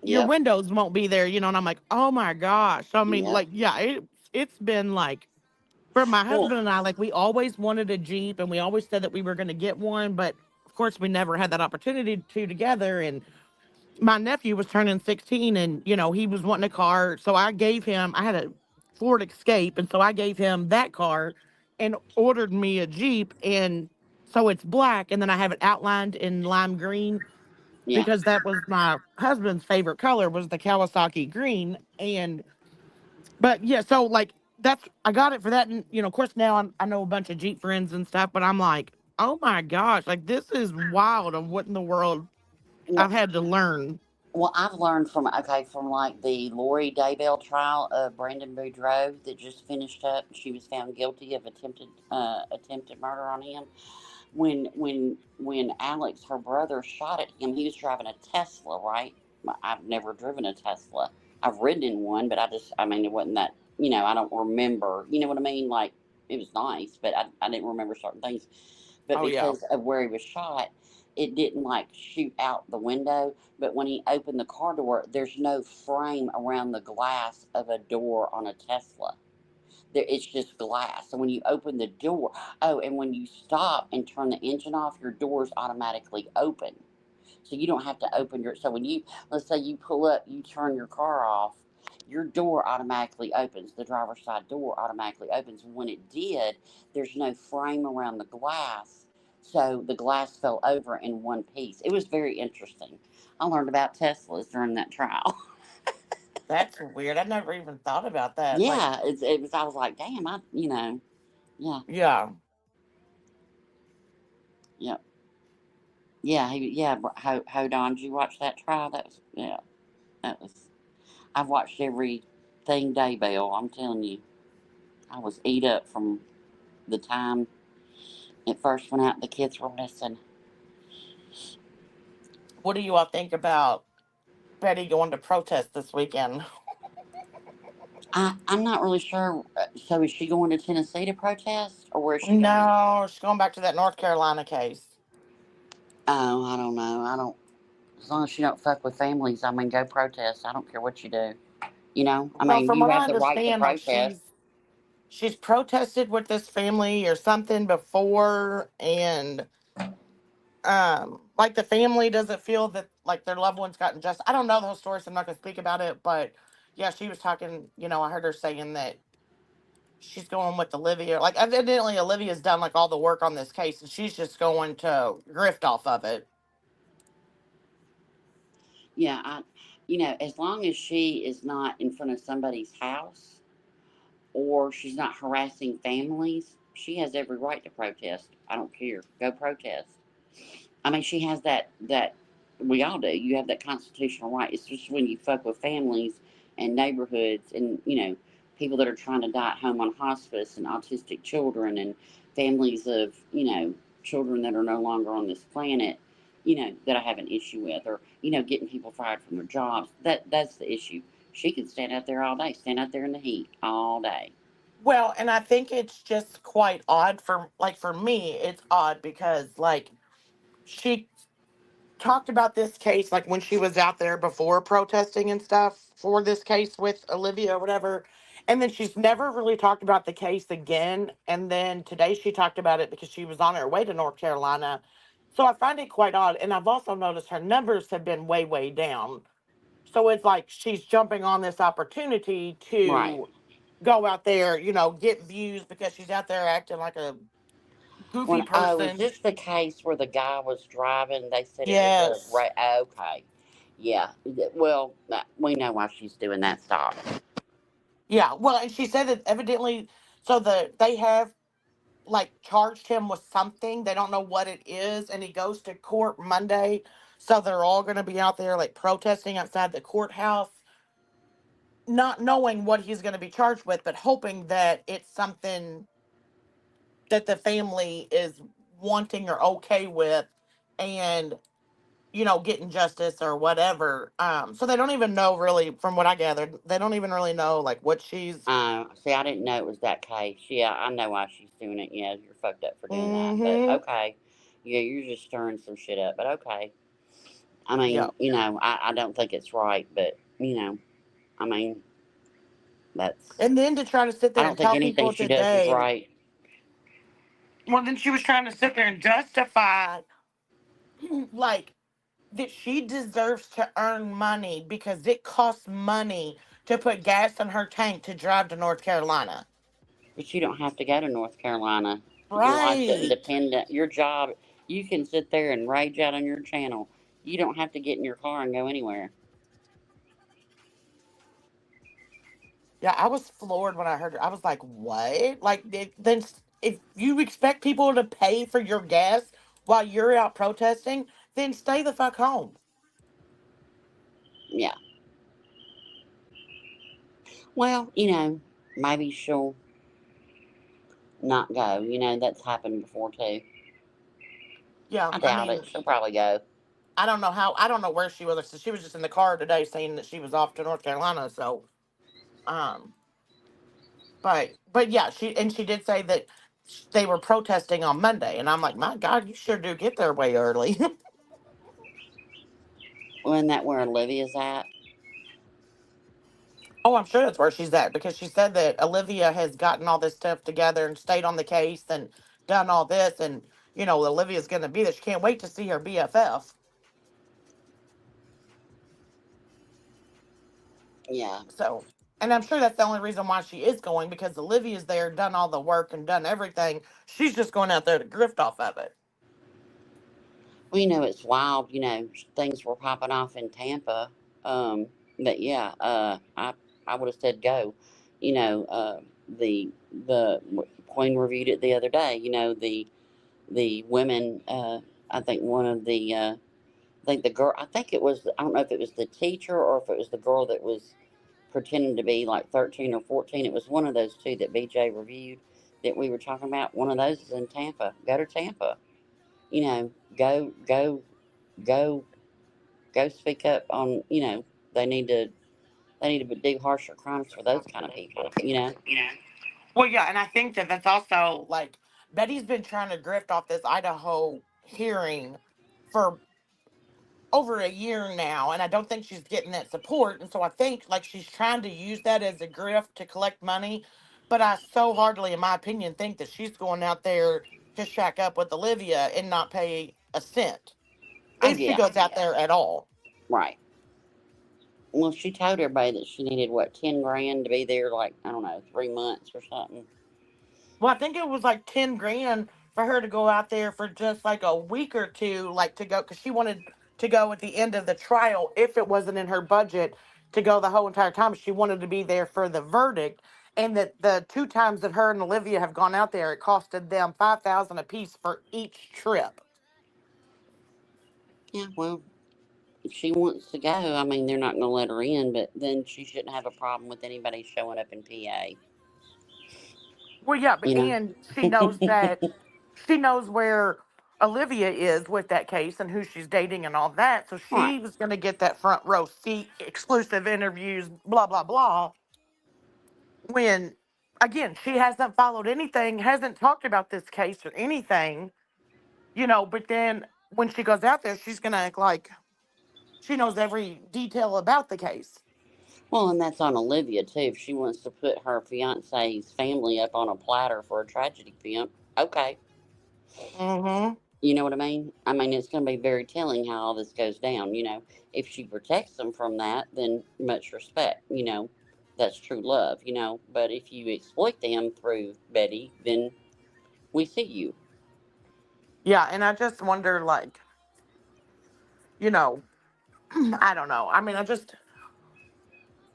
Speaker 9: your
Speaker 15: yep,
Speaker 9: windows won't be there, and I'm like, oh my gosh. So, I mean,
Speaker 15: yep.
Speaker 9: like, yeah, it's been like for my
Speaker 15: Well,
Speaker 9: husband and I, like we always wanted a Jeep and we always said that we were gonna get one, but of course we never had that opportunity to together. And my nephew was turning 16 and he was wanting a car. So I had a Ford Escape, and so I gave him that car and ordered me a Jeep. And so it's black, and then I have it outlined in lime green
Speaker 15: yeah.
Speaker 9: because that was my husband's favorite color was the Kawasaki green. And but yeah, so like that's I got it for that. And of course now I know a bunch of Jeep friends and stuff, but I'm like, oh my gosh, like this is wild of what in the world
Speaker 15: Well,
Speaker 9: I've had to learn.
Speaker 15: I've learned from like the Lori Daybell trial of Brandon Boudreaux that just finished up. She was found guilty of attempted murder on him. when Alex, her brother, shot at him, he was driving a Tesla, right? I've never driven a Tesla. I've ridden in one, but I mean, it wasn't that, I don't remember, you know what I mean? Like, it was nice, but I didn't remember certain things. But
Speaker 9: Oh yeah.
Speaker 15: because of where he was shot, it didn't like shoot out the window. But when he opened the car door, there's no frame around the glass of a door on a Tesla. It's just glass. So when you open the door, oh, and when you stop and turn the engine off, your doors automatically open. So you don't have to open your. So when let's say you pull up, you turn your car off, your door automatically opens. The driver's side door automatically opens. When it did, there's no frame around the glass. So the glass fell over in one piece. It was very interesting. I learned about Teslas during that trial.
Speaker 9: That's weird. I never even thought about that. Like,
Speaker 15: Yeah, it was. I was like, damn, yeah.
Speaker 9: yeah.
Speaker 15: Yep. Yeah, hold on. Did you watch that trial? That was. I've watched everything Daybell. I'm telling you, I was eat up from the time it first went out. The kids were missing.
Speaker 9: What do you all think about Betty going to protest this weekend?
Speaker 15: I'm not really sure. So is she going to Tennessee to protest, or where is she going?
Speaker 9: No, she's going back to that North Carolina case.
Speaker 15: Oh, I don't know. I don't. As long as you don't fuck with families, I mean, go protest. I don't care what you do. I
Speaker 9: Well,
Speaker 15: mean,
Speaker 9: from
Speaker 15: you
Speaker 9: what I
Speaker 15: have the right to
Speaker 9: understand, like
Speaker 15: protest.
Speaker 9: she's protested with this family or something before, and like the family doesn't feel that like their loved ones got injustice. I don't know the whole story, so I'm not gonna speak about it. But yeah, she was talking. I heard her saying that she's going with Olivia. Like evidently, Olivia's done like all the work on this case, and she's just going to grift off of it.
Speaker 15: Yeah, as long as she is not in front of somebody's house or she's not harassing families, she has every right to protest. I don't care. Go protest. I mean, she has that we all do. You have that constitutional right. It's just when you fuck with families and neighborhoods and people that are trying to die at home on hospice and autistic children and families of children that are no longer on this planet. That I have an issue with, or getting people fired from their jobs. That's the issue. She can stand out there all day, stand out there in the heat all day.
Speaker 9: Well, and I think it's just quite odd for me, it's odd because like she talked about this case like when she was out there before protesting and stuff for this case with Olivia or whatever. And then she's never really talked about the case again. And then today she talked about it because she was on her way to North Carolina. So I find it quite odd. And I've also noticed her numbers have been way, way down. So it's like she's jumping on this opportunity
Speaker 15: Right.
Speaker 9: to go out there, get views because she's out there acting like a goofy
Speaker 15: Was
Speaker 9: person.
Speaker 15: this the case where the guy was driving? They said it was a
Speaker 9: Yes.
Speaker 15: right. Okay, yeah. Well, we know why she's doing that. Stop.
Speaker 9: Yeah. Well, and she said that evidently, so they have like charged him with something. They don't know what it is, and he goes to court Monday. So they're all going to be out there like protesting outside the courthouse, not knowing what he's going to be charged with, but hoping that it's something that the family is wanting or okay with, and getting justice or whatever. So they don't even know really, from what I gathered, they don't even really know like what she's.
Speaker 15: See, I didn't know it was that case. Yeah, I know why she's doing it. Yeah, you're fucked up for doing that. But okay, yeah, you're just stirring some shit up. But okay, I mean, I don't think it's right, but I mean, that's.
Speaker 9: And then to try to sit
Speaker 15: I
Speaker 9: there
Speaker 15: don't
Speaker 9: and
Speaker 15: think
Speaker 9: tell
Speaker 15: anything
Speaker 9: people
Speaker 15: she does is
Speaker 9: today.
Speaker 15: right.
Speaker 9: Well, then she was trying to sit there and justify, like, that she deserves to earn money because it costs money to put gas in her tank to drive to North Carolina.
Speaker 15: But you don't have to go to North Carolina. Your life doesn't
Speaker 9: Right.
Speaker 15: depend on your job. You can sit there and rage out on your channel. You don't have to get in your car and go anywhere.
Speaker 9: Yeah, I was floored when I heard it. I was like, what? Like, then if you expect people to pay for your gas while you're out protesting, then stay the fuck home.
Speaker 15: Yeah. Well, maybe she'll not go. That's happened before too.
Speaker 9: Yeah,
Speaker 15: I
Speaker 9: I
Speaker 15: doubt
Speaker 9: mean,
Speaker 15: it. She'll probably go.
Speaker 9: I don't know how. I don't know where she was. So she was just in the car today saying that she was off to North Carolina. So, um, but yeah, she did say that they were protesting on Monday, and I'm like, my God, you sure do get there way early.
Speaker 15: Wasn't that where Olivia's at?
Speaker 9: Oh, I'm sure that's where she's at because she said that Olivia has gotten all this stuff together and stayed on the case and done all this, and Olivia's going to be there. She can't wait to see her BFF.
Speaker 15: Yeah.
Speaker 9: So, and I'm sure that's the only reason why she is going because Olivia's there, done all the work and done everything. She's just going out there to grift off of it.
Speaker 15: Well, it's wild. Things were popping off in Tampa. But yeah, I would have said go. The Queen reviewed it the other day. The women. I think one of the. I think the girl. I think it was. I don't know if it was the teacher or if it was the girl that was pretending to be like 13 or 14. It was one of those two that BJ reviewed that we were talking about. One of those is in Tampa. Go to Tampa. Go go speak up on. They need to do harsher crimes for those kind of people.
Speaker 9: Well, yeah, and I think that that's also like Betty's been trying to grift off this Idaho hearing for over a year now, and I don't think she's getting that support. And so I think like she's trying to use that as a grift to collect money. But I so hardly, in my opinion, think that she's going out there to shack up with Olivia and not pay a cent
Speaker 15: Oh
Speaker 9: if she
Speaker 15: yeah.
Speaker 9: goes out there at all.
Speaker 15: Right. Well, she told everybody that she needed what, 10 grand to be there, like I don't know, 3 months or something.
Speaker 9: Well, I think it was like 10 grand for her to go out there for just like a week or two, like to go, because she wanted to go at the end of the trial if it wasn't in her budget to go the whole entire time. She wanted to be there for the verdict. And that the two times that her and Olivia have gone out there, it costed them 5,000 apiece for each trip.
Speaker 15: Yeah, well, if she wants to go, I mean, they're not going to let her in, but then she shouldn't have a problem with anybody showing up in PA.
Speaker 9: Well, yeah, but
Speaker 15: You know?
Speaker 9: and she knows that she knows where Olivia is with that case and who she's dating and all that. So
Speaker 15: Right.
Speaker 9: she was going to get that front row seat, exclusive interviews, blah, blah, blah. When, again, she hasn't followed anything, hasn't talked about this case or anything, but then when she goes out there, she's going to act like she knows every detail about the case.
Speaker 15: Well, and that's on Olivia, too. If she wants to put her fiance's family up on a platter for a tragedy film, okay.
Speaker 9: Mm-hmm.
Speaker 15: You know what I mean? I mean, it's going to be very telling how all this goes down. If she protects them from that, then much respect. That's true love. But if you exploit them through Betty, then we see you.
Speaker 9: Yeah, and I just wonder, like, I don't know. I mean,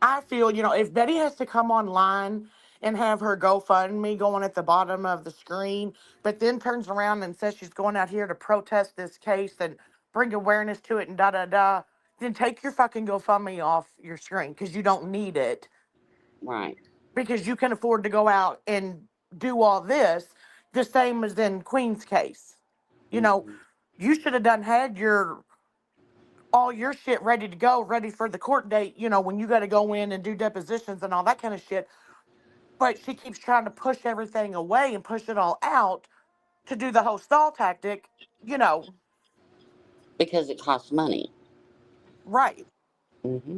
Speaker 9: I feel, if Betty has to come online and have her GoFundMe going at the bottom of the screen, but then turns around and says she's going out here to protest this case and bring awareness to it and da da da, then take your fucking GoFundMe off your screen because you don't need it.
Speaker 15: Right.
Speaker 9: Because you can afford to go out and do all this, the same as in Queen's case. You should have had all your shit ready to go, ready for the court date, when you got to go in and do depositions and all that kind of shit. But she keeps trying to push everything away and push it all out to do the whole stall tactic,
Speaker 15: Because it costs money.
Speaker 9: right.
Speaker 15: Mm-hmm.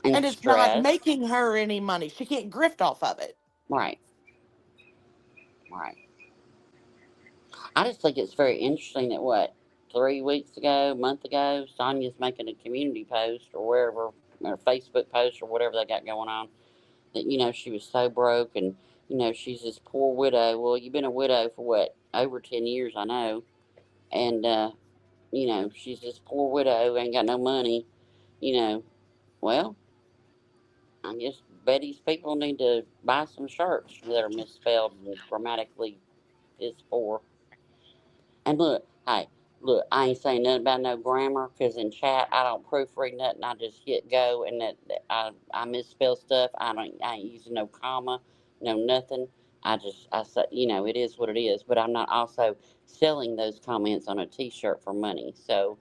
Speaker 9: And it's not
Speaker 15: stress.
Speaker 9: making her any money. She can't grift off of it.
Speaker 15: Right. Right. I just think it's very interesting that 3 weeks ago, a month ago, Sonia's making a community post or wherever, or Facebook post or whatever they got going on, that, she was so broke and, she's this poor widow. Well, you've been a widow for over 10 years, I know. And, she's this poor widow, ain't got no money, well, I guess Betty's people need to buy some shirts that are misspelled and grammatically is poor. And look, I ain't saying nothing about no grammar because in chat I don't proofread nothing. I just hit go and that I misspell stuff. I ain't using no comma, no nothing. I said, it is what it is. But I'm not also selling those comments on a T-shirt for money. So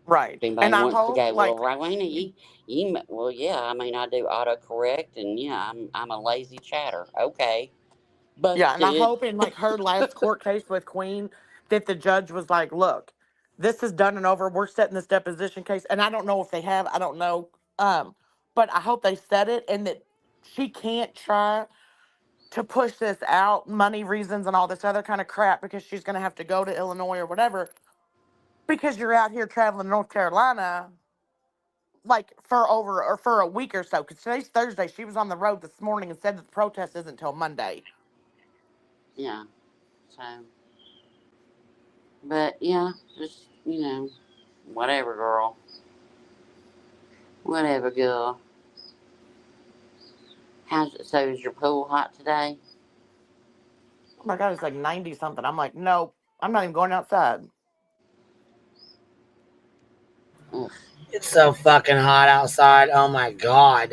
Speaker 9: Right.
Speaker 15: if anybody
Speaker 9: And I
Speaker 15: wants to
Speaker 9: hope
Speaker 15: go, well,
Speaker 9: like
Speaker 15: Rowena, well, yeah. I mean, I do autocorrect, and yeah, I'm a lazy chatter. Okay,
Speaker 9: yeah, and I
Speaker 15: busted.
Speaker 9: hope in like her last court case with Queen that the judge was like, look, this is done and over. We're setting this deposition case. And I don't know if they have, I don't know. But I hope they set it and that she can't try to push this out, money reasons and all this other kind of crap, because she's gonna have to go to Illinois or whatever. Because you're out here traveling to North Carolina like for a week or so. Because today's Thursday. She was on the road this morning and said that the protest isn't until Monday.
Speaker 15: Yeah. So, but yeah, just whatever, girl. Whatever, girl. So is your pool hot today?
Speaker 9: Oh my God, it's like 90 something. I'm like, nope, I'm not even going outside.
Speaker 15: Ugh.
Speaker 3: It's so fucking hot outside. Oh my God.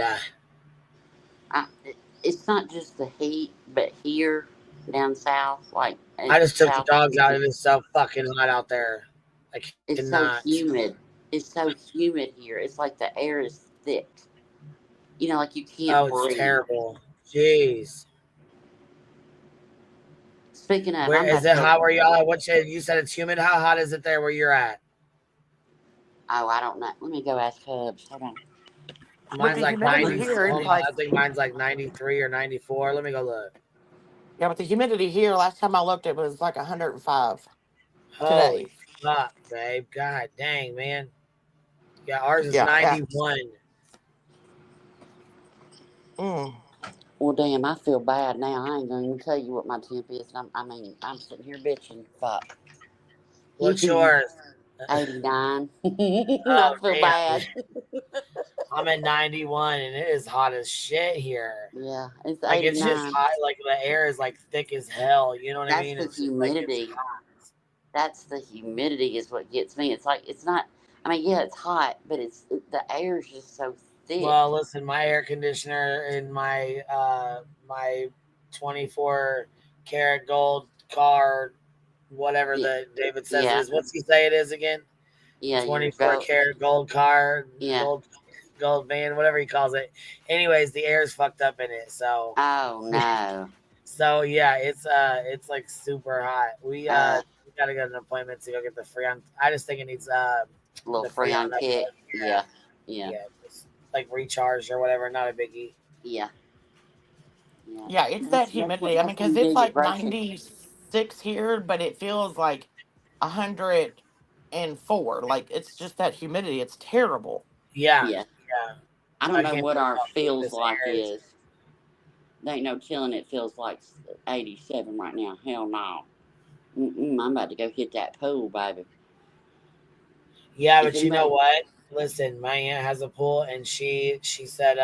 Speaker 15: It's not just the heat, but here down south, like
Speaker 3: I just took the
Speaker 15: South
Speaker 3: dogs out. It
Speaker 15: Mississippi,
Speaker 3: is so fucking hot out there. I
Speaker 15: it's so
Speaker 3: cannot.
Speaker 15: humid. It's so humid here. It's like the air is thick. Like you can't
Speaker 3: Oh, it's
Speaker 15: breathe.
Speaker 3: terrible. Jeez.
Speaker 15: Speaking of,
Speaker 3: Where
Speaker 15: I'm
Speaker 3: is
Speaker 15: about to
Speaker 3: it
Speaker 15: go.
Speaker 3: hot where y'all at? You said it's humid. How hot is it there where you're at?
Speaker 15: Oh, I don't know. Let me go ask Hubs. Hold on.
Speaker 9: With
Speaker 3: Mine's
Speaker 9: the
Speaker 3: like
Speaker 9: humidity
Speaker 3: 90.
Speaker 9: here, it's
Speaker 3: Hold on.
Speaker 9: like,
Speaker 3: I think mine's like 93 or 94. Let me go look.
Speaker 9: yeah, but the humidity here, last time I looked, it was like 105 today.
Speaker 3: Holy fuck, babe. God dang, man. Yeah, ours is
Speaker 9: Yeah.
Speaker 3: 91.
Speaker 15: Well, damn, I feel bad now. I ain't going to tell you what my temp is. I'm sitting here bitching. Fuck.
Speaker 3: What's yours?
Speaker 15: 89. I
Speaker 3: Oh,
Speaker 15: feel
Speaker 3: damn.
Speaker 15: bad.
Speaker 3: I'm at 91 and it is hot as shit here.
Speaker 15: Yeah, it's
Speaker 3: Like, it's just
Speaker 15: 89.
Speaker 3: hot. Like, the air is like thick as hell. You know what I
Speaker 15: That's
Speaker 3: mean?
Speaker 15: the
Speaker 3: It's just like, it's
Speaker 15: humidity.
Speaker 3: hot.
Speaker 15: That's the humidity is what gets me. It's like, it's not, yeah, it's hot, but the air is just so thick.
Speaker 3: Well, listen, my air conditioner in my 24 karat gold car, whatever
Speaker 15: Yeah.
Speaker 3: the David says it
Speaker 15: Yeah.
Speaker 3: is. What's he say it is again?
Speaker 15: Yeah, your
Speaker 3: 24
Speaker 15: goat.
Speaker 3: karat gold car,
Speaker 15: Yeah.
Speaker 3: gold van, whatever he calls it. Anyways, the air's fucked up in it. So
Speaker 15: Oh, no.
Speaker 3: so yeah, it's like super hot. We gotta get an appointment to go get the Freon. I just think it needs
Speaker 15: Little
Speaker 3: the Freon
Speaker 15: Freon kick.
Speaker 3: upgrade.
Speaker 15: Yeah. Yeah.
Speaker 3: Yeah, just like recharged or whatever, not a biggie.
Speaker 15: Yeah.
Speaker 9: Yeah, it's that humidity. I mean,
Speaker 15: That's when
Speaker 9: because
Speaker 15: you do
Speaker 9: it's
Speaker 15: your
Speaker 9: like
Speaker 15: braces.
Speaker 9: 96 here, but it feels like 104. Like, it's just that humidity. It's terrible.
Speaker 3: Yeah,
Speaker 15: Yeah.
Speaker 3: yeah.
Speaker 15: I don't
Speaker 3: I
Speaker 15: know
Speaker 3: can't
Speaker 15: what
Speaker 3: believe
Speaker 15: our
Speaker 3: how big
Speaker 15: feels
Speaker 3: this
Speaker 15: like
Speaker 3: air is.
Speaker 15: is. There ain't no telling it feels like 87 right now. Hell no. I'm about to go hit that pool, baby.
Speaker 3: Yeah,
Speaker 15: If
Speaker 3: but you know
Speaker 15: anybody,
Speaker 3: what? Listen, my aunt has a pool, and she said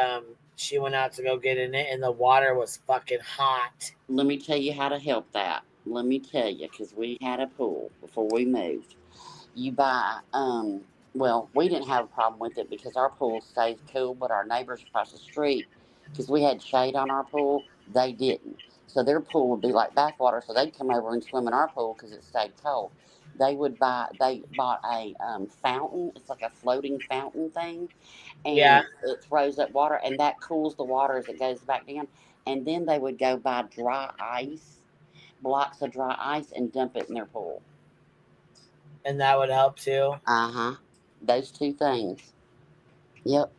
Speaker 3: she went out to go get in it, and the water was fucking hot.
Speaker 15: let me tell you how to help that. Let me tell you, because we had a pool before we moved. You buy, well, we didn't have a problem with it because our pool stays cool, but our neighbors across the street, because we had shade on our pool, they didn't. So their pool would be like backwater, so they'd come over and swim in our pool because it stayed cold. They bought a fountain. It's like a floating fountain thing,
Speaker 3: Yeah,
Speaker 15: and it throws up water, and that cools the water as it goes back down. And then they would go buy dry ice, blocks of dry ice, and dump it in their pool.
Speaker 3: and that would help too.
Speaker 15: Uh-huh. Those two things. Yep.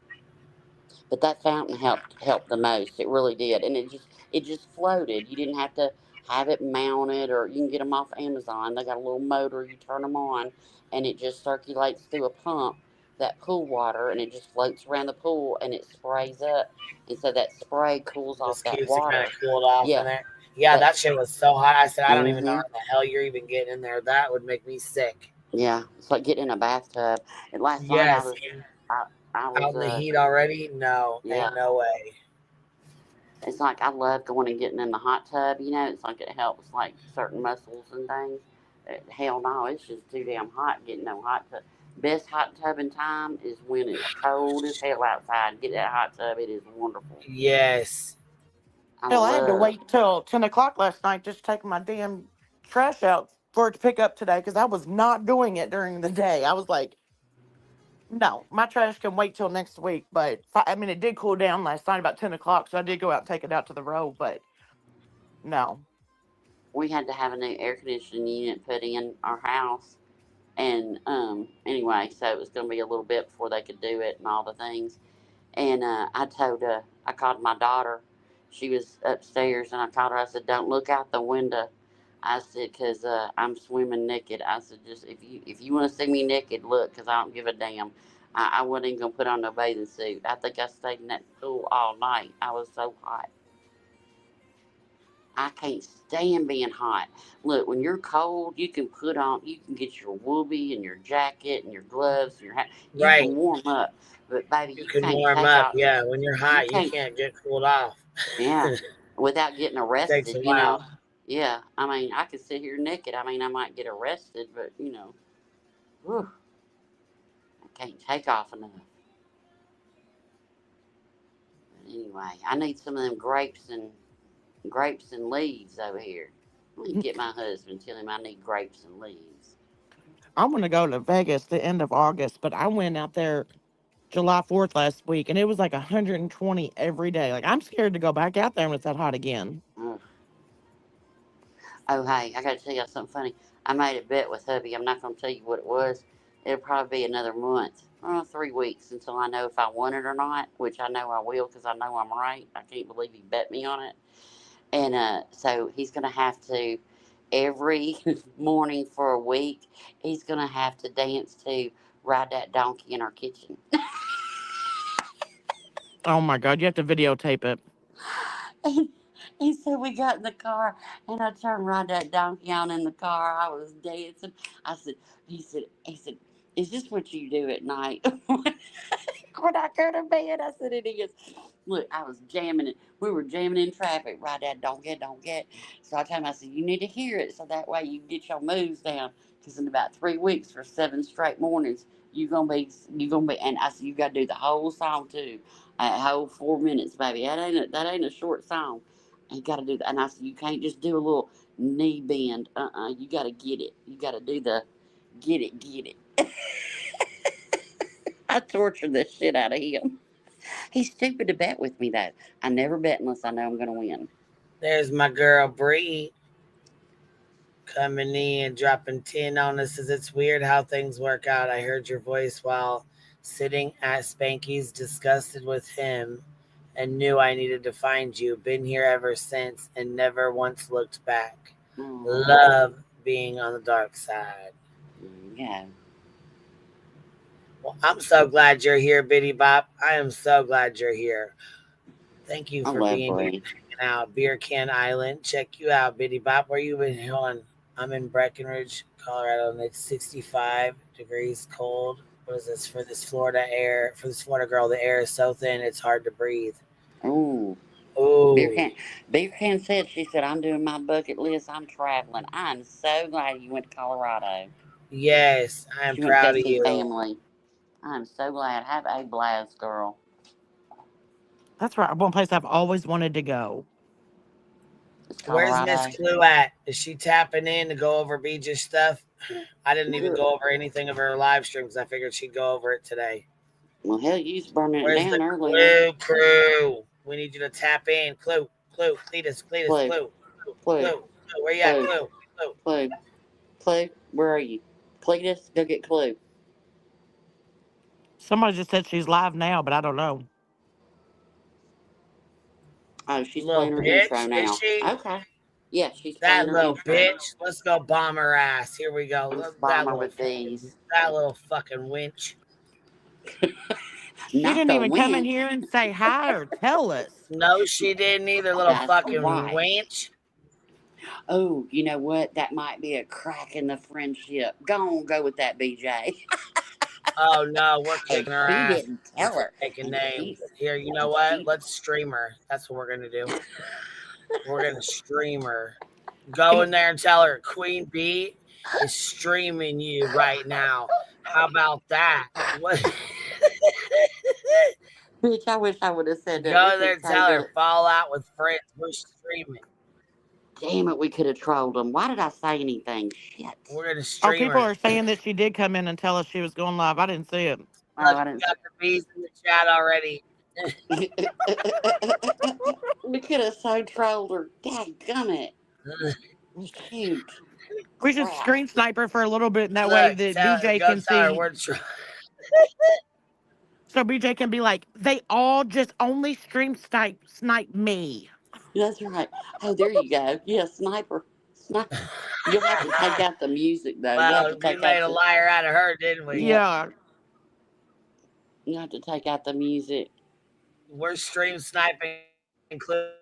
Speaker 15: But that fountain helped the most. It really did. And it just floated. You didn't have to have it mounted, or you can get them off Amazon. They got a little motor, you turn them on, and it just circulates through a pump that pool water, and it just floats around the pool, and it sprays up. And so that spray cools off
Speaker 3: Just
Speaker 15: that
Speaker 3: keeps it kind
Speaker 15: water.
Speaker 3: of cooled off in
Speaker 15: Yeah.
Speaker 3: there. Yeah,
Speaker 15: That
Speaker 3: that shit was so hot. I said, I don't even know
Speaker 15: mhm.
Speaker 3: how the hell you're even getting in there. That would make me sick.
Speaker 15: Yeah. It's like getting in a bathtub. And last night
Speaker 3: Yes,
Speaker 15: I, I
Speaker 3: out
Speaker 15: was
Speaker 3: in the heat already? No,
Speaker 15: yeah.
Speaker 3: ain't no way.
Speaker 15: It's like I love going and getting in the hot tub. It's like it helps like certain muscles and things. Hell no, it's just too damn hot getting no hot tub. Best hot tubbing time is when it's cold as hell outside. Get that hot tub. It is wonderful.
Speaker 3: Yes.
Speaker 9: Hell, I had to wait till 10 o'clock last night just to take my damn trash out for it to pick up today because I was not doing it during the day. I was like, no, my trash can wait till next week. But I mean, it did cool down last night about 10 o'clock, so I did go out and take it out to the road, but no.
Speaker 15: We had to have a new air conditioning unit put in our house. And anyway, so it was going to be a little bit before they could do it and all the things. And I called my daughter. She was upstairs, and I called her. I said, "Don't look out the window." I said, "Cause I'm swimming naked." I said, "Just if you want to see me naked, look, cause I don't give a damn." I wasn't even gonna put on no bathing suit. I think I stayed in that pool all night. I was so hot. I can't stand being hot. Look, when you're cold, you can get your woobie and your jacket and your gloves and your hat. You
Speaker 3: Right.
Speaker 15: can warm up. But baby,
Speaker 3: You
Speaker 15: you
Speaker 3: can
Speaker 15: can't
Speaker 3: warm
Speaker 15: take
Speaker 3: up.
Speaker 15: off.
Speaker 3: Yeah, when you're hot, you
Speaker 15: can't.
Speaker 3: can't get cooled off.
Speaker 15: Yeah, without getting
Speaker 3: Takes
Speaker 15: arrested,
Speaker 3: a while.
Speaker 15: Yeah, I mean, I could sit here naked. I mean, I might get arrested, but whew, I can't take off enough. But anyway, I need some of them grapes and leaves over here. Let me get my husband, tell him I need grapes and leaves.
Speaker 9: I'm going to go to Vegas the end of August, but I went out there July 4th last week, and it was like 120 every day. Like, I'm scared to go back out there when it's that hot again.
Speaker 15: Ugh. Oh, hey, I got to tell you something funny. I made a bet with hubby. I'm not going to tell you what it was. It'll probably be another month, 3 weeks until I know if I won it or not, which I know I will because I know I'm right. I can't believe he bet me on it. And so he's going to have to, every morning for a week, he's going to have to dance to Ride That Donkey in our kitchen.
Speaker 9: Oh my God, you have to videotape it.
Speaker 15: And he said we got in the car and I turned Ride That Donkey on in the car. I was dancing. He said, is this what you do at night? When I go to bed, I said, it is. Look, I was jamming it. We were jamming in traffic. Ride That Donkey, don't get. So I told him, I said, you need to hear it so that way you get your moves down. Because in about 3 weeks, for 7 straight mornings, you're gonna be. And I said, you got to do the whole song too. A whole 4 minutes, baby. That ain't a short song. You got to do that. And I said, you can't just do a little knee bend. You got to get it. You got to do the get it. I tortured the shit out of him. He's stupid to bet with me, though. I never bet unless I know I'm going to win.
Speaker 3: There's my girl, Bree, coming in, dropping 10 on us. Says it's weird how things work out. I heard your voice while sitting at Spanky's, disgusted with him, and knew I needed to find you. Been here ever since and never once looked back. Love being on the dark side.
Speaker 15: Yeah.
Speaker 3: Well, I'm so glad you're here, Biddy Bop. I am so glad you're here. Thank you for being here, hanging out. Beer Can Island. Check you out, Biddy Bop. Where you been? Hold on. I'm in Breckenridge, Colorado, and it's 65 degrees cold. What is this for this Florida air? For this Florida girl, the air is so thin it's hard to breathe.
Speaker 15: Ooh.
Speaker 3: Ooh.
Speaker 15: Beer Can said, she said, I'm doing my bucket list. I'm traveling. I'm so glad you went to Colorado.
Speaker 3: Yes, I am proud of you.
Speaker 15: Family. I'm so glad. Have a blast, girl.
Speaker 9: That's right. One place I've always wanted to go.
Speaker 3: Where's Miss Clue at? Is she tapping in to go over BEEJ stuff? I didn't even go over anything of her live stream because I figured she'd go over it today.
Speaker 15: Well, hell, you was burning
Speaker 3: Where's
Speaker 15: it down
Speaker 3: the
Speaker 15: earlier.
Speaker 3: Clue crew? We need you to tap in. Clue, Cletus, Clue. Where you at,
Speaker 15: Clue, where are you? Cletus, go get Clue.
Speaker 9: Somebody just said she's live now, but I don't know.
Speaker 15: Oh, she's
Speaker 3: little
Speaker 15: playing her
Speaker 3: bitch,
Speaker 15: intro now.
Speaker 3: is she?
Speaker 15: Okay. Yeah, she's
Speaker 3: that
Speaker 15: playing her
Speaker 3: little
Speaker 15: intro.
Speaker 3: bitch. Let's go bomb her ass. Here we go.
Speaker 15: Let's bomb her with these.
Speaker 3: That little fucking winch.
Speaker 9: She didn't even come in here and say hi or tell us.
Speaker 3: No, she didn't either, little fucking wench.
Speaker 15: Oh, you know what? That might be a crack in the friendship. Go with that, BJ.
Speaker 3: Oh no, we're kicking her ass.
Speaker 15: She didn't tell her.
Speaker 3: Taking names. Here, you know what? Let's stream her. That's what we're gonna do. We're gonna stream her. Go in there and tell her Queen Bee is streaming you right now. How about that? What?
Speaker 15: Bitch, I wish I would have said that.
Speaker 3: Go there and tell her, fall out with friends. We're streaming.
Speaker 15: Damn it, we could have trolled them. Why did I say anything? Shit.
Speaker 3: We're going to
Speaker 9: Oh,
Speaker 3: stream
Speaker 9: people
Speaker 3: her.
Speaker 9: are saying that she did come in and tell us she was going live. I didn't see it.
Speaker 3: Look, you got the bees in the chat already.
Speaker 15: We could have so trolled her. Dadgummit. Shoot.
Speaker 9: We should screen sniper for a little bit, and that way
Speaker 3: Look,
Speaker 9: that
Speaker 3: go
Speaker 9: BJ can
Speaker 3: tell her
Speaker 9: see.
Speaker 3: we're
Speaker 9: So BJ can be like, they all just only stream snipe me.
Speaker 15: That's right. Oh, there you go. Yeah, sniper. You'll have to take out the music, though.
Speaker 3: Well, we made a liar out of her, didn't we?
Speaker 9: Yeah.
Speaker 15: You have to take out the music.
Speaker 3: We're stream sniping Clue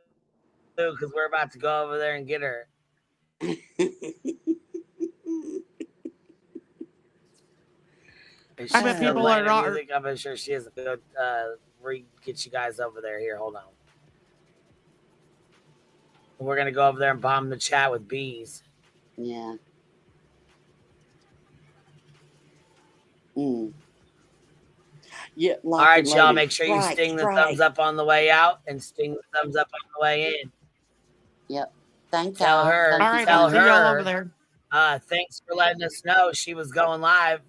Speaker 3: because we're about to go over there and get her.
Speaker 9: I bet people are not.
Speaker 3: Music. I'm sure she is a good. Get you guys over there. Here, hold on. We're gonna go over there and bomb the chat with bees.
Speaker 15: Yeah. Yeah.
Speaker 3: All right, y'all. Make sure you sting the thumbs up on the way out and sting the thumbs up on the way in.
Speaker 15: Yep. Thanks.
Speaker 3: Tell her.
Speaker 9: All right,
Speaker 3: tell
Speaker 9: I'll see
Speaker 3: her.
Speaker 9: y'all over there.
Speaker 3: Thanks for letting us know she was going live.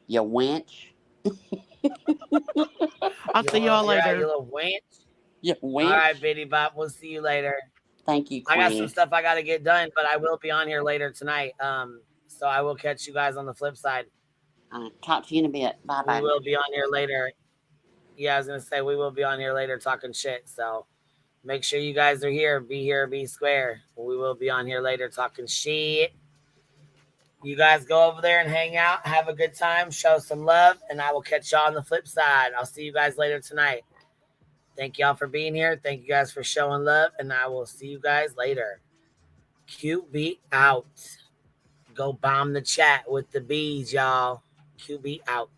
Speaker 15: You wench.
Speaker 9: I'll see y'all later.
Speaker 3: You little wench.
Speaker 15: You wench.
Speaker 3: All right, Bitty Bop. We'll see you later.
Speaker 15: Thank you, Queen.
Speaker 3: I got some stuff I got to get done, but I will be on here later tonight. So I will catch you guys on the flip side.
Speaker 15: Talk to you in a bit. Bye-bye.
Speaker 3: We will be on here later. Yeah, I was going to say we will be on here later talking shit. So make sure you guys are here. Be square. We will be on here later talking shit. You guys go over there and hang out. Have a good time. Show some love. And I will catch y'all on the flip side. I'll see you guys later tonight. Thank y'all for being here. Thank you guys for showing love. And I will see you guys later. QB out. Go bomb the chat with the bees, y'all. QB out.